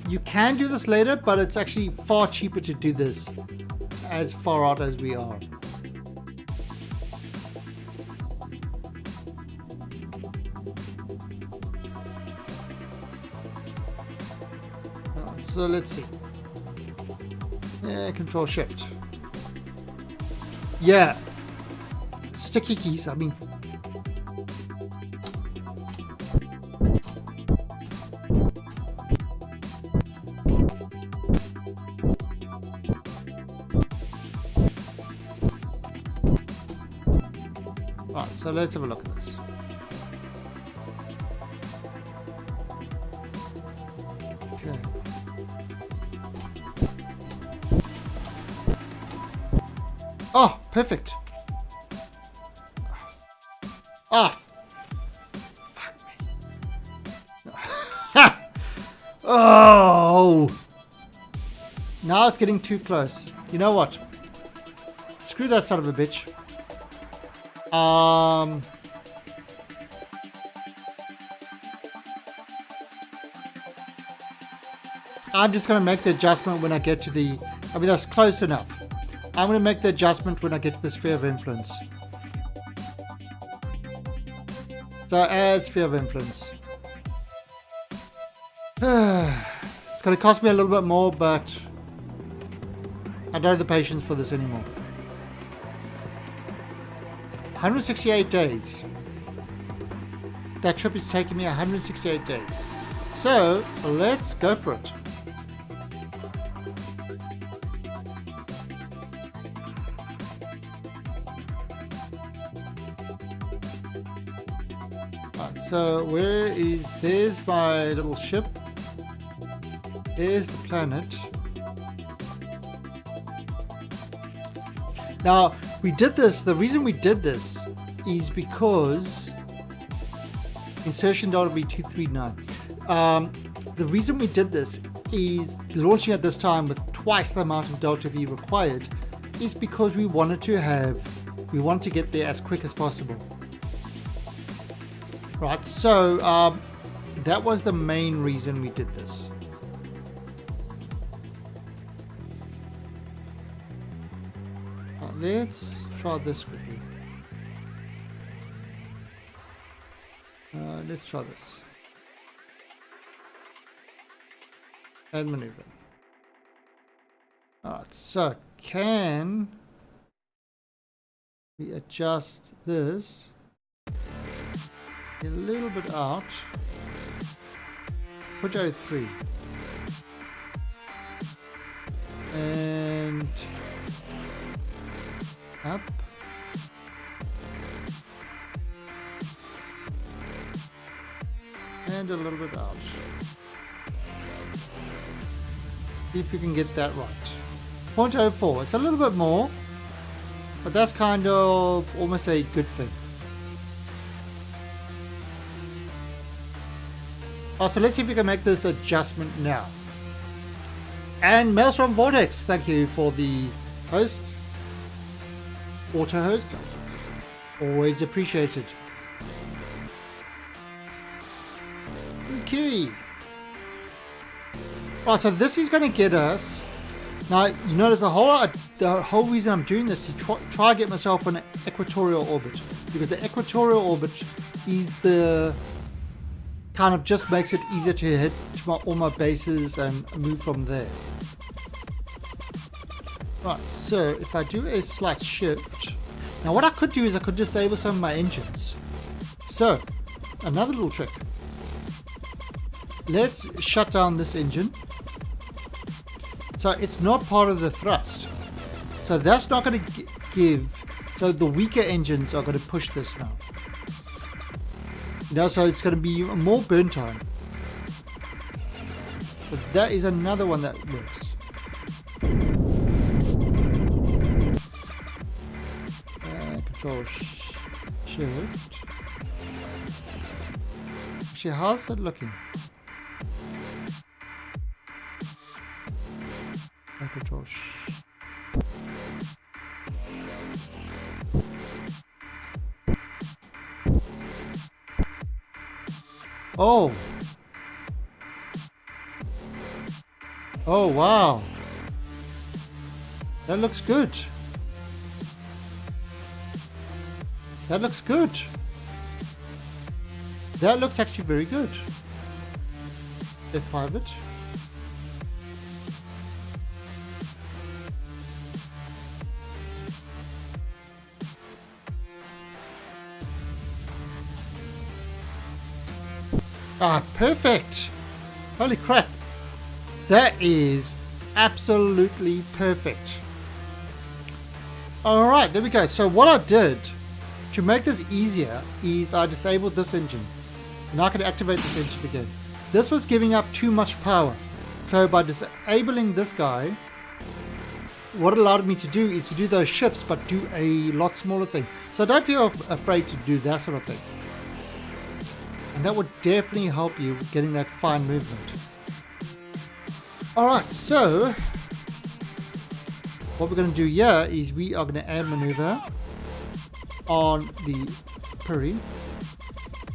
you can do this later, but it's actually far cheaper to do this as far out as we are. So let's see. Yeah, control shift. Yeah. Sticky keys, I mean. Alright, so let's have a look at this. Okay. Oh, perfect. Ah. Fuck me. Oh. Now it's getting too close. You know what? Screw that son of a bitch. I'm just going to make the adjustment when I get to the... I mean, that's close enough. I'm going to make the adjustment when I get to the sphere of influence. So add sphere of influence. It's going to cost me a little bit more, but I don't have the patience for this anymore. 168 days. That trip is taking me 168 days. So let's go for it. Alright, so there's my little ship. There's the planet. Now, we did this, the reason we did this is because insertion data will be 239. The reason we did this is launching at this time with twice the amount of delta V required is because we wanted to get there as quick as possible. Right, so that was the main reason we did this. Let's try this quickly. Let's try this. And maneuver. Alright, so can we adjust this a little bit out? Put 03. And up. And a little bit out. See if you can get that right. 0.04. It's a little bit more, but that's kind of almost a good thing. So let's see if we can make this adjustment now. And Maelstrom Vortex, thank you for the host. Auto host. Always appreciated. Okay. Right, so this is going to get us. Now, you notice the whole reason I'm doing this is to try to get myself on an equatorial orbit, because the equatorial orbit is the kind of just makes it easier to hit all my bases and move from there. Right, so if I do a slight shift, now what I could do is I could disable some of my engines. So, another little trick. Let's shut down this engine. So it's not part of the thrust. So that's not going to give, so the weaker engines are going to push this now. So it's going to be more burn time. But that is another one that works. Control shift. Actually, how's that looking? Control Oh! Oh, wow! That looks good! That looks good! That looks actually very good. F5 it. Ah, perfect! Holy crap! That is absolutely perfect. Alright, there we go. So what I did to make this easier is I disabled this engine. And I can activate this engine again. This was giving up too much power. So by disabling this guy, what it allowed me to do is to do those shifts but do a lot smaller thing. So don't feel afraid to do that sort of thing. And that would definitely help you getting that fine movement. Alright, so what we're going to do here is we are going to add maneuver on the Puri.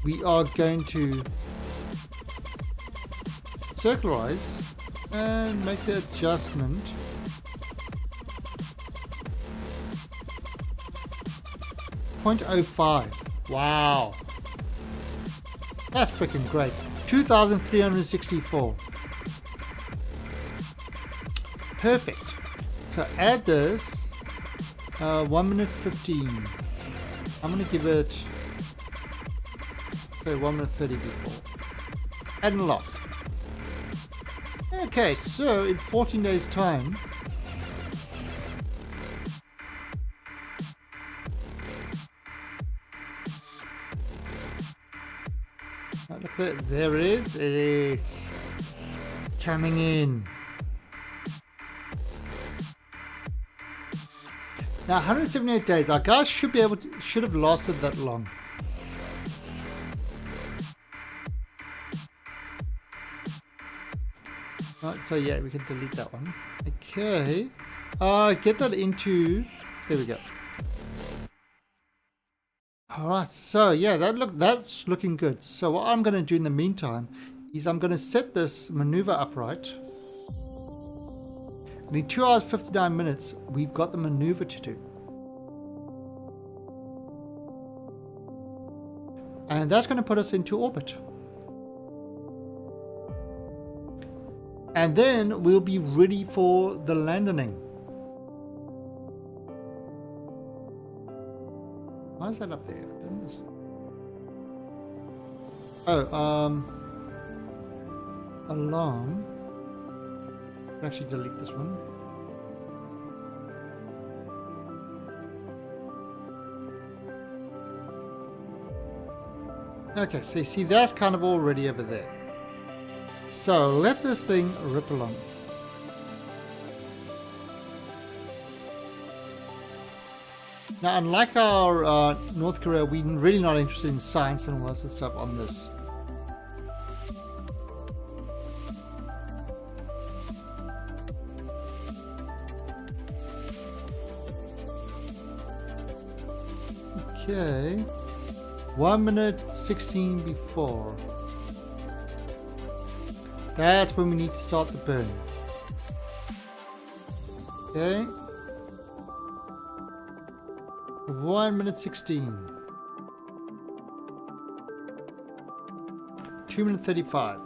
We are going to circularize and make the adjustment. .05. Wow. That's freaking great. 2,364. Perfect. So add this. 1 minute 15. I'm going to give it, say 1 minute 30 before. Add and lock. Okay, so in 14 days time, Oh, look there, there it is. It's coming in. Now 178 days. Our guys should have lasted that long. Right, so yeah, we can delete that one. Okay. Get that into, there we go. Alright, so yeah, that's looking good. So what I'm going to do in the meantime is I'm going to set this maneuver upright. And in 2 hours 59 minutes, we've got the maneuver to do. And that's going to put us into orbit. And then we'll be ready for the landing. Why is that up there? Alarm. Actually delete this one. Okay, so you see that's kind of already over there. So let this thing rip along. Now, unlike our North Korea, we're really not interested in science and all that sort of stuff on this. Okay. 1 minute 16 before. That's when we need to start the burn. Okay. 1 minute 16. 2 minute 35.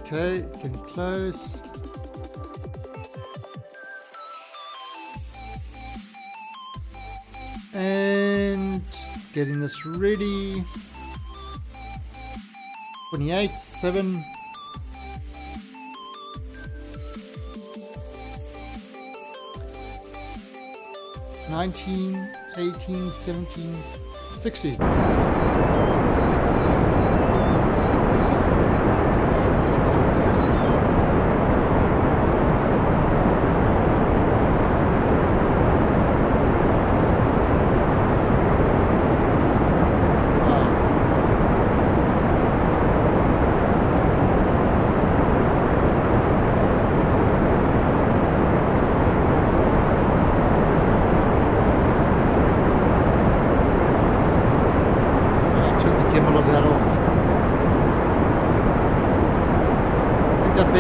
Okay, getting close. And getting this ready. 28, 7. $19, 18, 17, 16.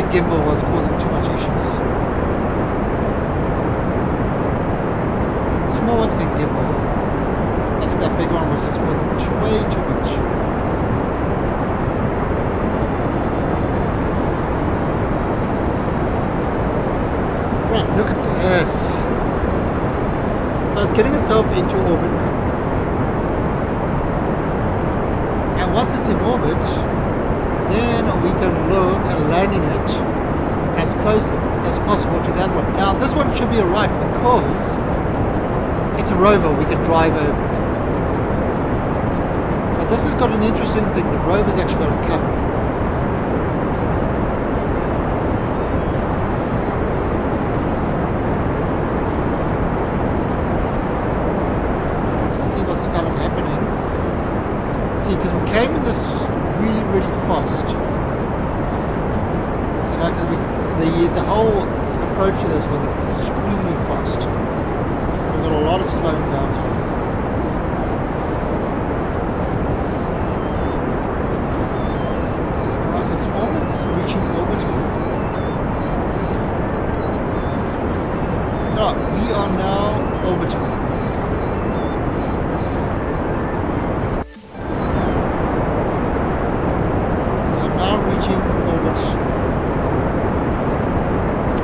Gimbal was causing too much issues. Small ones can gimbal. I think that big one was just causing way too much. Right, look at this. So it's getting itself into orbit now. And once it's in orbit, then we can look at landing it as close as possible to that one. Now this one should be alright because it's a rover, we can drive over. But this has got an interesting thing, the rover's actually got a cover. Let's see what's kind of happening. See, because we came in this really fast. You know, because the whole approach to this was extremely fast. We've got a lot of slowing down to do. Alright, it's almost reaching orbital. Alright, we are now orbital.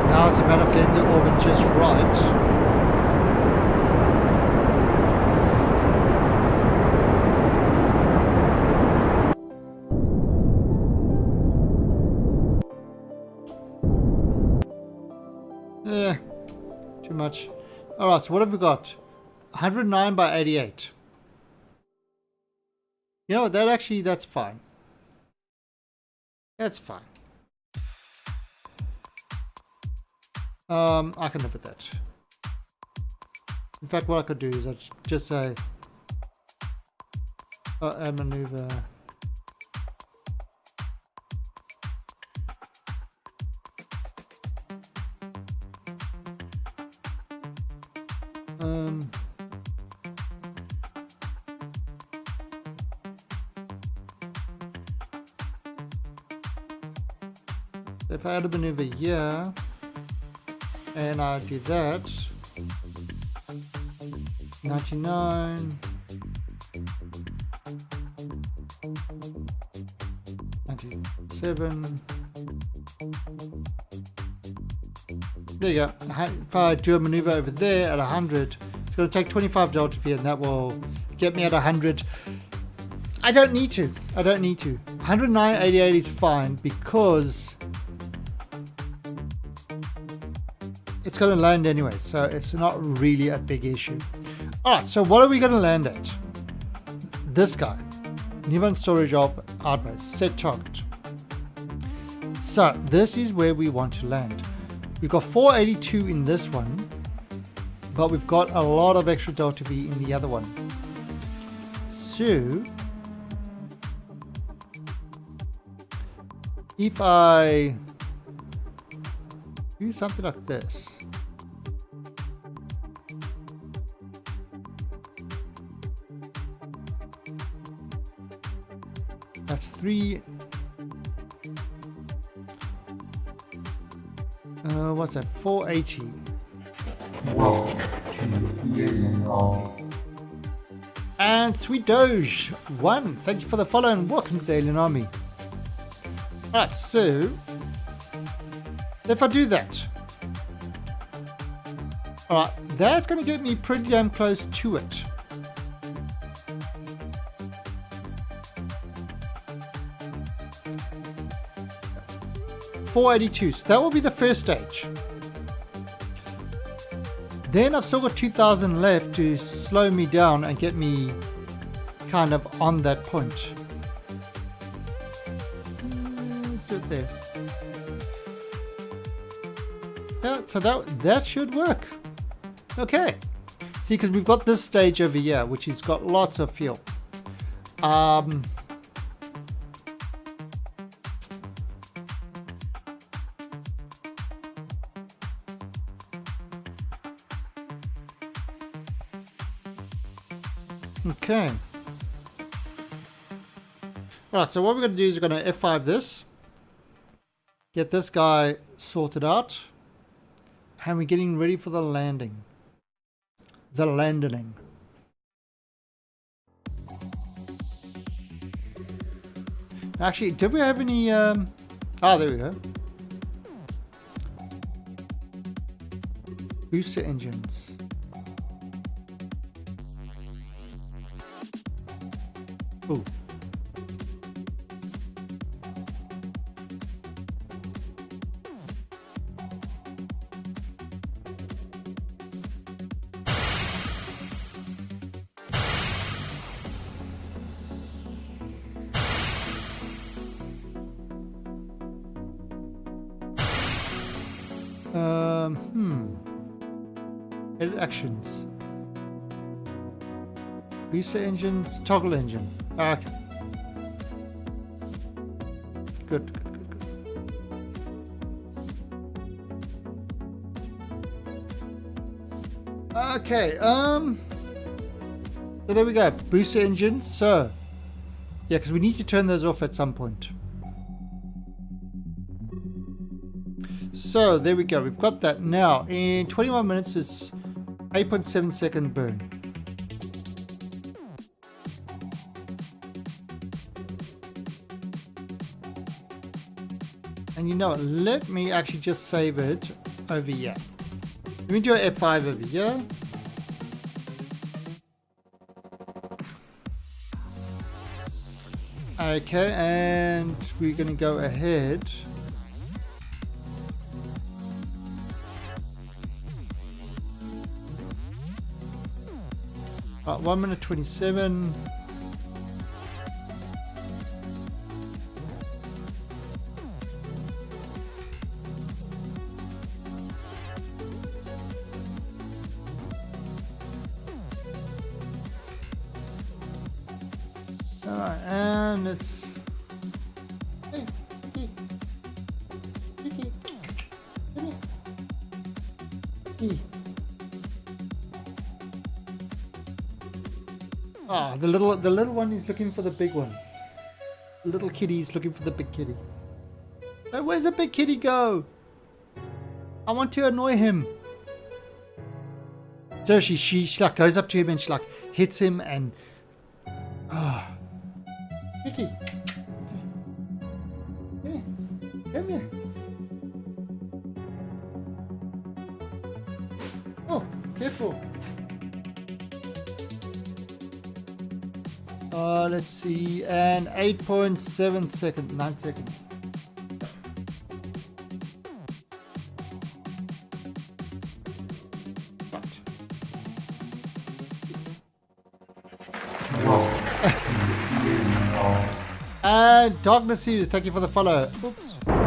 Now it's a matter of getting the orbit just right. Eh, too much. Alright, so what have we got? 109 by 88. You know what, that's fine. That's fine. I can live with that. In fact, what I could do is I'd just say add maneuver. If I add a maneuver here and I do that, 99, 97. There you go. If I do a maneuver over there at 100, it's going to take 25 delta V, and that will get me at 100. I don't need to. 109.88 is fine because it's going to land anyway, so it's not really a big issue. Alright, so what are we going to land at? This guy. Niven storage outpost. Set target. So this is where we want to land. We've got 482 in this one, but we've got a lot of extra delta V in the other one. So if I do something like this, that's 3. What's that? 480. Welcome to the Alien Army. And Sweet Doge 1, thank you for the follow and welcome to the Alien Army. Alright, so if I do that, alright, that's going to get me pretty damn close to it. .482, so that will be the first stage. Then I've still got 2,000 left to slow me down and get me kind of on that point. Do it there. Yeah, so that should work. Okay. See, because we've got this stage over here, which has got lots of fuel. Okay. Alright, so what we're going to do is we're going to F5 this. Get this guy sorted out. And we're getting ready for the landing. The landing. Actually, did we have any... there we go. Booster engines. Ooh. Edit actions. Booster engines, toggle engine. Okay. Good. Okay, so there we go. Booster engines. So, yeah, because we need to turn those off at some point. So, there we go. We've got that now. In 21 minutes, it's 8.7 second burn. And you know what, let me actually just save it over here. Let me do an F5 over here. Okay, and we're going to go ahead Right, 1 minute 27. Alright, and it's... Hey, Kiki. Kiki. Come here. Kiki. Ah, the little one is looking for the big one. The little kitty is looking for the big kitty. Hey, where's the big kitty go? I want to annoy him. So she like goes up to him and she like hits him and Kiki. Come here. Come here. Oh, careful. Let's see, and 8.7 seconds, 9 seconds. And Darkness Hughes, thank you for the follow. Oops. Right,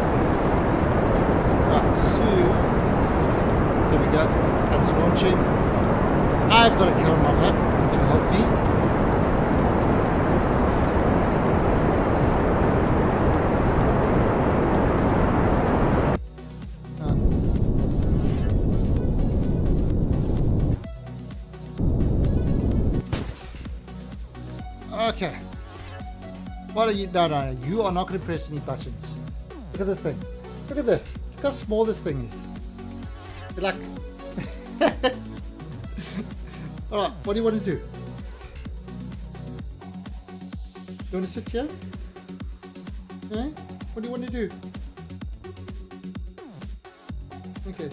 Sue. There we go. That's launching. I've got a kill on my lap to help me. Okay. What are you? No, you are not going to press any buttons. Look at this thing. Look at this. Look how small this thing is. You're like... Alright, what do you want to do? You want to sit here? Okay. What do you want to do? Okay.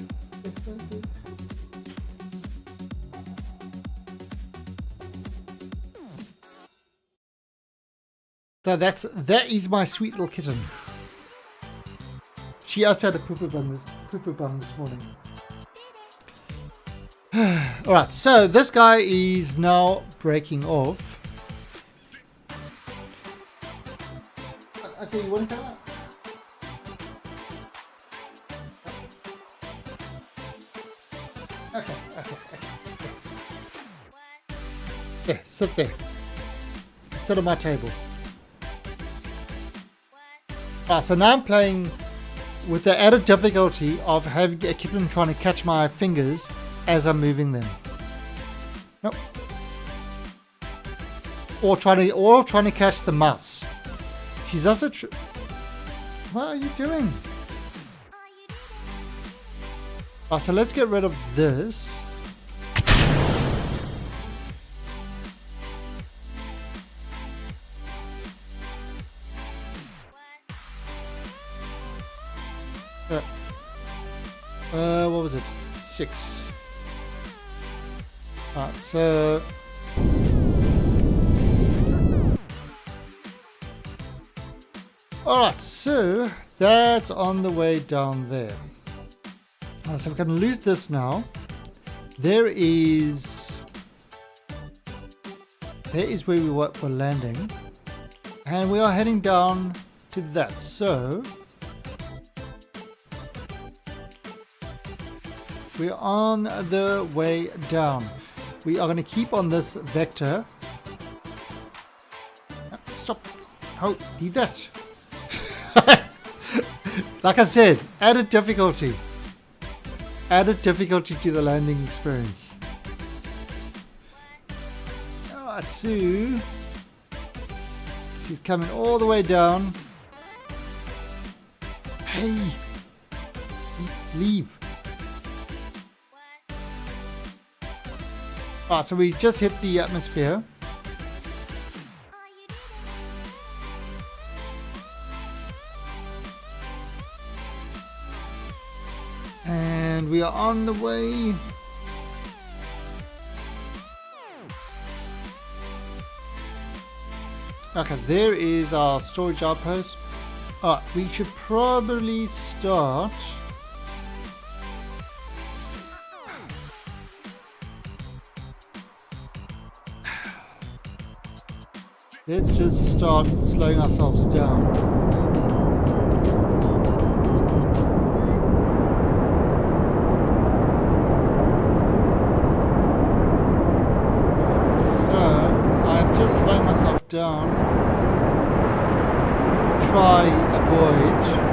So that is my sweet little kitten. She also had a poo-poo bum this morning. Alright, so this guy is now breaking off. Okay, you want to come out? Okay. Yeah, sit there. Sit on my table. So now I'm playing with the added difficulty of having a kitten trying to catch my fingers as I'm moving them. Nope. Or trying to catch the mouse. She's also what are you doing? So let's get rid of this. What was it? 6. Alright, so... Alright, so that's on the way down there. So we're going to lose this now. There is where we were landing. And we are heading down to that. So... we're on the way down. We are going to keep on this vector. Stop. Oh, leave that. Like I said, added difficulty. Added difficulty to the landing experience. Alright, so she's coming all the way down. Hey! Leave. Alright, so we just hit the atmosphere. And we are on the way. Okay, there is our storage outpost. Alright, we should probably start. Let's just start slowing ourselves down. So, I'm just slowing myself down. Try avoid.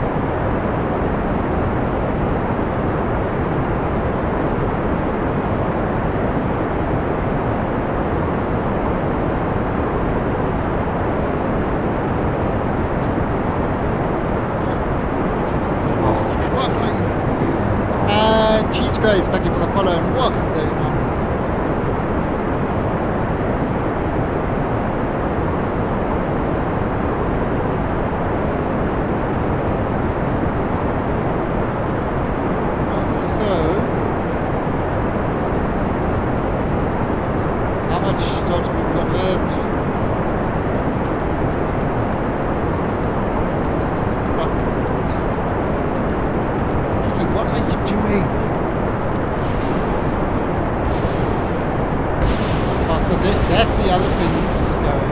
Grave, thank you for the follow and welcome to the army. So, how much storage have we got left? What are you doing? So that's the other things going.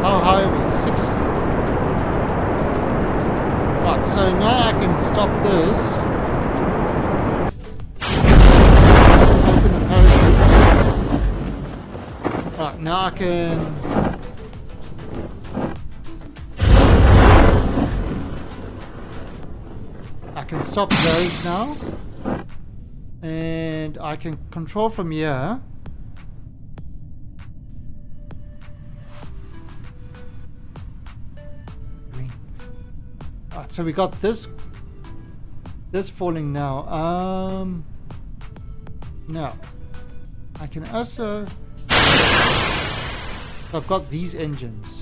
How high are we? 6. Right, so now I can stop this. Open the parachutes. Right, now I can... stop those now. And I can control from here. Alright, so we got this falling now. Now I can also, so I've got these engines.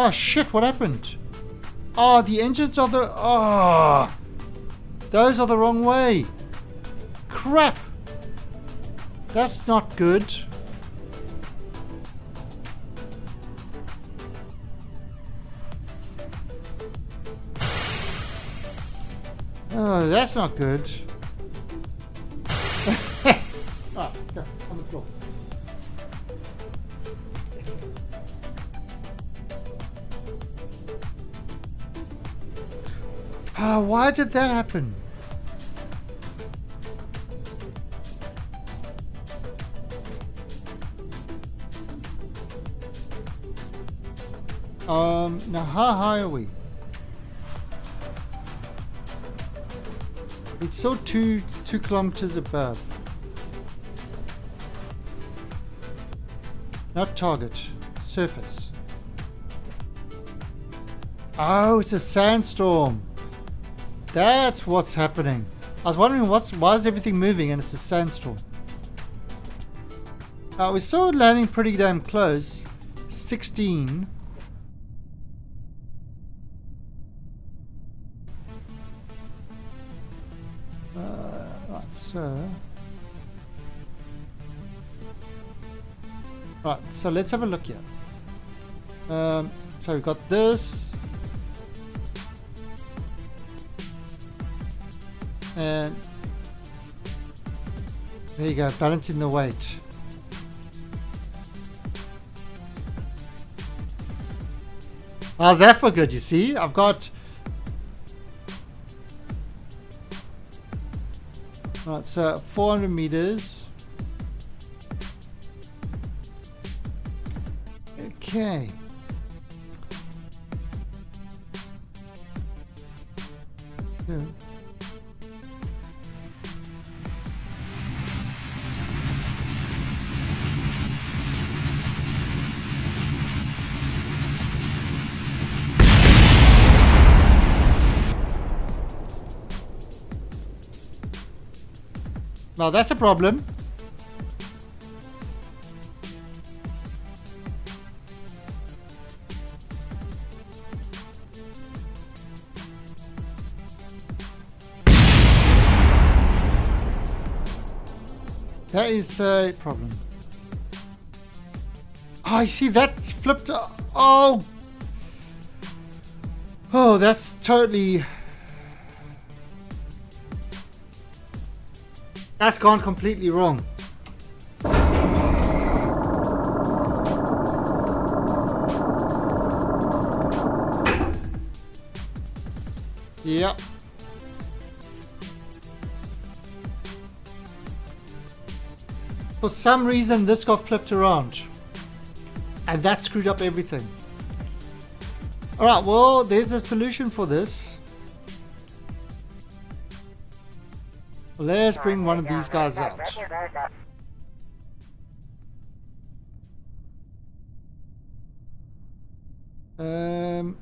Oh shit, what happened? Oh, the engines are the... Oh! Those are the wrong way. Crap! That's not good. Oh, that's not good. Ah, go, on the floor. Why did that happen? Now how high are we? It's still two kilometers above. Not target, surface. Oh, it's a sandstorm. That's what's happening. I was wondering why is everything moving and it's a sandstorm. We're still landing pretty damn close. 16. Right, so. Right, so let's have a look here. So we've got this. And there you go, balancing the weight. How's that for good, you see? I've got... Right, so 400 meters. Okay. So. Now that's a problem. That is a problem. Oh, I see that flipped. Oh. Oh, that's totally... That's gone completely wrong. Yep. For some reason this got flipped around. And that screwed up everything. Alright, well, there's a solution for this. Let's bring one of these guys out.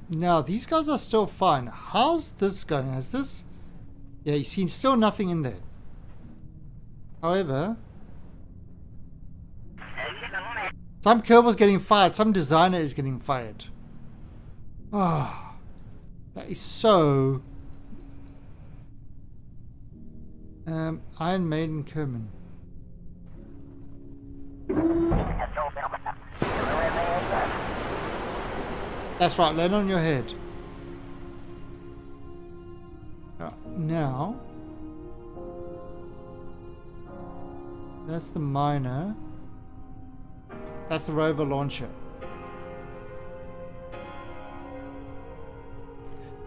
Now, these guys are still fine. How's this going? Has this... Yeah, you see still nothing in there. However... Some Kerbal's getting fired. Some designer is getting fired. Oh, that is so... Iron Maiden Kerman. That's right, land on your head. Now... That's the miner. That's the rover launcher.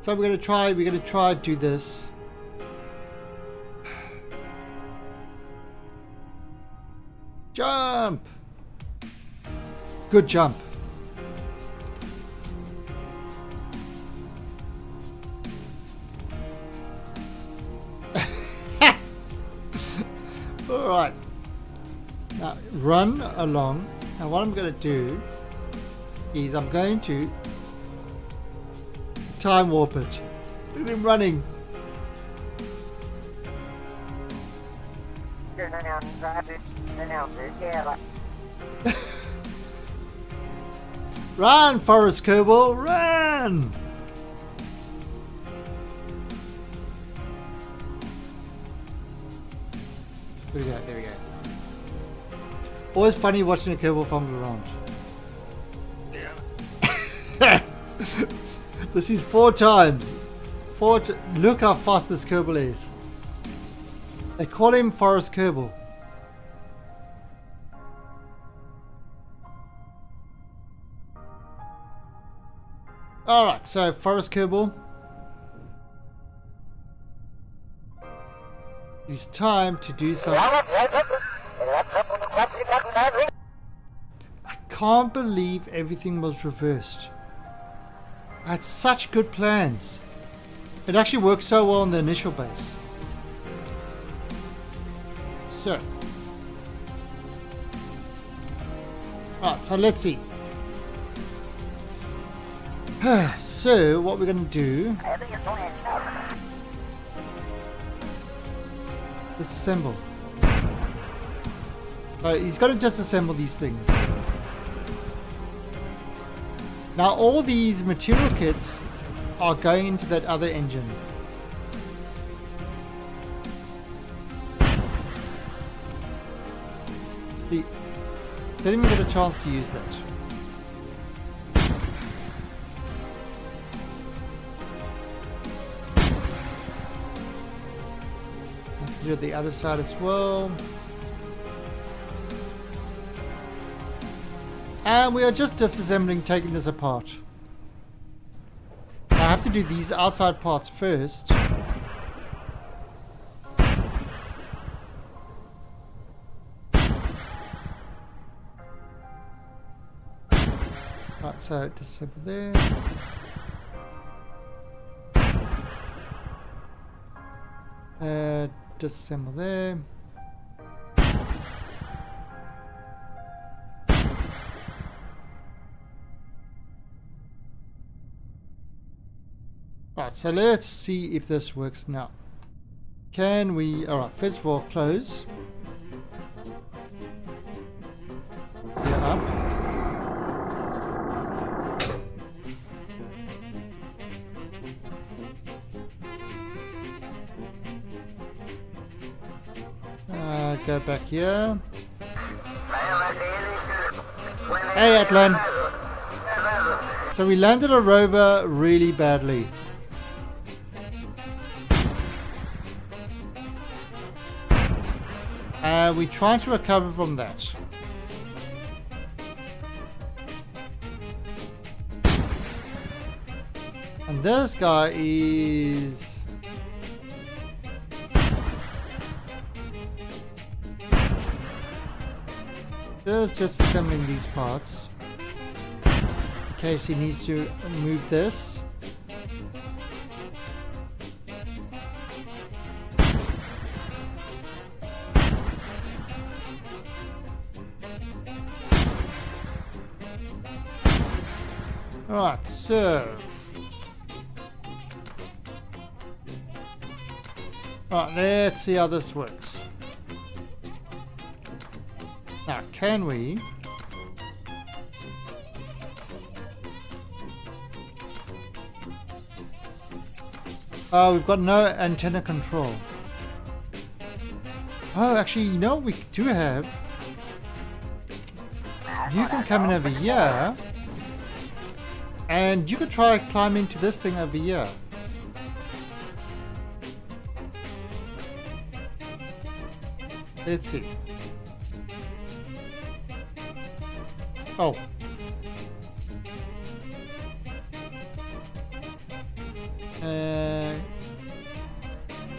So we're gonna try do this. Jump! Good jump. Alright. Now run along. Now what I'm going to do is I'm going to time warp it. Look at him running. Run, Forest Kerbal, run! There we go, there we go. Always funny watching a Kerbal fumble around. Yeah. This is 4 times. Look how fast this Kerbal is. They call him Forest Kerbal. Alright, so Forest Kerbal. It's time to do something. I can't believe everything was reversed. I had such good plans. It actually worked so well on the initial base. So. Alright, so let's see. So, what we're going to do... Disassemble. He's got to disassemble these things. Now all these material kits are going into that other engine. They didn't even get a chance to use that. Let's do the other side as well. And we are just disassembling, taking this apart. I have to do these outside parts first. Right, so disassemble there. Disassemble there. Right, so let's see if this works now. Can we... Alright, first of all, close. Yeah, up. Go back here. Hey, Atlan. So we landed a rover really badly. We're trying to recover from that. And this guy is... just assembling these parts. In case he needs to move this. Alright, so... Alright, let's see how this works. Now, can we... Oh, we've got no antenna control. Oh, actually, you know what we do have? You can come in over here. And you could try climb into this thing over here. Let's see. Oh.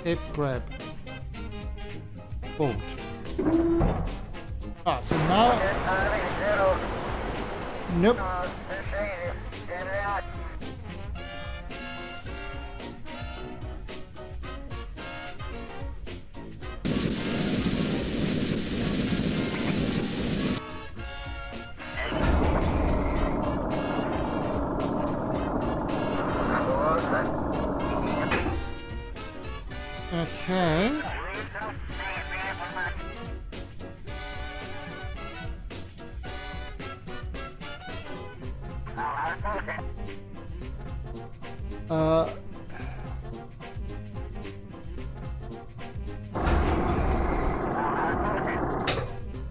F grab. Bolt. Ah, so now... Nope. Okay.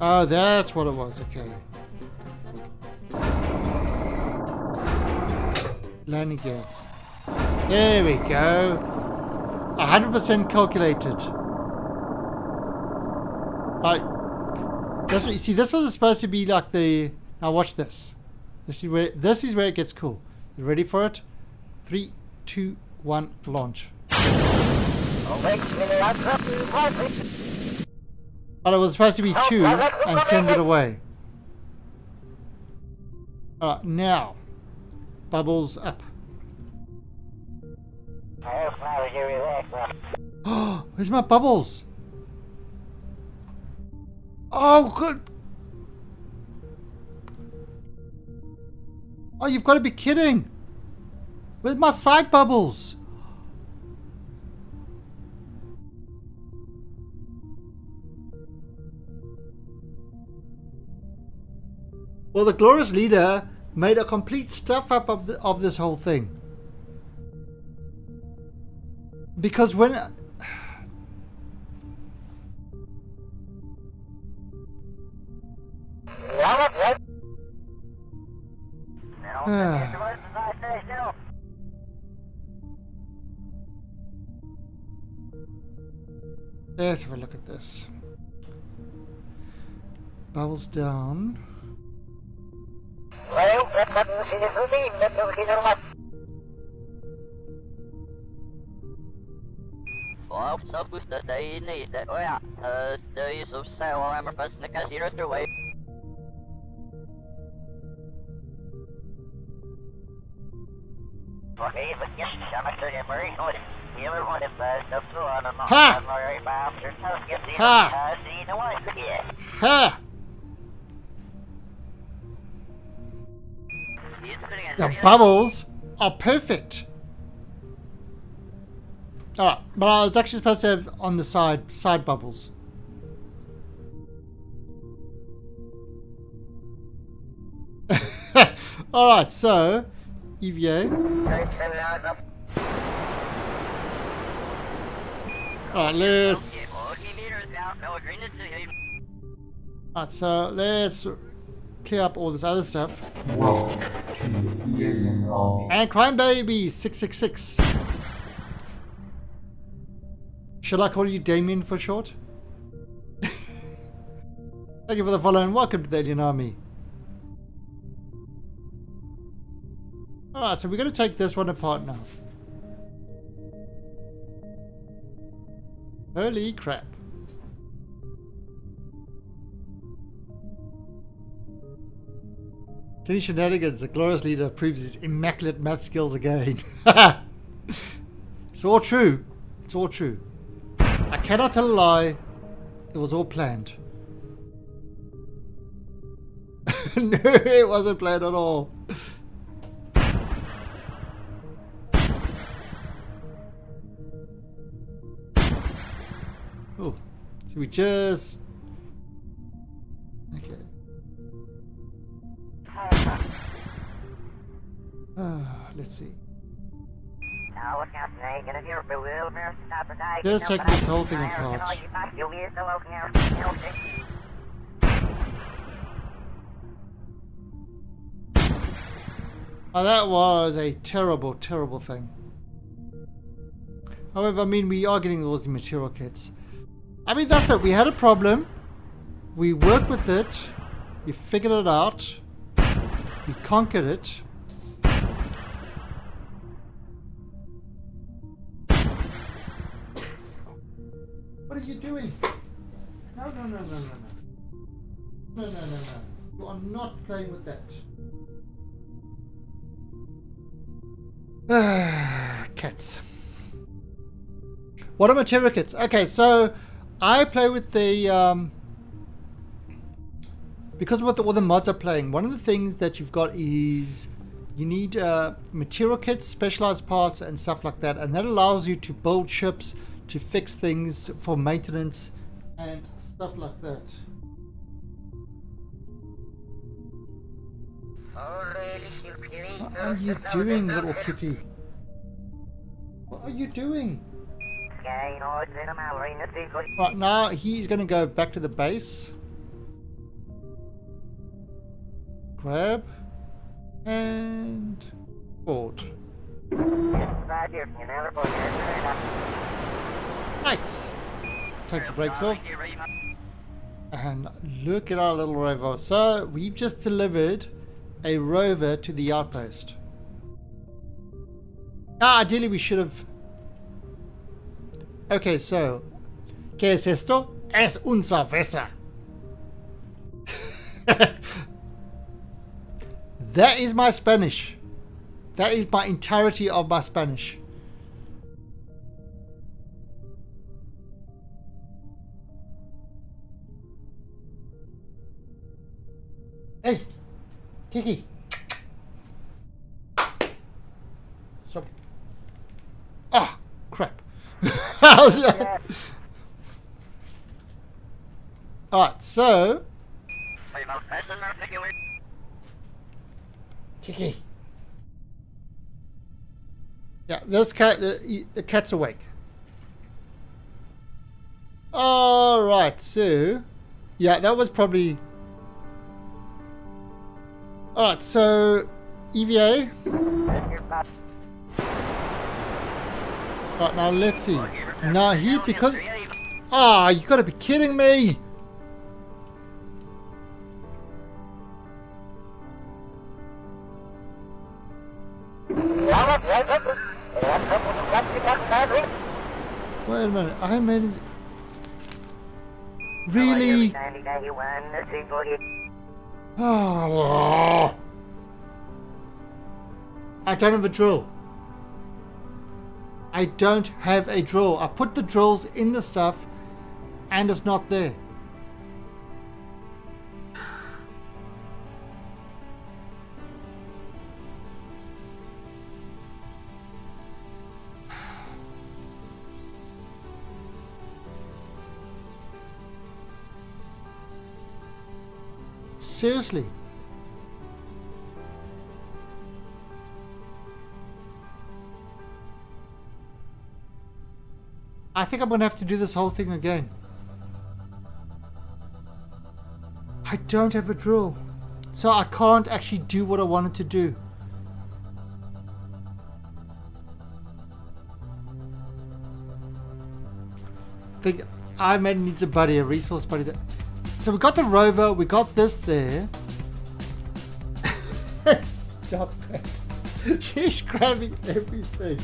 Oh, that's what it was. Okay. Landing gas. There we go. 100% calculated. Right. This, you see, this was supposed to be like the... Now watch this. This is where it gets cool. You ready for it? 3, 2, 1, launch. But it was supposed to be 2 and send it away. Alright, now. Bubbles up. Oh, where's my bubbles? Oh, good. Oh, you've got to be kidding. Where's my side bubbles? Well, the glorious leader made a complete stuff up of this whole thing. Because when... Let's have a look at this. Bubbles down. Ha! Ha! Ha! The bubbles are perfect. Alright, but I was actually supposed to have on the side bubbles. Alright, so EVA. Alright, let's... Alright, so let's clear up all this other stuff. Welcome to the alien army. And Crime Baby 666. Shall I call you Damien for short? Thank you for the follow and welcome to the Alien Army. Alright, so we're going to take this one apart now. Holy crap. Kenny Shenanigans, the glorious leader, proves his immaculate math skills again. It's all true. It's all true. I cannot tell a lie. It was all planned. No, it wasn't planned at all. Oh, so we just... Okay. Let's see. Just take this whole thing apart. Oh, that was a terrible, terrible thing. However, I mean, we are getting all the material kits. I mean, that's it. We had a problem. We worked with it. We figured it out. We conquered it. What are you doing? No, no, no, no, no, no. No, no, no, no. You are not playing with that. Cats. What are material kits? Okay, so I play with the because what all the mods are playing. One of the things that you've got is you need material kits, specialized parts, and stuff like that, and that allows you to build ships, to fix things for maintenance, and stuff like that. What are you doing, little kitty? What are you doing? Right, now he's going to go back to the base. Grab. And... board. Nice! Take the brakes off. And look at our little rover. So, we've just delivered a rover to the outpost. Ideally we should have... Okay, so... ¿Qué es esto? Es un cerveza. That is my Spanish. That is my entirety of my Spanish. Hey, Kiki. Stop. Oh, crap. How's that? Alright, so... Kiki. Yeah, this cat, the cat's awake. Alright, so... Yeah, that was probably... Alright, so... EVA. Right, now let's see. Now he, because... Ah, you gotta be kidding me! Wait a minute, I made it... Really? Oh, I don't have a drill. I don't have a drill. I put the drills in the stuff and it's not there. Seriously. I think I'm going to have to do this whole thing again. I don't have a drill. So I can't actually do what I wanted to do. I think Iron Man needs a buddy, a resource buddy. So we got the rover, we got this there. Stop it. She's grabbing everything.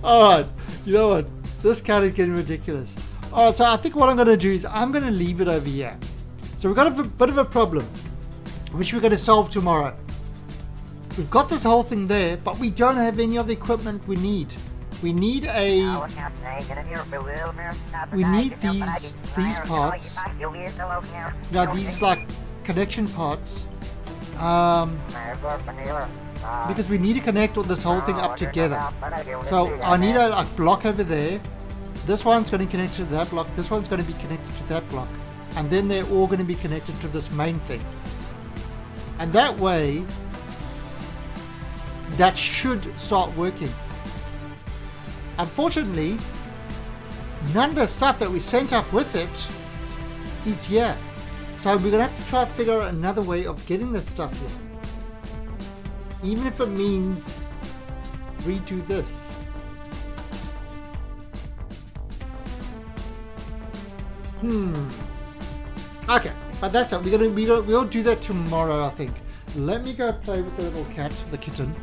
Alright, you know what? This cat is getting ridiculous. Alright, so I think what I'm going to do is I'm going to leave it over here. So we've got a bit of a problem, which we're going to solve tomorrow. We've got this whole thing there, but we don't have any of the equipment we need. We need these parts. Now these like connection parts. Because we need to connect all this whole thing up together. So I need a like block over there. This one's going to connect to that block. This one's going to be connected to that block. And then they're all going to be connected to this main thing. And that way, that should start working. Unfortunately, none of the stuff that we sent up with it is here. So we're going to have to try to figure out another way of getting this stuff here. Even if it means redo this. Okay, but that's it. We'll do that tomorrow, I think. Let me go play with the little cat, the kitten.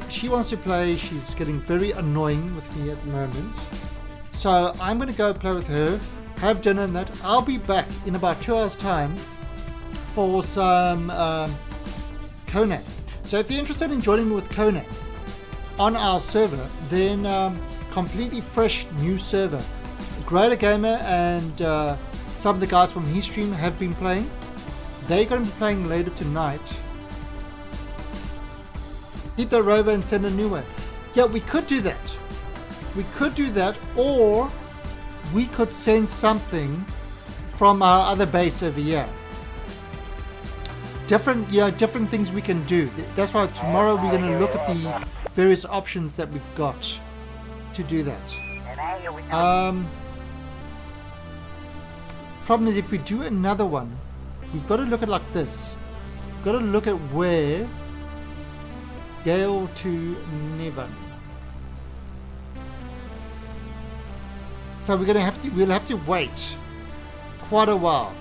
She wants to play. She's getting very annoying with me at the moment. So I'm going to go play with her, have dinner and that. I'll be back in about 2 hours time for some Conan. So if you're interested in joining me with Conan on our server, then completely fresh new server. Greater Gamer and some of the guys from his stream have been playing. They're going to be playing later tonight. Keep the rover and send a new one. Yeah, we could do that. We could do that, or we could send something from our other base over here. Different things we can do. That's why tomorrow we're going to look at the various options that we've got to do that. Problem is, if we do another one, we've got to look at it like this. We've got to look at where Gale to Niven. So we'll have to wait quite a while.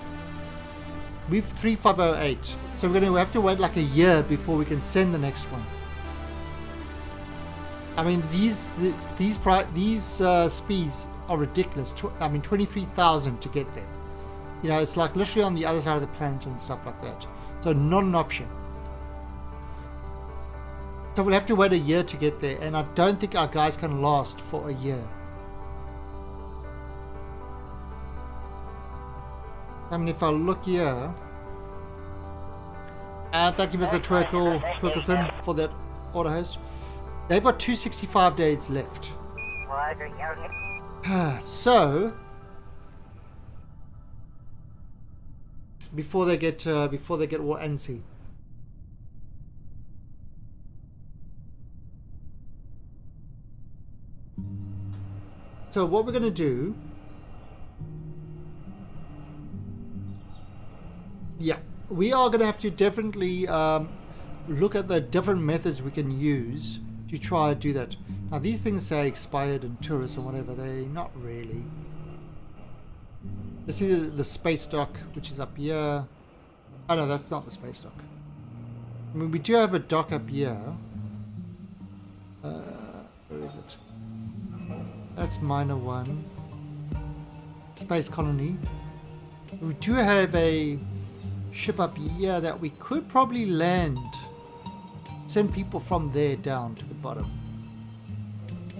We've 3508, so we're going to have to wait like a year before we can send the next one. I mean, these speeds are ridiculous. 23,000 to get there. You know, it's like literally on the other side of the planet and stuff like that. So not an option. So we'll have to wait a year to get there, and I don't think our guys can last for a year. I mean, if I look here, and thank you Mr. Twerkelson for that auto host. They've got 265 days left. So before they get all antsy. So what we're going to do, yeah, we are going to have to definitely look at the different methods we can use to try to do that. Now these things say expired and tourists or whatever, they're not really. Let's see the space dock, which is up here. Oh no, that's not the space dock. I mean, we do have a dock up here. Where is it? That's minor 1. Space colony. We do have a ship up here that we could probably land. Send people from there down to the bottom.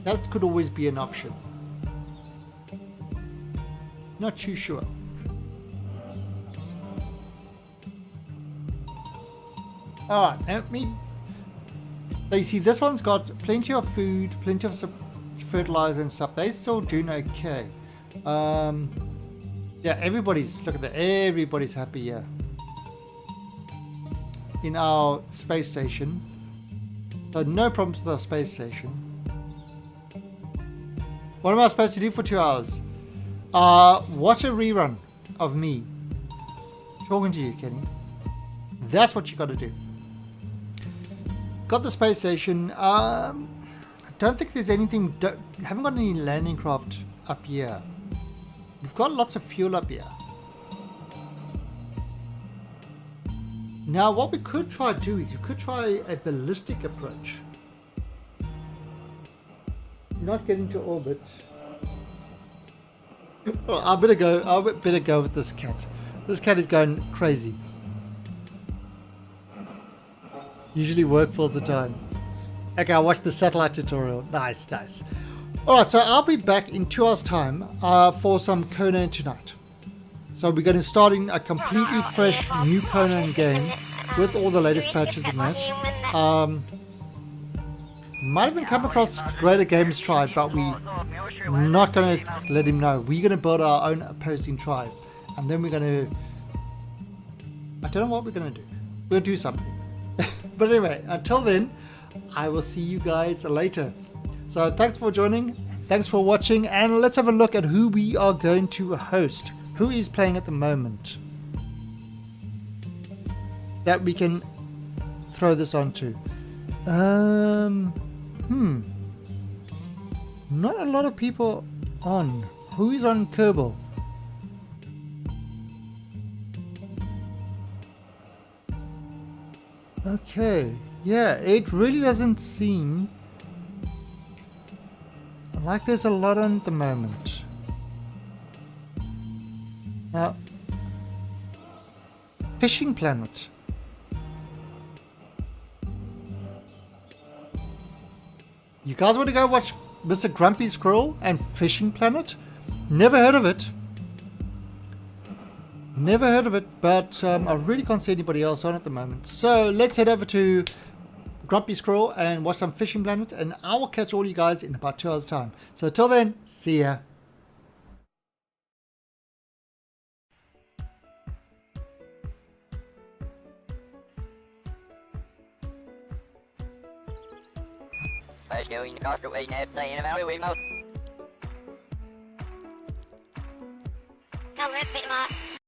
That could always be an option. Not too sure. Alright, let me. So you see, this one's got plenty of food, plenty of fertilizer and stuff. They're still doing okay. Yeah, everybody's, look at that, everybody's happy here. In our space station. So no problems with our space station. What am I supposed to do for 2 hours? Watch a rerun of me Talking to you, Kenny. That's what you got to do. Got the space station. Don't think there's anything. Haven't got any landing craft up here. We've got lots of fuel up here. Now, what we could try to do is we could try a ballistic approach. Not get into orbit. Oh, I better go with this cat. This cat is going crazy. Usually work full the time. Okay, I watched the satellite tutorial. Nice, nice. Alright, so I'll be back in 2 hours time for some Conan tonight. So we're going to start in a completely fresh new Conan game with all the latest patches and that. Might even come across Greater Games Tribe, but we're not going to let him know. We're going to build our own opposing tribe. And then we're going to... I don't know what we're going to do. We'll do something. But anyway, until then, I will see you guys later. So thanks for joining. Thanks for watching. And let's have a look at who we are going to host. Who is playing at the moment that we can throw this onto? Not a lot of people on. Who is on Kerbal? Okay, yeah, it really doesn't seem like there's a lot on at the moment. Now, Fishing Planet. You guys want to go watch Mr. Grumpy Squirrel and Fishing Planet? Never heard of it. Never heard of it, but I really can't see anybody else on at the moment. So let's head over to Grumpy Squirrel and watch some Fishing Planet, and I will catch all you guys in about 2 hours time. So till then, see ya. Phải chịu những có trụ ý nếp tay nó báo quyền không? Không hết bị mà.